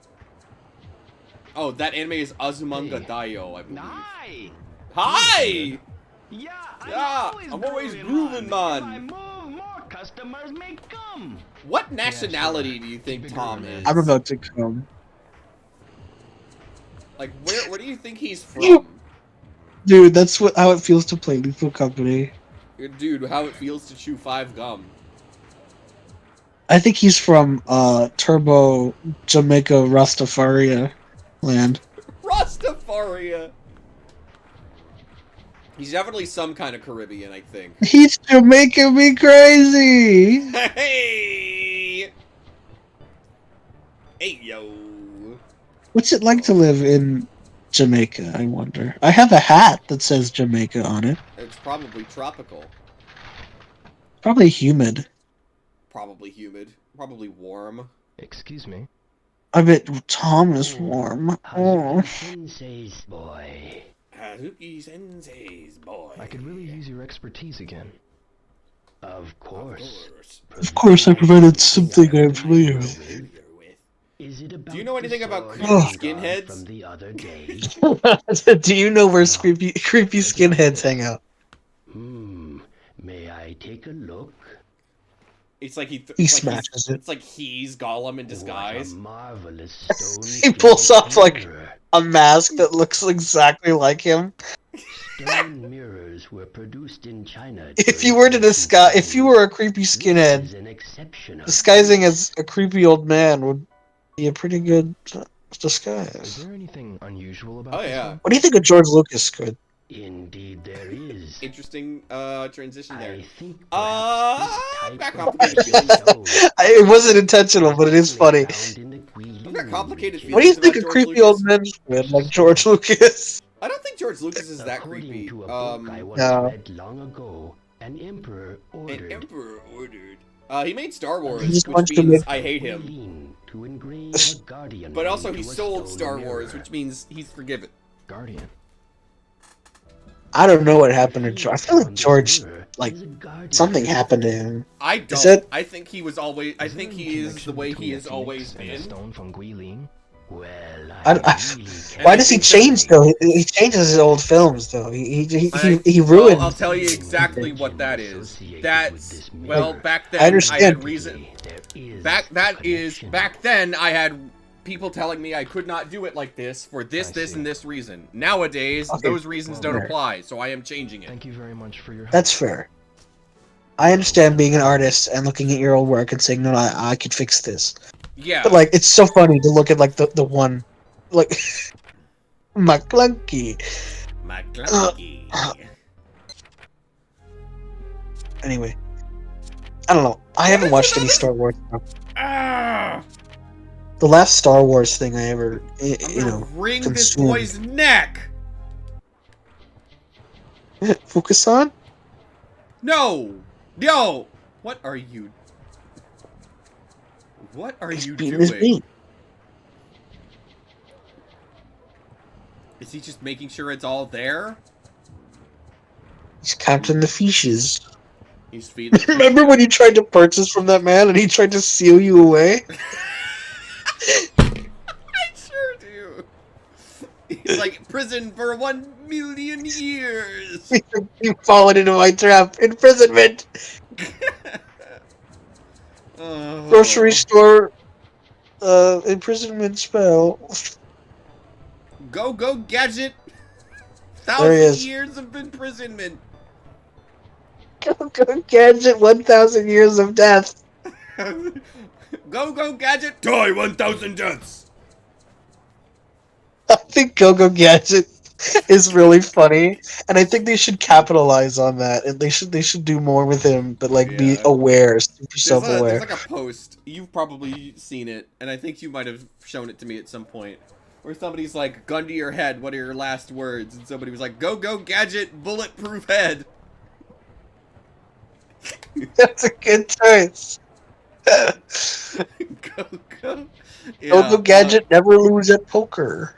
Oh, that anime is Azumanga Hey. Daioh, I believe. Hi! Hi! Yeah, Yeah, I'm always grooving, man. If I move, more customers may come. What nationality sure. do you think Keep it Tom grooving, is? man. I'm about to come. Like, where do you think he's You- from? Dude, that's how it feels to play Lethal Company. Dude, how it feels to chew 5 gum. I think he's from Turbo Jamaica Rastafaria land. Rastafaria! He's definitely some kind of Caribbean, I think. He's Jamaican me crazy. Hey! Hey, yo! What's it like to live in Jamaica, I wonder? I have a hat that says Jamaica on it. It's probably tropical. Probably humid. Probably humid. Probably warm. Excuse me. I bet Tom is warm. Oh. Sensei's boy. Hazuki Sensei's boy. I could really use your expertise again. Of course. Of course, I provided something I'm familiar with. Is it about Do you know anything the about sword creepy I got skinheads? From the other day? Do you know where creepy skinheads hang out? May I take a look? It's like He it's smashes it. It's like he's Gollum in What disguise. a marvelous stone. He pulls off, like, mirror. A mask that looks exactly like him. Stone mirrors were produced in China. If you were to disguise, if you were a creepy skinhead, Is an exceptional disguising as a creepy old man would be a pretty good Is disguise. there anything unusual about Oh this yeah, one? What do you think of George Lucas? Good. Indeed, there is. interesting transition there. I think Back perhaps complicated this feelings. type of stone It wasn't intentional, but it is funny. found in the Guilin I've got complicated region. What do you Feelings think about of George creepy Lucas? old men should, like George Lucas? I don't think George Lucas is that According creepy. to a book I once No. read long ago, an emperor ordered. An emperor ordered. He made Star Wars, He just which wants to means make- I hate him. Guilin to engrave a guardian But also ring he to a sold stone Star mirror. Wars, which means he's forgiven. Guardian. I don't know what happened to George. I feel like On this George, mirror like, is a guardian something ring. happened to him. I don't. it- I think he was always. I Is there think any he is the connection way between he the has always phoenix and the been. stone from Guilin? Well, I- really Why I does he think that- change though? He changes his old films though. He Well, ruined. I'll tell you exactly what that is. That's well, back then I understand. had reason. there is Back connection. then I had people telling me I could not do it like this for this, I this, see. and this reason. Nowadays, Okay. those reasons don't Fair. apply, so I am changing it. Thank you very much for your help. That's fair. I understand being an artist and looking at your old work and saying, no, I could fix this. Yeah. But like, it's so funny to look at like the one, like, McClunky. McClunky. Anyway, I don't know. I haven't watched any Star Wars stuff. Ah! The last Star Wars thing I ever, I'm you gonna know, wring this consumed. boy's neck. focus on. No, yo, what are you? What are He's you beating his doing? meat. Is he just making sure it's all there? He's counting the fishes. He's feeding. Remember when you tried to purchase from that man and he tried to seal you away? I sure do. He's like, prison for 1,000,000 years. You've fallen into my trap. Imprisonment. Oh. Grocery store. Imprisonment spell. Go gadget. There he 1,000 is. years of imprisonment. Go gadget. 1,000 years of death. Go gadget. Die 1,000 deaths. I think Go Gadget is really funny, and I think they should capitalize on that. And they should do more with him, but like be Yeah. aware, super There's self-aware. like a post. You've probably seen it, and I think you might have shown it to me at some point. Where somebody's like, gun to your head, what are your last words? And somebody was like, go gadget, bulletproof head. That's a good choice. Go. Yeah, Go Gadget never lose at poker.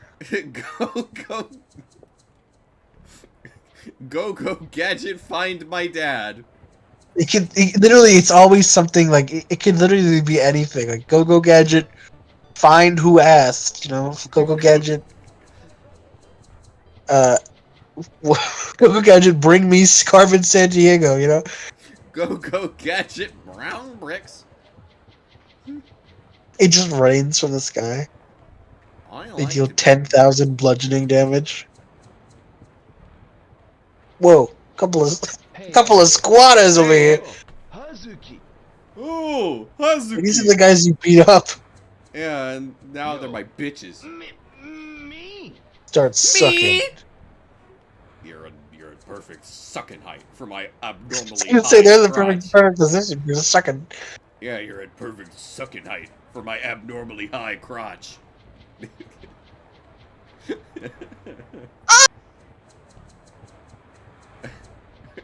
Go gadget, find my dad. Literally, it's always something like it can literally be anything. Like Go Gadget, find who asked. You know, Go Gadget. Go Gadget, bring me Carmen Sandiego. You know. Go gadget, brown bricks. It just rains from the sky. I They like deal to- 10,000 bludgeoning damage. Whoa, couple of squatters over here. Hazuki. Oh, Hazuki. These are the guys you beat up. Yeah, and now they're my bitches. Me? Start sucking. You're a perfect sucking height for my abnormally I was gonna high say they're the crotch. perfect position. You're sucking. Yeah, you're at perfect sucking height for my abnormally high crotch.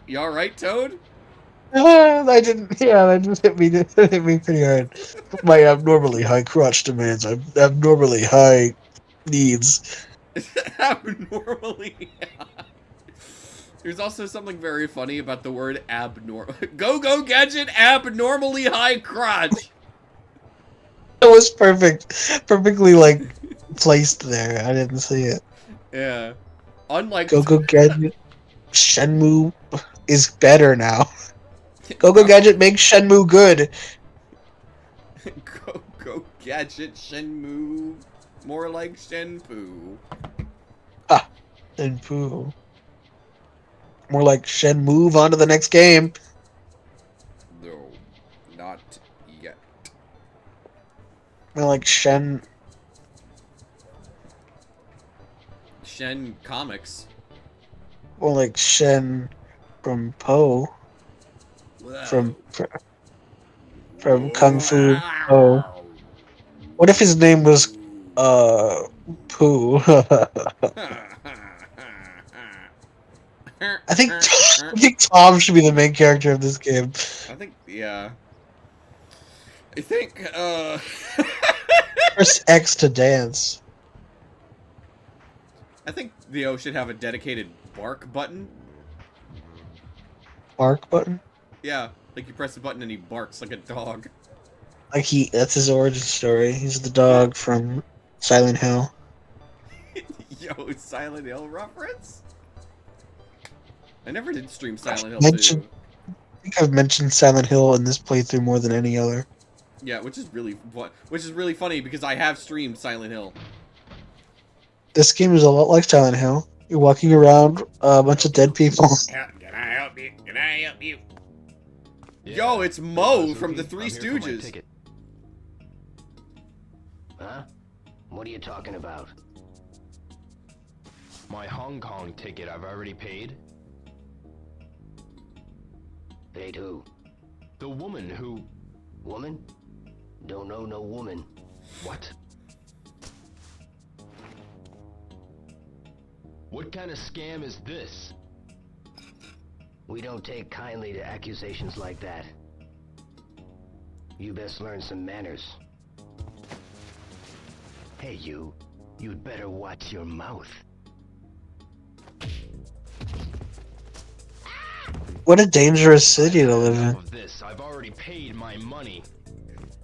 You alright, Toad? I didn't. Yeah, that just hit me. Hit me pretty hard. My abnormally high crotch demands abnormally high needs. Abnormally high. There's also something very funny about the word abnormal. Go gadget, abnormally high crotch. It was perfectly like placed there. I didn't see it. Yeah. Unlike Go Gadget, Shenmue is better now. Go Gadget makes Shenmue good. Go gadget, Shenmue. More like Shenpoo. Shenmue. More like Shen move on to the next game. No, not yet. More like Shen. Shen Comics. More like Shen from Po. From Kung Fu Po. What if his name was Pooh? I think Tom should be the main character of this game. I think, yeah. I think, Press X to dance. I think Theo should have a dedicated bark button. Bark button? Yeah, like you press the button and he barks like a dog. Like that's his origin story. He's the dog from Silent Hill. Yo, Silent Hill reference? I never did stream Silent Hill Mentioned- 2. I think I've mentioned Silent Hill in this playthrough more than any other. Yeah, which is really funny because I have streamed Silent Hill. This game is a lot like Silent Hill. You're walking around a bunch of dead people. Can I help you? Can I help you? Yeah. Yo, it's Mo Hazuki, from the Three I'm here for my Stooges. ticket. Huh? What are you talking about? My Hong Kong ticket I've already paid. Paid who? The woman who... Woman? Don't know no woman. What? What kind of scam is this? We don't take kindly to accusations like that. You best learn some manners. Hey you, you'd better watch your mouth. What a dangerous city to live in. Of this, I've already paid my money.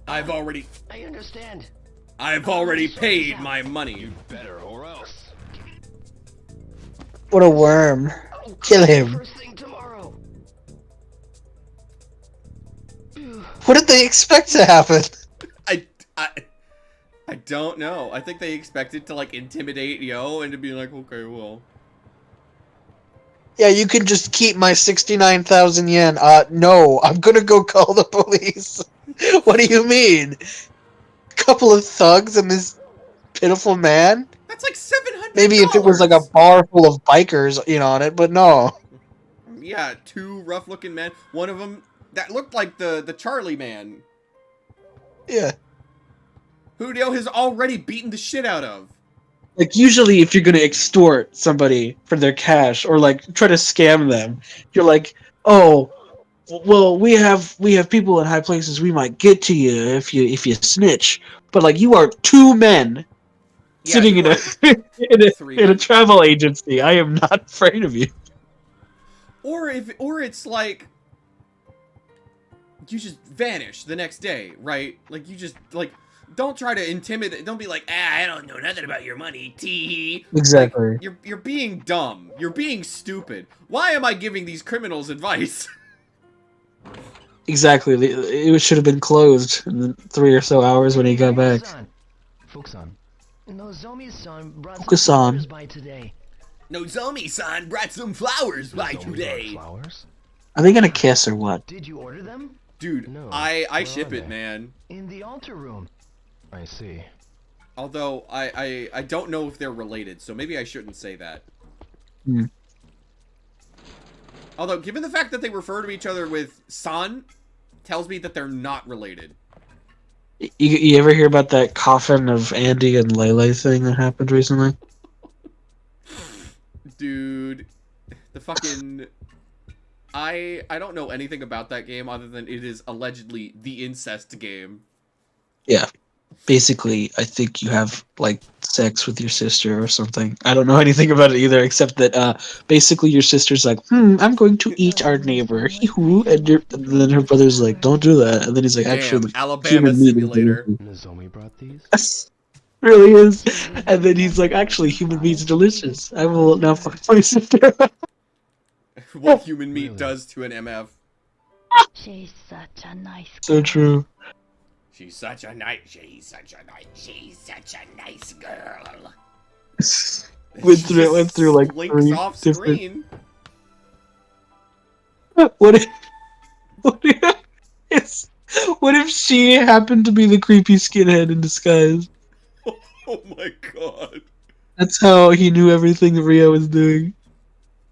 I've already I understand. paid my money. You better, or else. What a worm. Kill him. First thing tomorrow. What did they expect to happen? I don't know. I think they expected to like intimidate Yo and to be like, okay, well. Yeah, you can just keep my 69,000 yen. No, I'm gonna go call the police. What do you mean? Couple of thugs and this pitiful man? That's like $700. Maybe if it was like a bar full of bikers, on it, but no. Yeah, two rough-looking men. One of them that looked like the Charlie man. Yeah. Who Yo has already beaten the shit out of. Like, usually if you're gonna extort somebody for their cash or like try to scam them, you're like, oh, well, we have people in high places. We might get to you if you snitch. But like, you are two men sitting in a in a travel agency. I am not afraid of you. Or it's like you just vanish the next day, right? Like you just like don't try to intimidate. Don't be like, I don't know nothing about your money. Tee. Exactly. Like, you're being dumb. You're being stupid. Why am I giving these criminals advice? Exactly. It should have been closed in the 3 or so hours when he got back. Fukusan. Nozomi-san brought Fukusan. some flowers by today. Nozomi-san brought some flowers by today. Flowers? Are they gonna kiss or what? Did you order them? Dude, No. I Where ship are it, they? man. In the altar room. I see. Although, I don't know if they're related, so maybe I shouldn't say that. Hmm. Although, given the fact that they refer to each other with san, tells me that they're not related. You ever hear about that coffin of Andy and Lele thing that happened recently? Dude, the fucking... I don't know anything about that game other than it is allegedly the incest game. Yeah. Basically, I think you have, like, sex with your sister or something. I don't know anything about it either, except that, basically your sister's like, I'm going to eat our neighbor. Hee-hoo. And then her brother's like, don't do that. And then he's like, actually, Damn, Alabama human meat is Simulator. delicious. Nozomi brought these? Yes, really is. And then he's like, actually, human meat's delicious. I will now fuck my sister. What human meat Really? does to an MF. She's such a nice So true. She's such a nice girl. Went through like Blinks 3 off different... screen. What if she happened to be the creepy skinhead in disguise? Oh my god. That's how he knew everything that Rio was doing.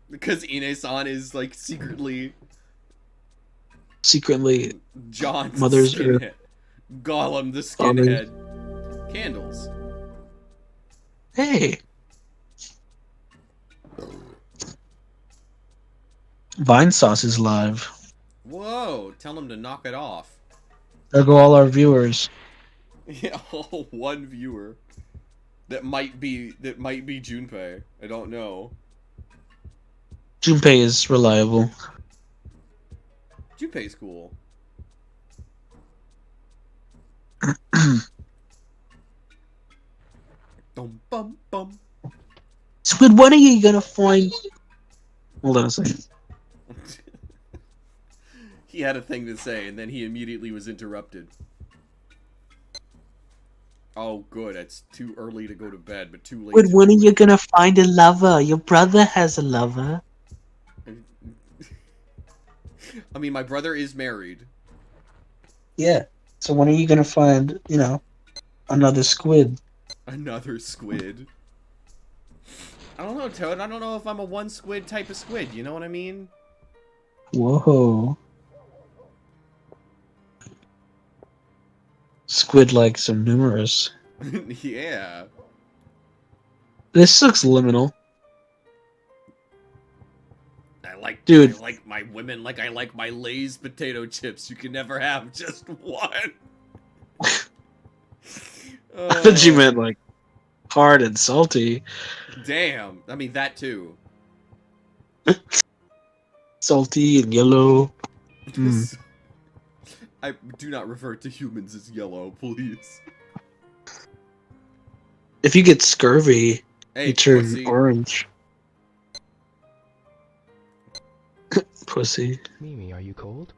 Because Ine-san is like secretly John's Mother's skinhead. Gollum the skinhead. Candles. Hey. Vine Sauce is live. Whoa, tell him to knock it off. There go all our viewers. Yeah, one viewer. That might be Junpei. I don't know. Junpei is reliable. Junpei's cool. Dum bum bum. Squid, when are you gonna find... Hold on a second. He had a thing to say, and then he immediately was interrupted. Oh, good. It's too early to go to bed, but too late. Squid, when are you gonna find a lover? Your brother has a lover. I mean, my brother is married. Yeah. So when are you gonna find, another squid? Another squid. I don't know, Toad. I don't know if I'm a one squid type of squid. You know what I mean? Whoa. Squid-like some numerous. Yeah. This looks liminal. I like my women like I like my Lay's potato chips. You can never have just one. I thought you meant, like, hard and salty. Damn. I mean, that too. salty and yellow. Mm. I do not refer to humans as yellow, please. If you get scurvy, Hey, you turn pussy. orange. Pussy. Mimi, are you cold?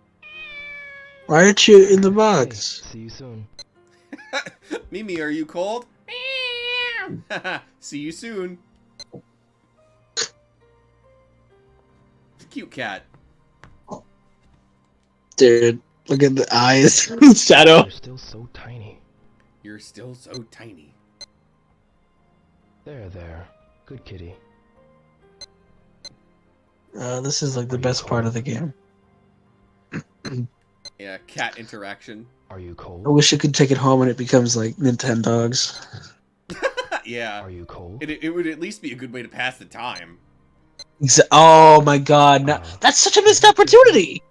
Why aren't you in the box? Hey, see you soon. Mimi, are you cold? See you soon. Cute cat. Dude, look at the eyes. Shadow. You're still so tiny. You're still so tiny. There. Good kitty. This is like the best part of the game. Yeah, cat interaction. Are you cold? I wish you could take it home and it becomes like Nintendogs. Yeah. Are you cold? It would at least be a good way to pass the time. Oh my god, no, that's such a missed opportunity!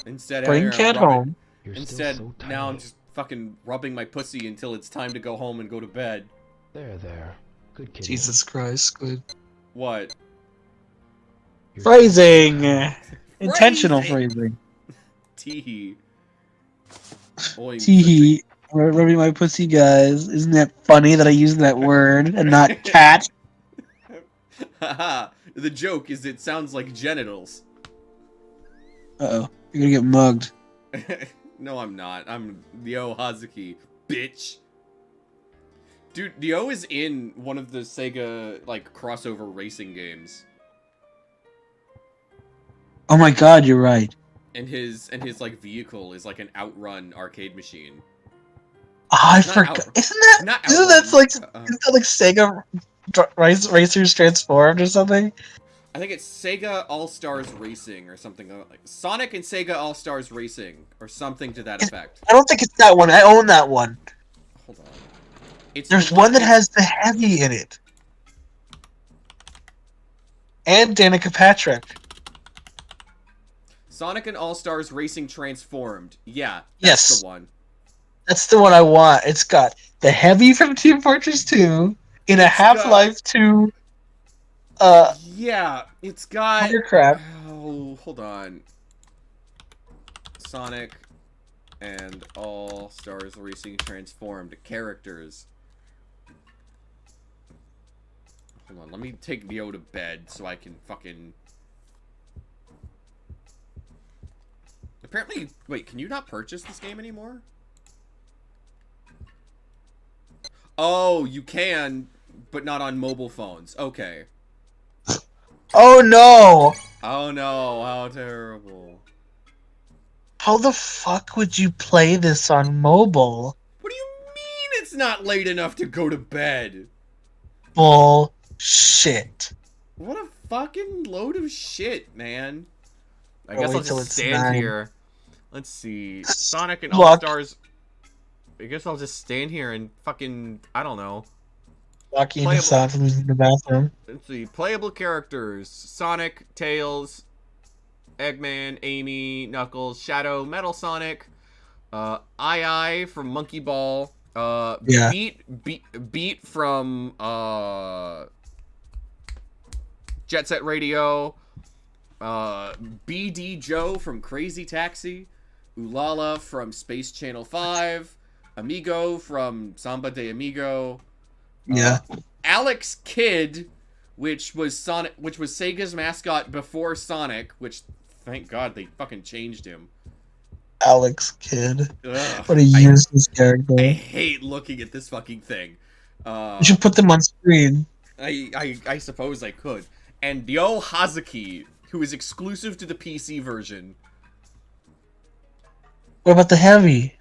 Instead, Bring I'm cat rubbing- home. You're Instead, still so tiny. now I'm just fucking rubbing my pussy until it's time to go home and go to bed. There. Good kitty. Jesus Christ, Squid. What? You're Phrasing! still so tiny. Intentional Phrasing! phrasing. Teehee. Boy, Teehee. Rubbing my pussy, guys. Isn't that funny that I use that word and not cat? Haha. The joke is it sounds like genitals. Uh-oh. You're gonna get mugged. No, I'm not. I'm Ryo Hazuki, bitch. Dude, Ryo is in one of the Sega, like, crossover racing games. Oh my god, you're right. And his like, vehicle is, like, an Outrun arcade machine. Oh, I Not forgot. Outrun. Isn't that Not isn't that Outrun. like Sega Racers Transformed or something? I think it's Sega All-Stars Racing or something like Sonic and Sega All-Stars Racing or something to that effect. I don't think it's that one. I own that one. Hold on. It's There's the one that has the heavy in it. And Danica Patrick. Sonic and All-Stars Racing Transformed. Yeah, Yes. that's the one. That's the one I want. It's got the heavy from Team Fortress 2 in a Half-Life 2 Yeah, it's got Thundercraft. Oh, hold on. Sonic and All-Stars Racing Transformed characters. Hold on, let me take Neo to bed so I can fucking... Apparently, wait, can you not purchase this game anymore? Oh, you can, but not on mobile phones. Okay. Oh no! Oh no, how terrible. How the fuck would you play this on mobile? What do you mean it's not late enough to go to bed? Bullshit. What a fucking load of shit, man. I I'll guess wait I'll till just it's stand 9. here. Let's see. Sonic and Look. All-Stars. I guess I'll just stand here and fucking, I don't know. Lucky Playable. Hassan from using the bathroom. Let's see. Playable characters. Sonic, Tails, Eggman, Amy, Knuckles, Shadow, Metal Sonic, Ii from Monkey Ball, Yeah. Beat from, Jet Set Radio, BD Joe from Crazy Taxi, Ulala from Space Channel 5, Amigo from Samba de Amigo, Yeah. Alex Kidd, which was Sega's mascot before Sonic, which thank God they fucking changed him. Alex Kidd. Ugh, What a useless character. I hate looking at this fucking thing. You should put them on screen. I suppose I could. And Ryo Hazuki, who is exclusive to the PC version. What about the heavy?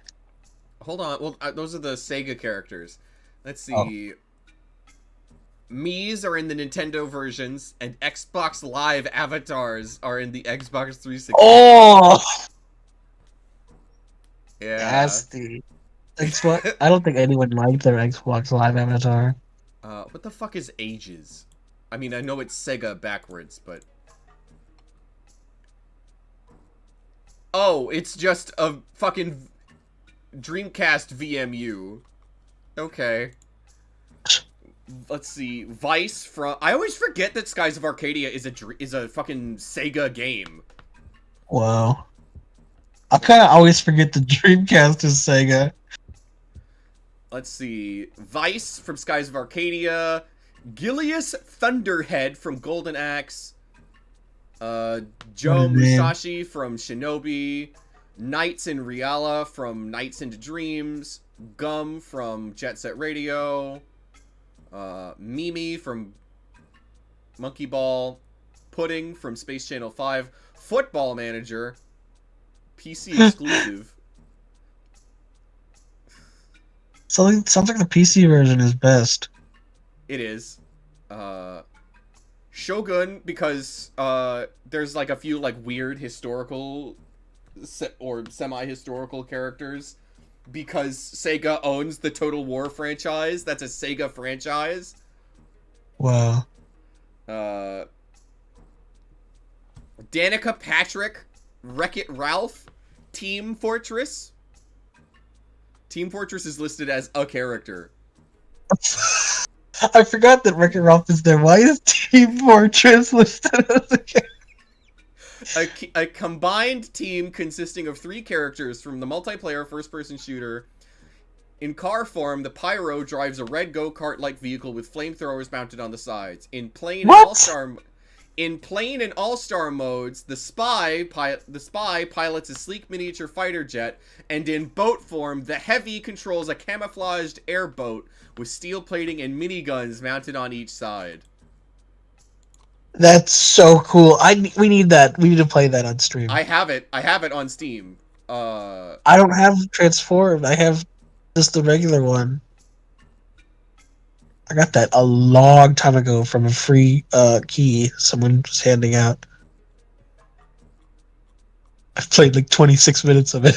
Hold on, well, those are the Sega characters. Let's see. Oh. Mii's are in the Nintendo versions, and Xbox Live avatars are in the Xbox 360. Oh! Yeah. Nasty. Xbox. I don't think anyone liked their Xbox Live avatar. What the fuck is Ages? I mean, I know it's Sega backwards, but... Oh, it's just a fucking Dreamcast VMU. Okay. let's see, Vice from. I always forget that Skies of Arcadia is a fucking Sega game. Wow. I kind of always forget the Dreamcast is Sega. Let's see, Vice from Skies of Arcadia, Gilius Thunderhead from Golden Axe, Joe Musashi from Shinobi, Knights in Reala from Nights into Dreams, Gum from Jet Set Radio, Mimi from Monkey Ball, Pudding from Space Channel 5, Football Manager, PC exclusive. Sounds like the PC version is best. It is. Shogun, because there's like a few like weird historical or semi-historical characters. Because Sega owns the Total War franchise. That's a Sega franchise. Wow. Danica Patrick, Wreck-It Ralph, Team Fortress. Team Fortress is listed as a character. I forgot that Wreck-It Ralph is there. Why is Team Fortress listed as a character? A combined team consisting of 3 characters from the multiplayer first-person shooter. In car form, the Pyro drives a red go-kart-like vehicle with flamethrowers mounted on the sides. In plane and all-star modes, the spy pilots a sleek miniature fighter jet, and in boat form, the Heavy controls a camouflaged airboat with steel plating and miniguns mounted on each side. That's so cool. We need that. We need to play that on stream. I have it on Steam. I don't have Transformed. I have just the regular one. I got that a long time ago from a free key someone was handing out. I've played like 26 minutes of it.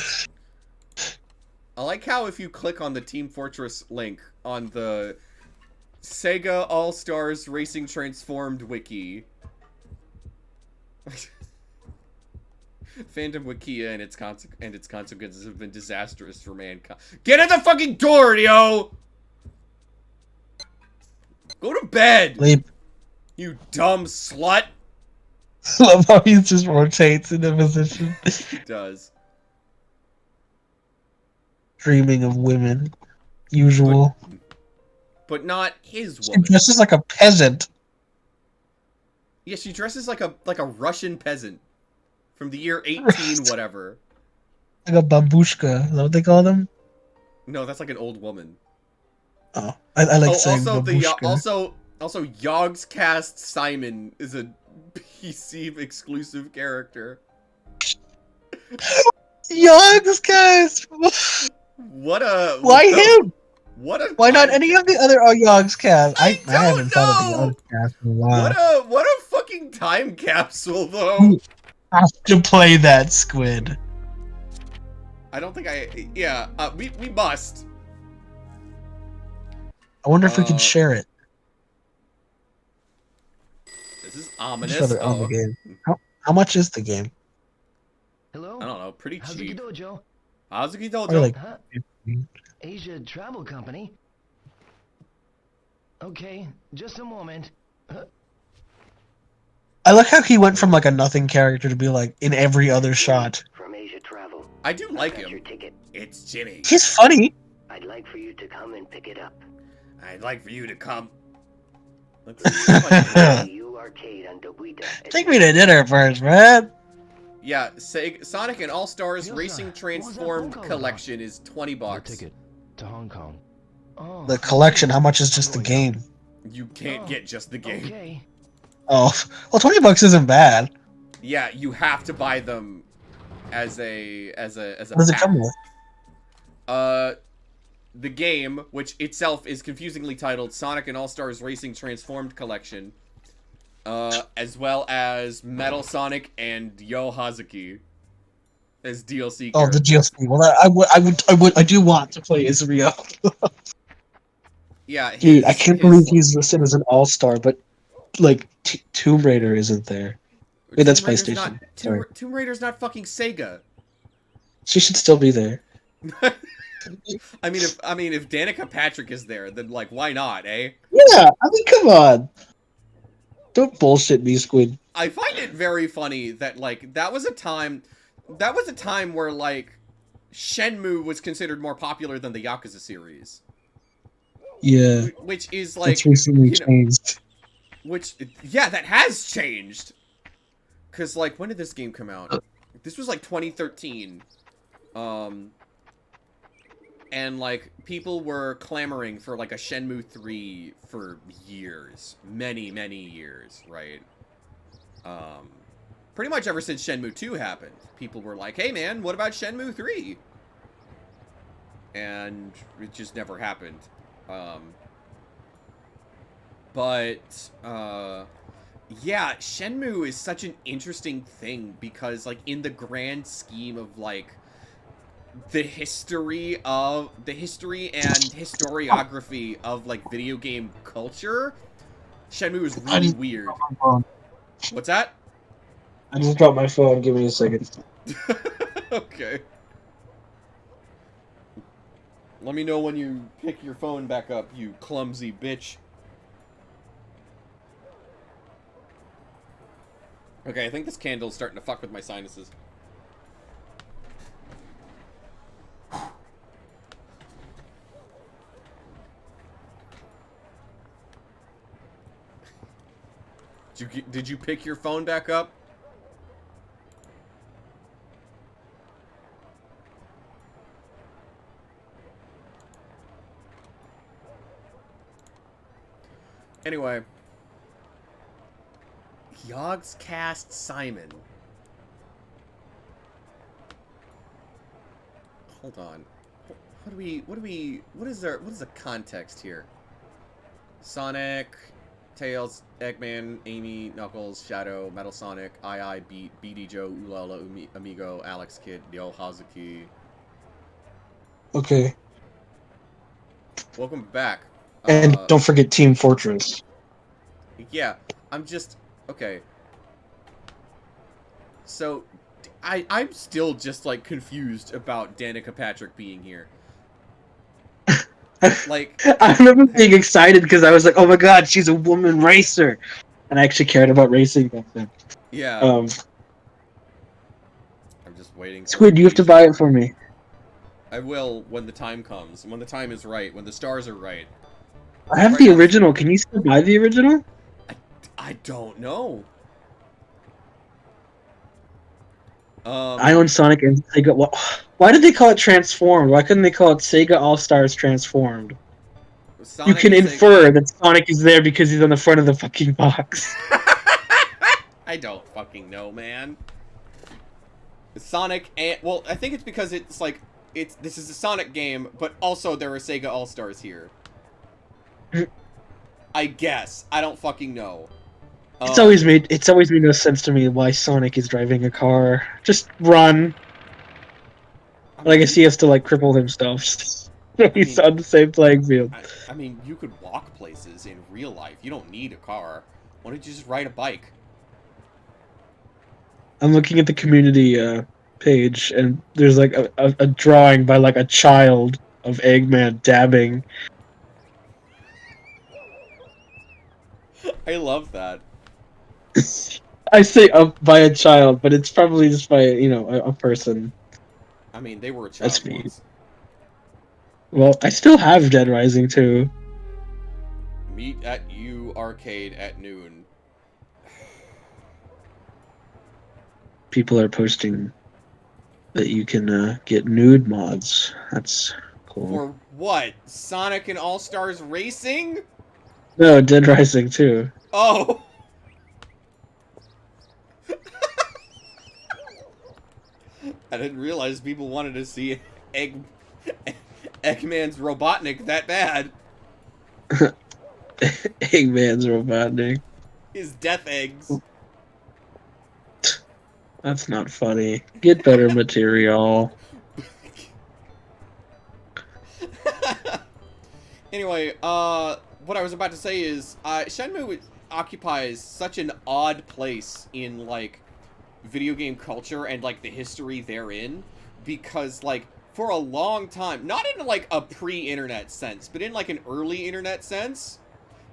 I like how if you click on the Team Fortress link on the Sega All-Stars Racing Transformed wiki, Phantom Wikia and its consequences have been disastrous for mankind. Get in the fucking door, yo! Go to bed! Sleep. You dumb slut! Love how he just rotates in the position. He does. Dreaming of women. Usual. But not his She woman. dresses like a peasant. Yeah, she dresses like a Russian peasant. From the year 18 whatever. Like a babushka. Is that what they call them? No, that's like an old woman. Oh, I like saying babushka. Also Yogg's Cast Simon is a PC exclusive character. Yogg's Cast! Why him? Why not any of the other Yogg's Cast? I haven't thought of the Yogg's Cast in a while. What a fucking time capsule though. I have to play that, Squid. I don't think we must. I wonder if we can share it. This is ominous. Just on the game. How much is the game? Hello? I don't know, pretty cheap. Dojo. Hazuki Probably like Huh? 15. Asia Travel Company. Okay, just a moment. I like how he went from like a nothing character to be like in every other shot. From Asia Travel. I do like Got your him. ticket. It's Jimmy. He's funny. I'd like for you to come and pick it up. I'd like for you to come. Let's see. You Arcade on Dobuita. Take me to dinner first, man. Yeah, Sonic and All-Stars Yes, Racing sir. What was that Transformed phone call Collection is $20. Your ticket to Hong Kong. Oh, The collection, how much is just the game? You can't get just the game. Okay. Oh, well, $20 isn't bad. Yeah, you have to buy them as a What does it pack. come with? The game, which itself is confusingly titled Sonic and All-Stars Racing Transformed Collection, as well as Metal Sonic and Yo Hazuki as DLC. Oh, the DLC. Well, I do want to play Israel. Yeah, Dude, I can't believe he's listed as an all-star, but like Tomb Raider isn't there. Wait, that's PlayStation. Sorry. Tomb Raider's not fucking Sega. She should still be there. I mean, if Danica Patrick is there, then like, why not, eh? Yeah, I mean, come on. Don't bullshit me, Squid. I find it very funny that like that was a time where like Shenmue was considered more popular than the Yakuza series. Yeah, Which is like, it's recently you know, changed. which yeah, that has changed. Cause like, when did this game come out? This was like 2013. And like, people were clamoring for like a Shenmue 3 for years. Many, many years, right? Pretty much ever since Shenmue 2 happened. People were like, hey man, what about Shenmue 3? And it just never happened. Yeah, Shenmue is such an interesting thing because, like, in the grand scheme of, like, the history and historiography of, like, video game culture, Shenmue is really weird. What's that? I just dropped my phone. Give me a second. Okay. Let me know when you pick your phone back up, you clumsy bitch. Okay, I think this candle's starting to fuck with my sinuses. Did you pick your phone back up? Anyway. Yogg's cast Simon. Hold on. What is the context here? Sonic, Tails, Eggman, Amy, Knuckles, Shadow, Metal Sonic, Beat, BD Joe, Ulala, Amigo, Alex Kidd, Yo Hazuki. Okay. Welcome back. And don't forget Team Fortress. Yeah, I'm just... Okay. So, I'm still just, like, confused about Danica Patrick being here. Like... I remember being excited because I was like, oh my god, she's a woman racer! And I actually cared about racing back then. Yeah. I'm just waiting. Squid, you have to buy it for me. I will when the time comes. When the time is right. When the stars are right. I have the original. Can you still buy the original? I don't know. I own Sonic and Sega. Why did they call it Transformed? Why couldn't they call it Sega All-Stars Transformed? Sonic you can infer that Sonic is there because he's on the front of the fucking box. I don't fucking know, man. Sonic and... Well, I think it's because it's like... This is a Sonic game, but also there are Sega All-Stars here. I guess. I don't fucking know. It's always made no sense to me why Sonic is driving a car. Just run. I guess he has to like cripple himself. He's on the same playing field. I mean, you could walk places in real life. You don't need a car. Why don't you just ride a bike? I'm looking at the community page, and there's like a drawing by like a child of Eggman dabbing. I love that. I say by a child, but it's probably just by, a person. I mean, they were a child. That's me. Well, I still have Dead Rising 2. Meet at U Arcade at noon. People are posting that you can get nude mods. That's cool. For what? Sonic and All-Stars Racing? No, Dead Rising 2. Oh! I didn't realize people wanted to see Eggman's Robotnik that bad. Eggman's Robotnik. His death eggs. That's not funny. Get better material. Anyway, what I was about to say is, Shenmue occupies such an odd place in, like, video game culture and, like, the history therein, because, like, for a long time, not in like a pre-internet sense, but in like an early internet sense.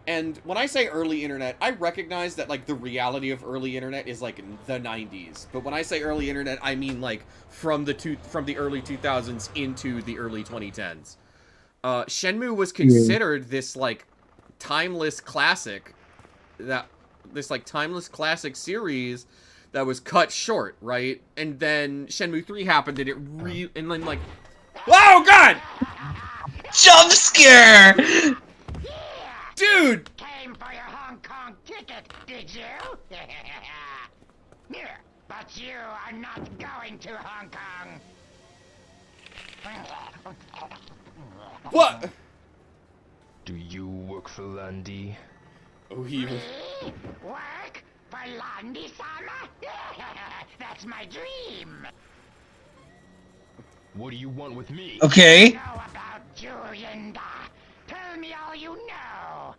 And when I say early internet, I recognize that like the reality of early internet is like the 90s. But when I say early internet, I mean like from the early 2000s into the early 2010s. Shenmue was considered this like timeless classic, timeless classic series that was cut short, right? And then Shenmue 3 happened, and and then like, oh god, Jump scare! dude. Came for your Hong Kong ticket, did you? But you are not going to Hong Kong. What? Do you work for Landy? Oh, he. Me? Work for Landy-sama? That's my dream. What do you want with me? Okay. Know about Juyenda. Tell me all you know.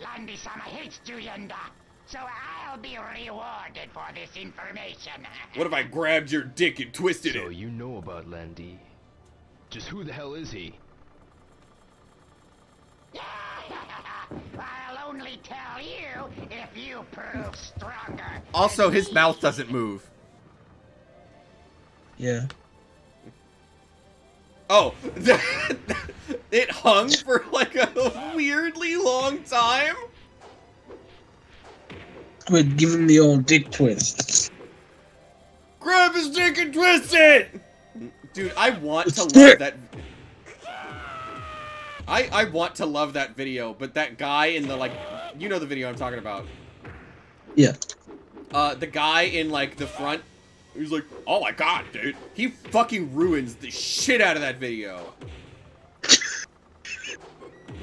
Landy-sama hates Juyenda, so I'll be rewarded for this information. What if I grabbed your dick and twisted So it? you know about Landy. Just who the hell is he? I'll only tell you if you prove stronger. Also, his mouth doesn't move. Yeah. Oh, it hung for like a weirdly long time. Squid, give him the old dick twist. Grab his dick and twist it! Dude, I want to love that. I want to love that video, but that guy in the, like, you know the video I'm talking about. Yeah. The guy in, like, the front, he's like, oh my god, dude. He fucking ruins the shit out of that video.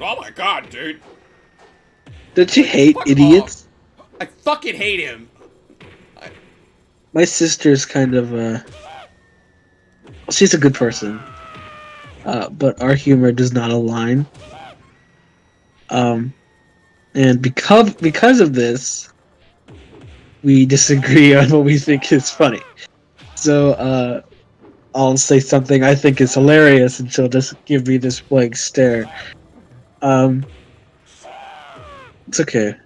Oh my god, dude. Don't you hate Fuck idiots? off. I fucking hate him. My sister's kind of, she's a good person. But our humor does not align. And because of this, we disagree on what we think is funny. So, I'll say something I think is hilarious, and she'll just give me this blank stare. It's okay.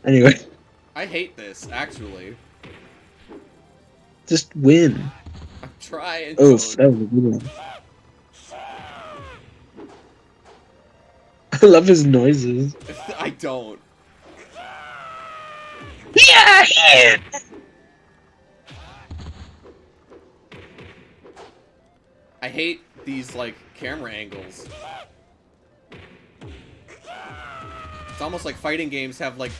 Anyway. I hate this, actually. Just win. I'm trying. Oh, that was a good one. I love his noises. I don't. Yeah! I hate these, like, camera angles. It's almost like fighting games have, like,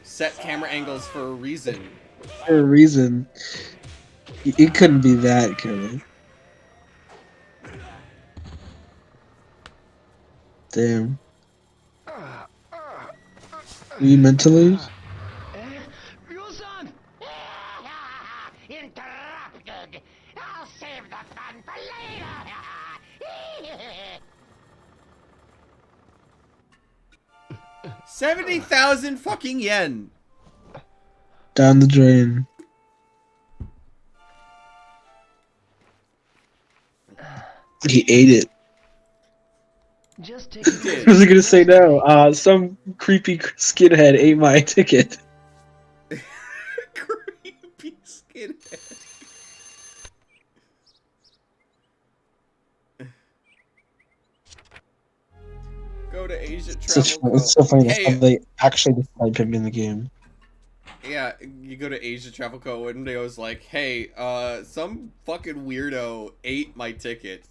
set camera angles for a reason. For a reason. It couldn't be that, could it? Damn. Were you meant to lose? Ryo-san! Interrupted. I'll save the fun for later. 70,000 fucking yen. Down the drain. He ate it. Just take it Did. I was gonna say no. Some creepy skinhead ate my ticket. Creepy skinhead. Go to Asia Travel It's so funny Hey, how they actually describe him in the game. yeah, you go to Asia Travel Co. and they was like, hey, some fucking weirdo ate my ticket.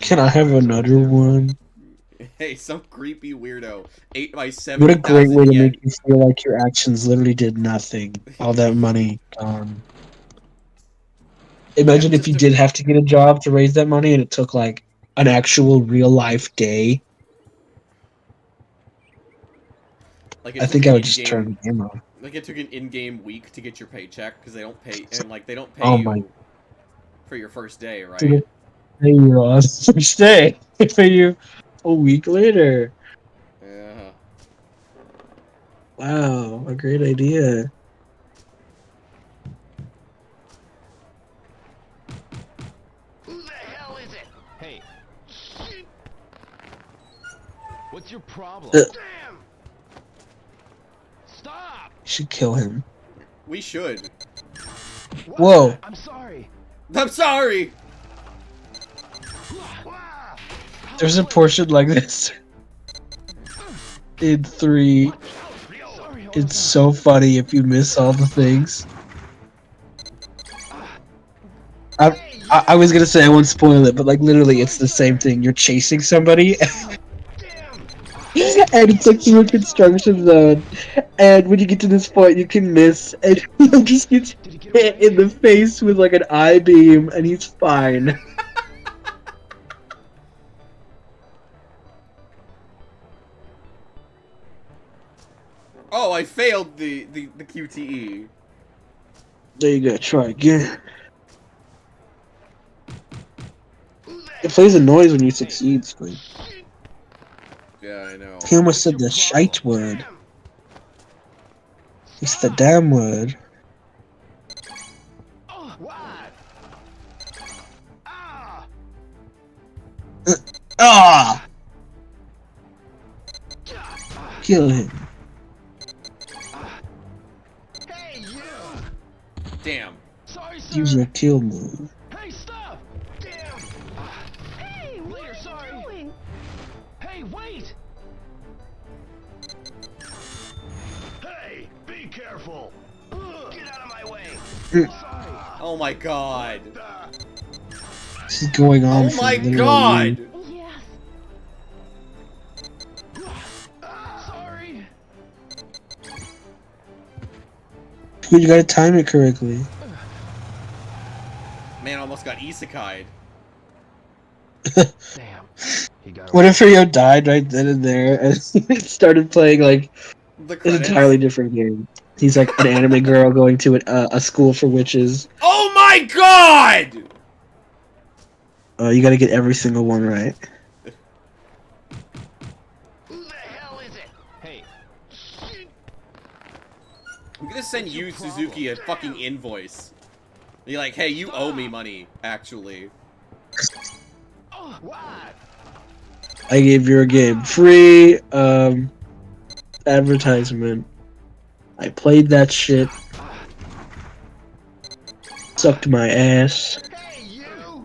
Can I have another one? Hey, some creepy weirdo ate my What 70,000 a great way to yen. make you feel like your actions literally did nothing. All that money gone. Imagine Yeah, if you just did have to get a job to raise that money and it took like an actual real life day. Like I think I would just turn the game off. Like it took an in-game week to get your paycheck because they don't pay, and like they don't pay Oh you my- for your first day, right? To pay you on the first day. They pay you a week later. Yeah. Wow, a great idea. Who the hell is it? Hey. Shit. What's your problem? Damn! Stop! You should kill him. We should. Whoa. I'm sorry. I'm sorry! There's a portion like this in 3. It's so funny if you miss all the things. I was gonna say I won't spoil it, but like literally it's the same thing. You're chasing somebody and it's like through a construction zone, and when you get to this point you can miss and he just gets hit in the face with like an I-beam and he's fine. Oh, I failed the QTE. There you go, try again. It plays a noise when you succeed, Squid. Yeah, I know. He almost said the shite word. It's the damn word. Ah! Kill him. Damn. Sorry, sir. Use your kill move. Hey, stop! Damn! Hey, what Later, are sorry. you doing? Hey, wait! Hey, be careful! Get out of my way! Mm. Sorry. Oh my god. This is going on Oh for my literally- god! Yes. Sorry. You gotta time it correctly. Man, almost got isekai'd. Damn. He got What if Rio died right then and there and it started playing like The an credits. entirely different game? He's like an anime girl going to a school for witches. Oh my god! You gotta get every single one right. Who the hell is it? Hey. Shit. I'm gonna send you, Suzuki, a fucking invoice. Be like, hey, you owe me money, actually. Oh, what? I gave your game free advertisement. I played that shit. Sucked my ass. Hey, you!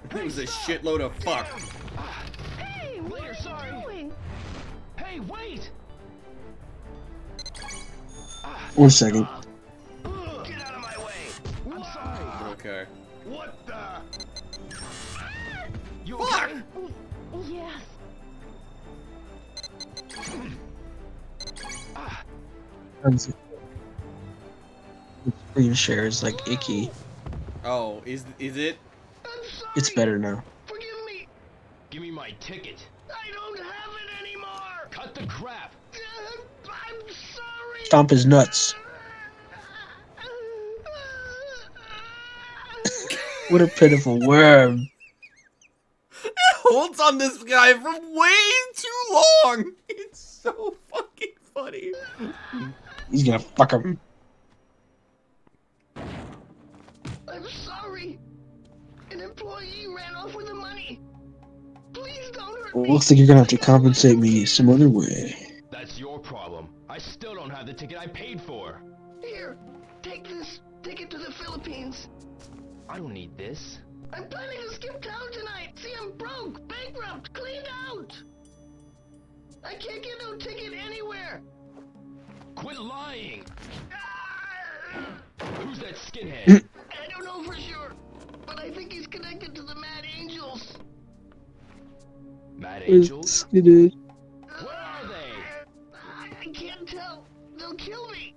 It was a shitload of fuck. Hey, what Later, are sorry. you doing? Hey, wait! 1 second. Get out of my way! I'm sorry. Okay. What the? You Fuck! okay? Yes. Screen share is like icky. Oh, is it? I'm sorry. It's better now. Forgive me. Give me my ticket. I don't have it anymore. Cut the crap. I'm sorry. Stomp his nuts. What a pitiful worm. It holds on this guy for way too long. It's so fucking funny. He's gonna fuck him. I'm sorry. An employee ran off with the money. Please don't hurt me. Looks like you're gonna have to compensate me some other way. That's your problem. I still don't have the ticket I paid for. Here, take this. Take it to the Philippines. I don't need this. I'm planning to skip town tonight. See, I'm broke, bankrupt, cleaned out. I can't get no ticket anywhere. Quit lying. Who's that skinhead? I don't know for sure, but I think he's connected to the Mad Angels. Mad Angels? It is. Where are they? I can't tell. They'll kill me.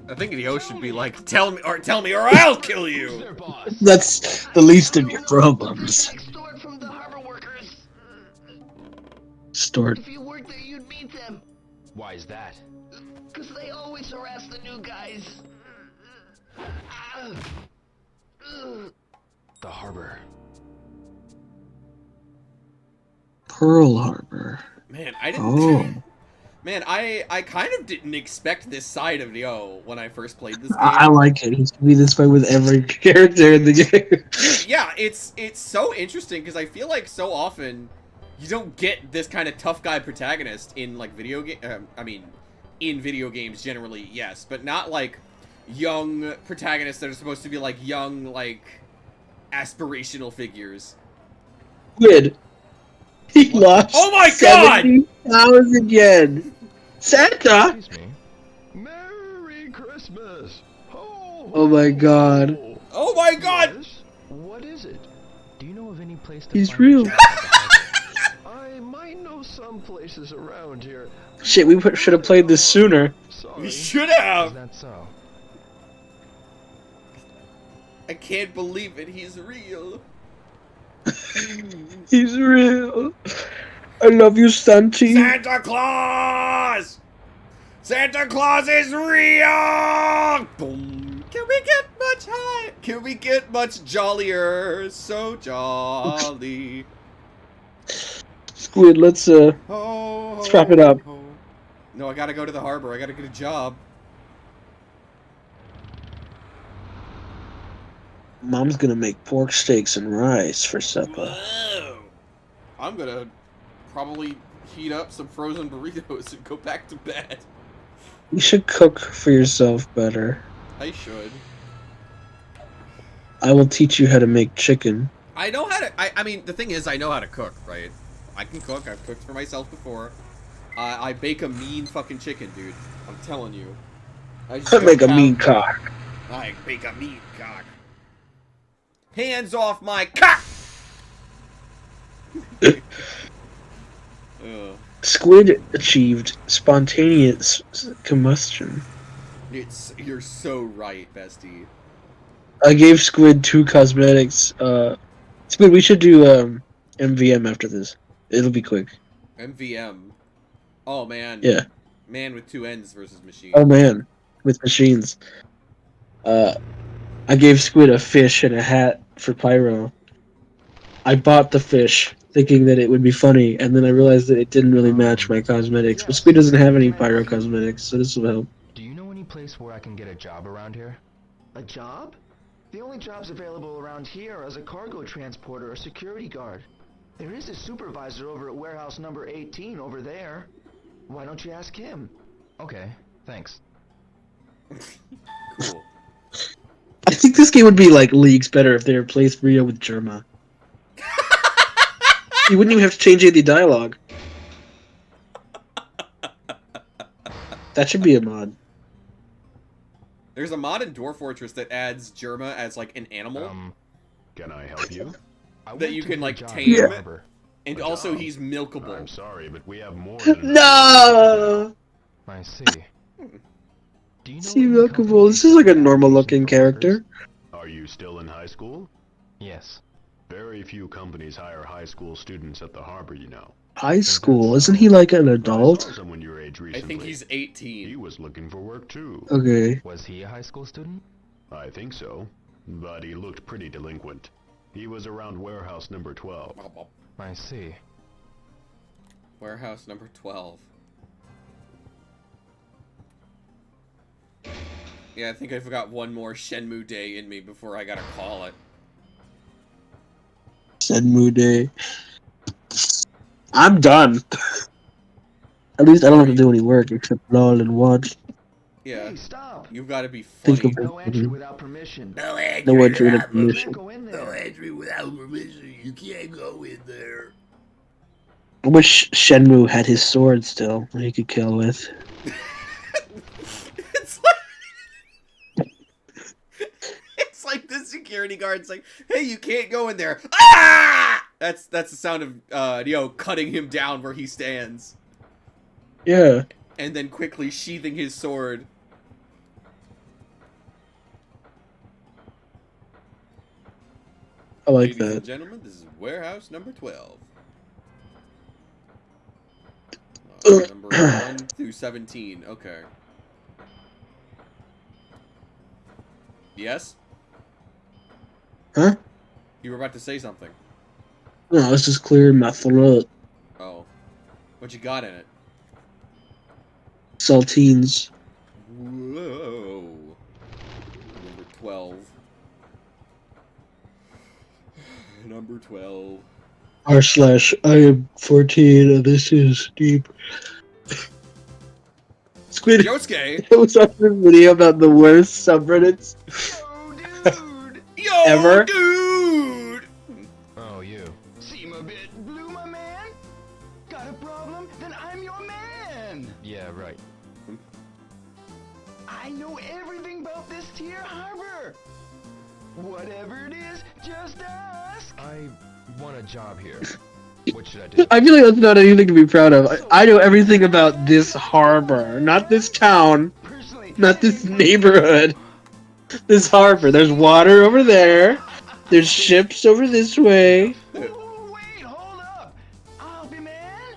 I think Yo should be like, tell me or I'll kill Who's you. their boss? That's the least of your problems. Extort from the harbor workers. Stort. If you worked there, you'd meet them. Why is that? Because they always harass the new guys. The harbor. Pearl Harbor. Man, I didn't. Oh. Man, I kind of didn't expect this side of Neo when I first played this game. I like it. He's gonna be this way with every character in the game. Yeah, it's so interesting because I feel like so often you don't get this kind of tough guy protagonist in like video game. I mean, in video games generally, yes, but not like young protagonists that are supposed to be like young, like aspirational figures. Squid. He lost. Oh my god! 70,000 yen. Santa. Excuse me. Merry Christmas. Ho, Oh my god. ho. Oh my god! Yes? What is it? Do you know of any place to He's find real. I might know some places around here. Shit, we should have played this sooner. Sorry. We should Is have. that so? I can't believe it. He's real. He's real. I love you, Santi. Santa Claus! Santa Claus is real! Boom. Can we get much higher? Can we get much jollier? So jolly. Squid, let's Ho, let's wrap it up. ho. No, I gotta go to the harbor. I gotta get a job. Mom's gonna make pork steaks and rice for supper. Whoa. I'm gonna probably heat up some frozen burritos and go back to bed. You should cook for yourself better. I should. I will teach you how to make chicken. I know how to. I mean, the thing is, I know how to cook, right? I can cook. I've cooked for myself before. I bake a mean fucking chicken, dude. I'm telling you. I just I make a don't mean have- cock. I bake a mean cock. Hands off my cock! Ugh. Squid achieved spontaneous combustion. You're so right, bestie. I gave Squid 2 cosmetics. Squid, we should do MVM after this. It'll be quick. MVM. Oh man. Yeah. Man with two N's versus machine. Oh man, with machines. I gave Squid a fish and a hat for Pyro. I bought the fish thinking that it would be funny, and then I realized that it didn't really match my cosmetics. But Squid doesn't have any Pyro cosmetics, so this will help. Do you know any place where I can get a job around here? A job? The only jobs available around here are as a cargo transporter or security guard. There is a supervisor over at warehouse number 18 over there. Why don't you ask him? Okay, thanks. Cool. I think this game would be like leagues better if they replaced Rio with Germa. You wouldn't even have to change any of the dialogue. That should be a mod. There's a mod in Dwarf Fortress that adds Germa as like an animal Can I help you? that you can like tame, Yeah. and also he's milkable. I'm sorry, but we have more than No! I see. Do you know See, any milkable. companies This is like a that normal use looking coworkers? character. Are you still in high school? Yes. Very few companies hire high school students at the harbor, you know. High school? Isn't he like an I adult? saw someone your age I recently. think he's He 18. was looking for work too. Okay. Was he a high school student? I think so, but he looked pretty delinquent. He was around warehouse number 12. I see. Warehouse number 12. Yeah, I think I forgot one more Shenmue day in me before I gotta call it. Shenmue Day. I'm done. At least I don't have to do any work except lol and watch. Yeah, Hey, stop! you've got to be Think funny. of No entry without permission. No No entry without Can't permission. go in there. entry without permission. You can't go in there. I wish Shenmue had his sword still that he could kill with. It's like it's like the security guard's like, "Hey, you can't go in there." Ah! That's the sound of Neo cutting him down where he stands, Yeah. and then quickly sheathing his sword. I like Ladies and that. gentlemen, this is warehouse number 12. Number 1 through 17. Okay. Yes? Huh? You were about to say something. No, I was just clearing my throat. Oh. What you got in it? Saltines. Whoa. Number 12. Number 12. R/I am 14 and this is deep. Squid. Yosuke! I was watching a video about the worst subreddits Yo, ever. dude! Oh, you. Seem a bit blue, my man? Got a problem? Then I'm your man! Yeah, right. I know everything about this tier harbor! Whatever it is, just ask! I want a job here. What should I do? I feel like that's not anything to be proud of. I know everything about this harbor, not this town, not this neighborhood. This harbor. There's water over there. There's ships over this way. Wait, hold up! I'll be man!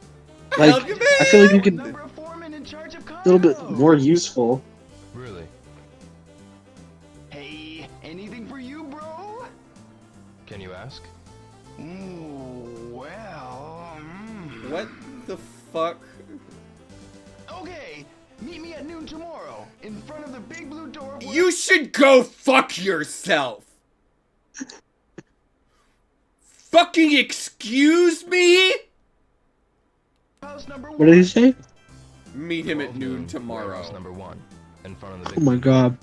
Like, Help you, man! I feel like you could Number 4 man in charge of a little bit more useful. Really? Hey, anything for you, bro? Can you ask? What the fuck? Okay, meet me at noon tomorrow in front of the big blue door. You should go fuck yourself! Fucking excuse me? House number 1. What did he say? Meet him at noon tomorrow. House number 1 in front of the Oh big my god.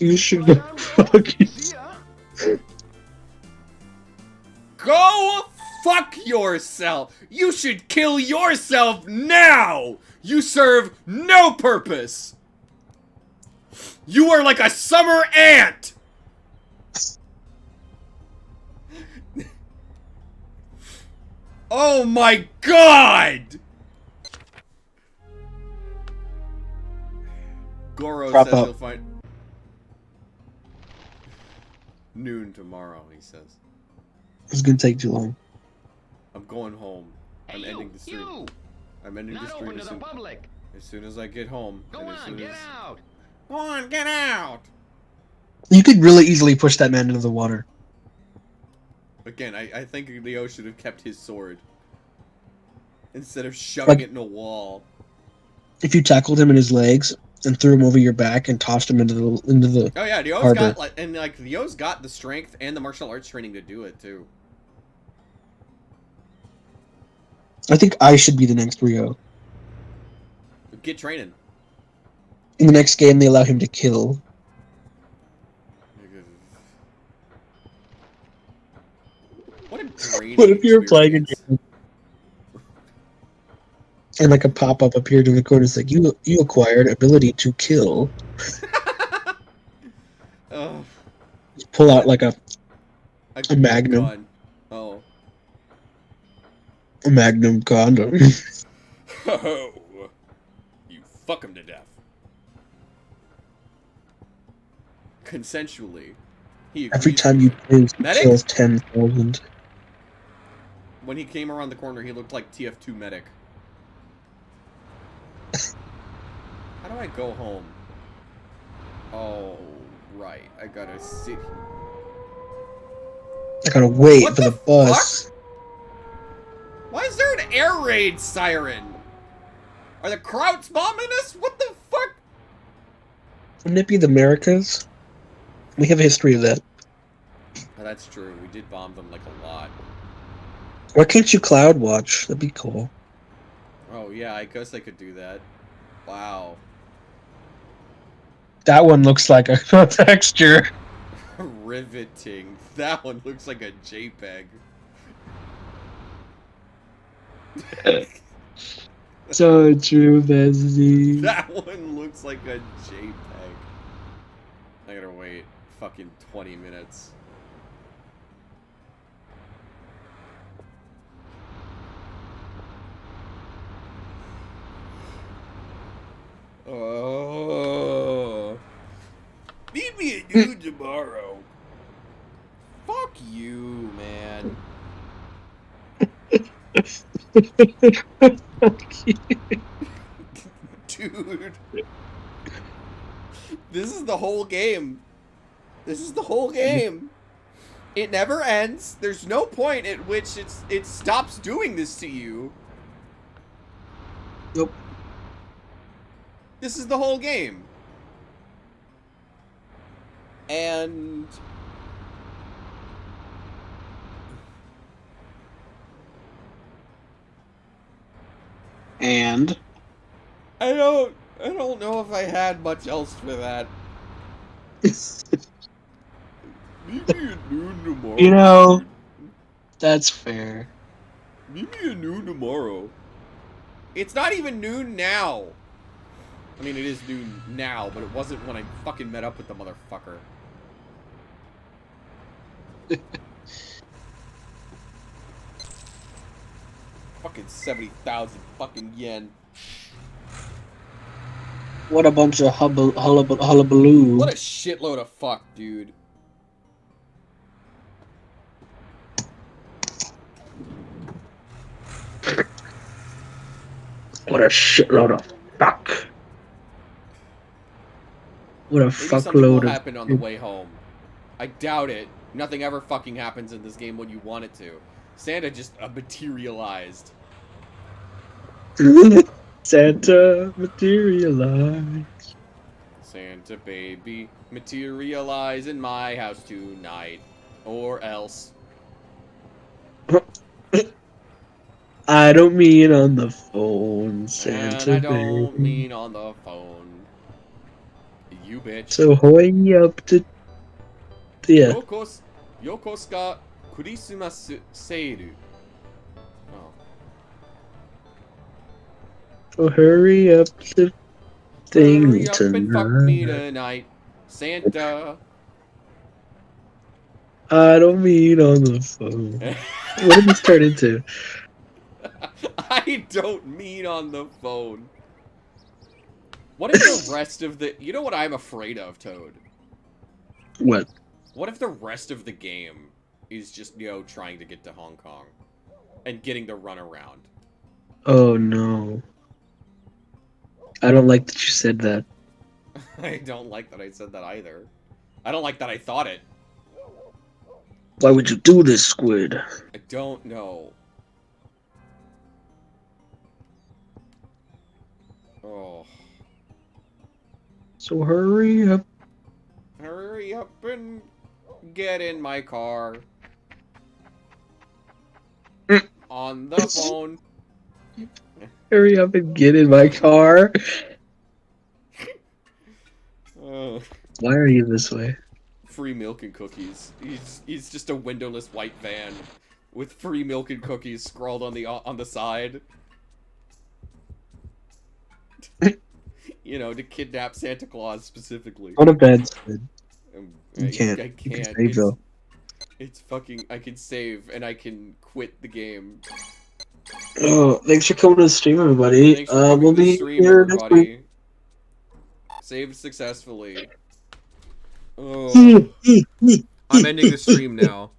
You should go fuck yourself. Go fuck yourself! You should kill yourself now! You serve no purpose! You are like a summer ant! Oh my god! Goro Prop says up. he'll find noon tomorrow, he says. It's gonna take too long. I'm going home. I'm Hey, ending the stream. you! I'm ending the Not stream open to as the soon, public! as soon as I get home. Go and as on, soon get as... out! Go on, get out! You could really easily push that man into the water. Again, I think Leo should have kept his sword. Instead of shoving it in a wall. If you tackled him in his legs and threw him over your back and tossed him into the Oh yeah, Leo's harbor. got, Leo's got the strength and the martial arts training to do it, too. I think I should be the next Rio. Get training. In the next game, they allow him to kill. What a draining What if you were playing a experience. game and like a pop-up appeared in the corner? It's like, you acquired ability to kill. Oh, Pull out like a magnum. gun. Oh. A magnum condom. Oh. You fuck him to death. Consensually. He Every agrees time to you it. kills, he Medic? kills 10,000. When he came around the corner, he looked like TF2 Medic. How do I go home? Oh, right. I gotta sit. I gotta wait What for the bus. Why is there an air raid siren? Are the Krauts bombing us? What the fuck? Wouldn't it be the Americas? We have a history of that. Oh, that's true. We did bomb them like a lot. Why can't you cloud watch? That'd be cool. Oh, yeah. I guess I could do that. Wow. That one looks like a texture. Riveting. That one looks like a JPEG. So true, Bessie. That one looks like a JPEG. I gotta wait fucking 20 minutes. Oh. Meet me at noon tomorrow. Fuck you, man. Dude. This is the whole game. This is the whole game. It never ends. There's no point at which it stops doing this to you. Nope. This is the whole game. And I don't know if I had much else for that. Maybe at noon tomorrow. You know, that's fair. Maybe at noon tomorrow. It's not even noon now. I mean, it is noon now, but it wasn't when I fucking met up with the motherfucker. Fucking 70,000 fucking yen. What a bunch of hullabaloo. What a shitload of fuck, dude. What a shitload of fuck. What a Maybe something will fuckload of... happen on the way home. I doubt it. Nothing ever fucking happens in this game when you want it to. Santa just materialized. Santa materialized. Santa baby, materialize in my house tonight. Or else. I don't mean on the phone, Santa And I don't baby. mean on the phone. You bitch. So hoy up to... Yeah. Yokos ga Christmas seiru. Oh. So hurry up to thing Hurry up and fuck me tonight. tonight, Santa. I don't mean on the phone. What did this turn into? I don't mean on the phone. What if the rest of the... You know what I'm afraid of, Toad? What? What if the rest of the game is just, you know, trying to get to Hong Kong? And getting to run around? Oh no. I don't like that you said that. I don't like that I said that either. I don't like that I thought it. Why would you do this, Squid? I don't know. Oh. So hurry up. Hurry up and get in my car. On the phone. Hurry up and get in my car. Why are you this way? Free milk and cookies. He's just a windowless white van with free milk and cookies scrawled on the side. You know, to kidnap Santa Claus specifically. What a bad Squid. You I can't. can't. You can save, though. It's fucking... I can save and I can quit the game. Oh, thanks for coming to the stream, everybody. Thanks for coming We'll to the be stream, here next week. everybody. Saved successfully. Oh. I'm ending the stream now.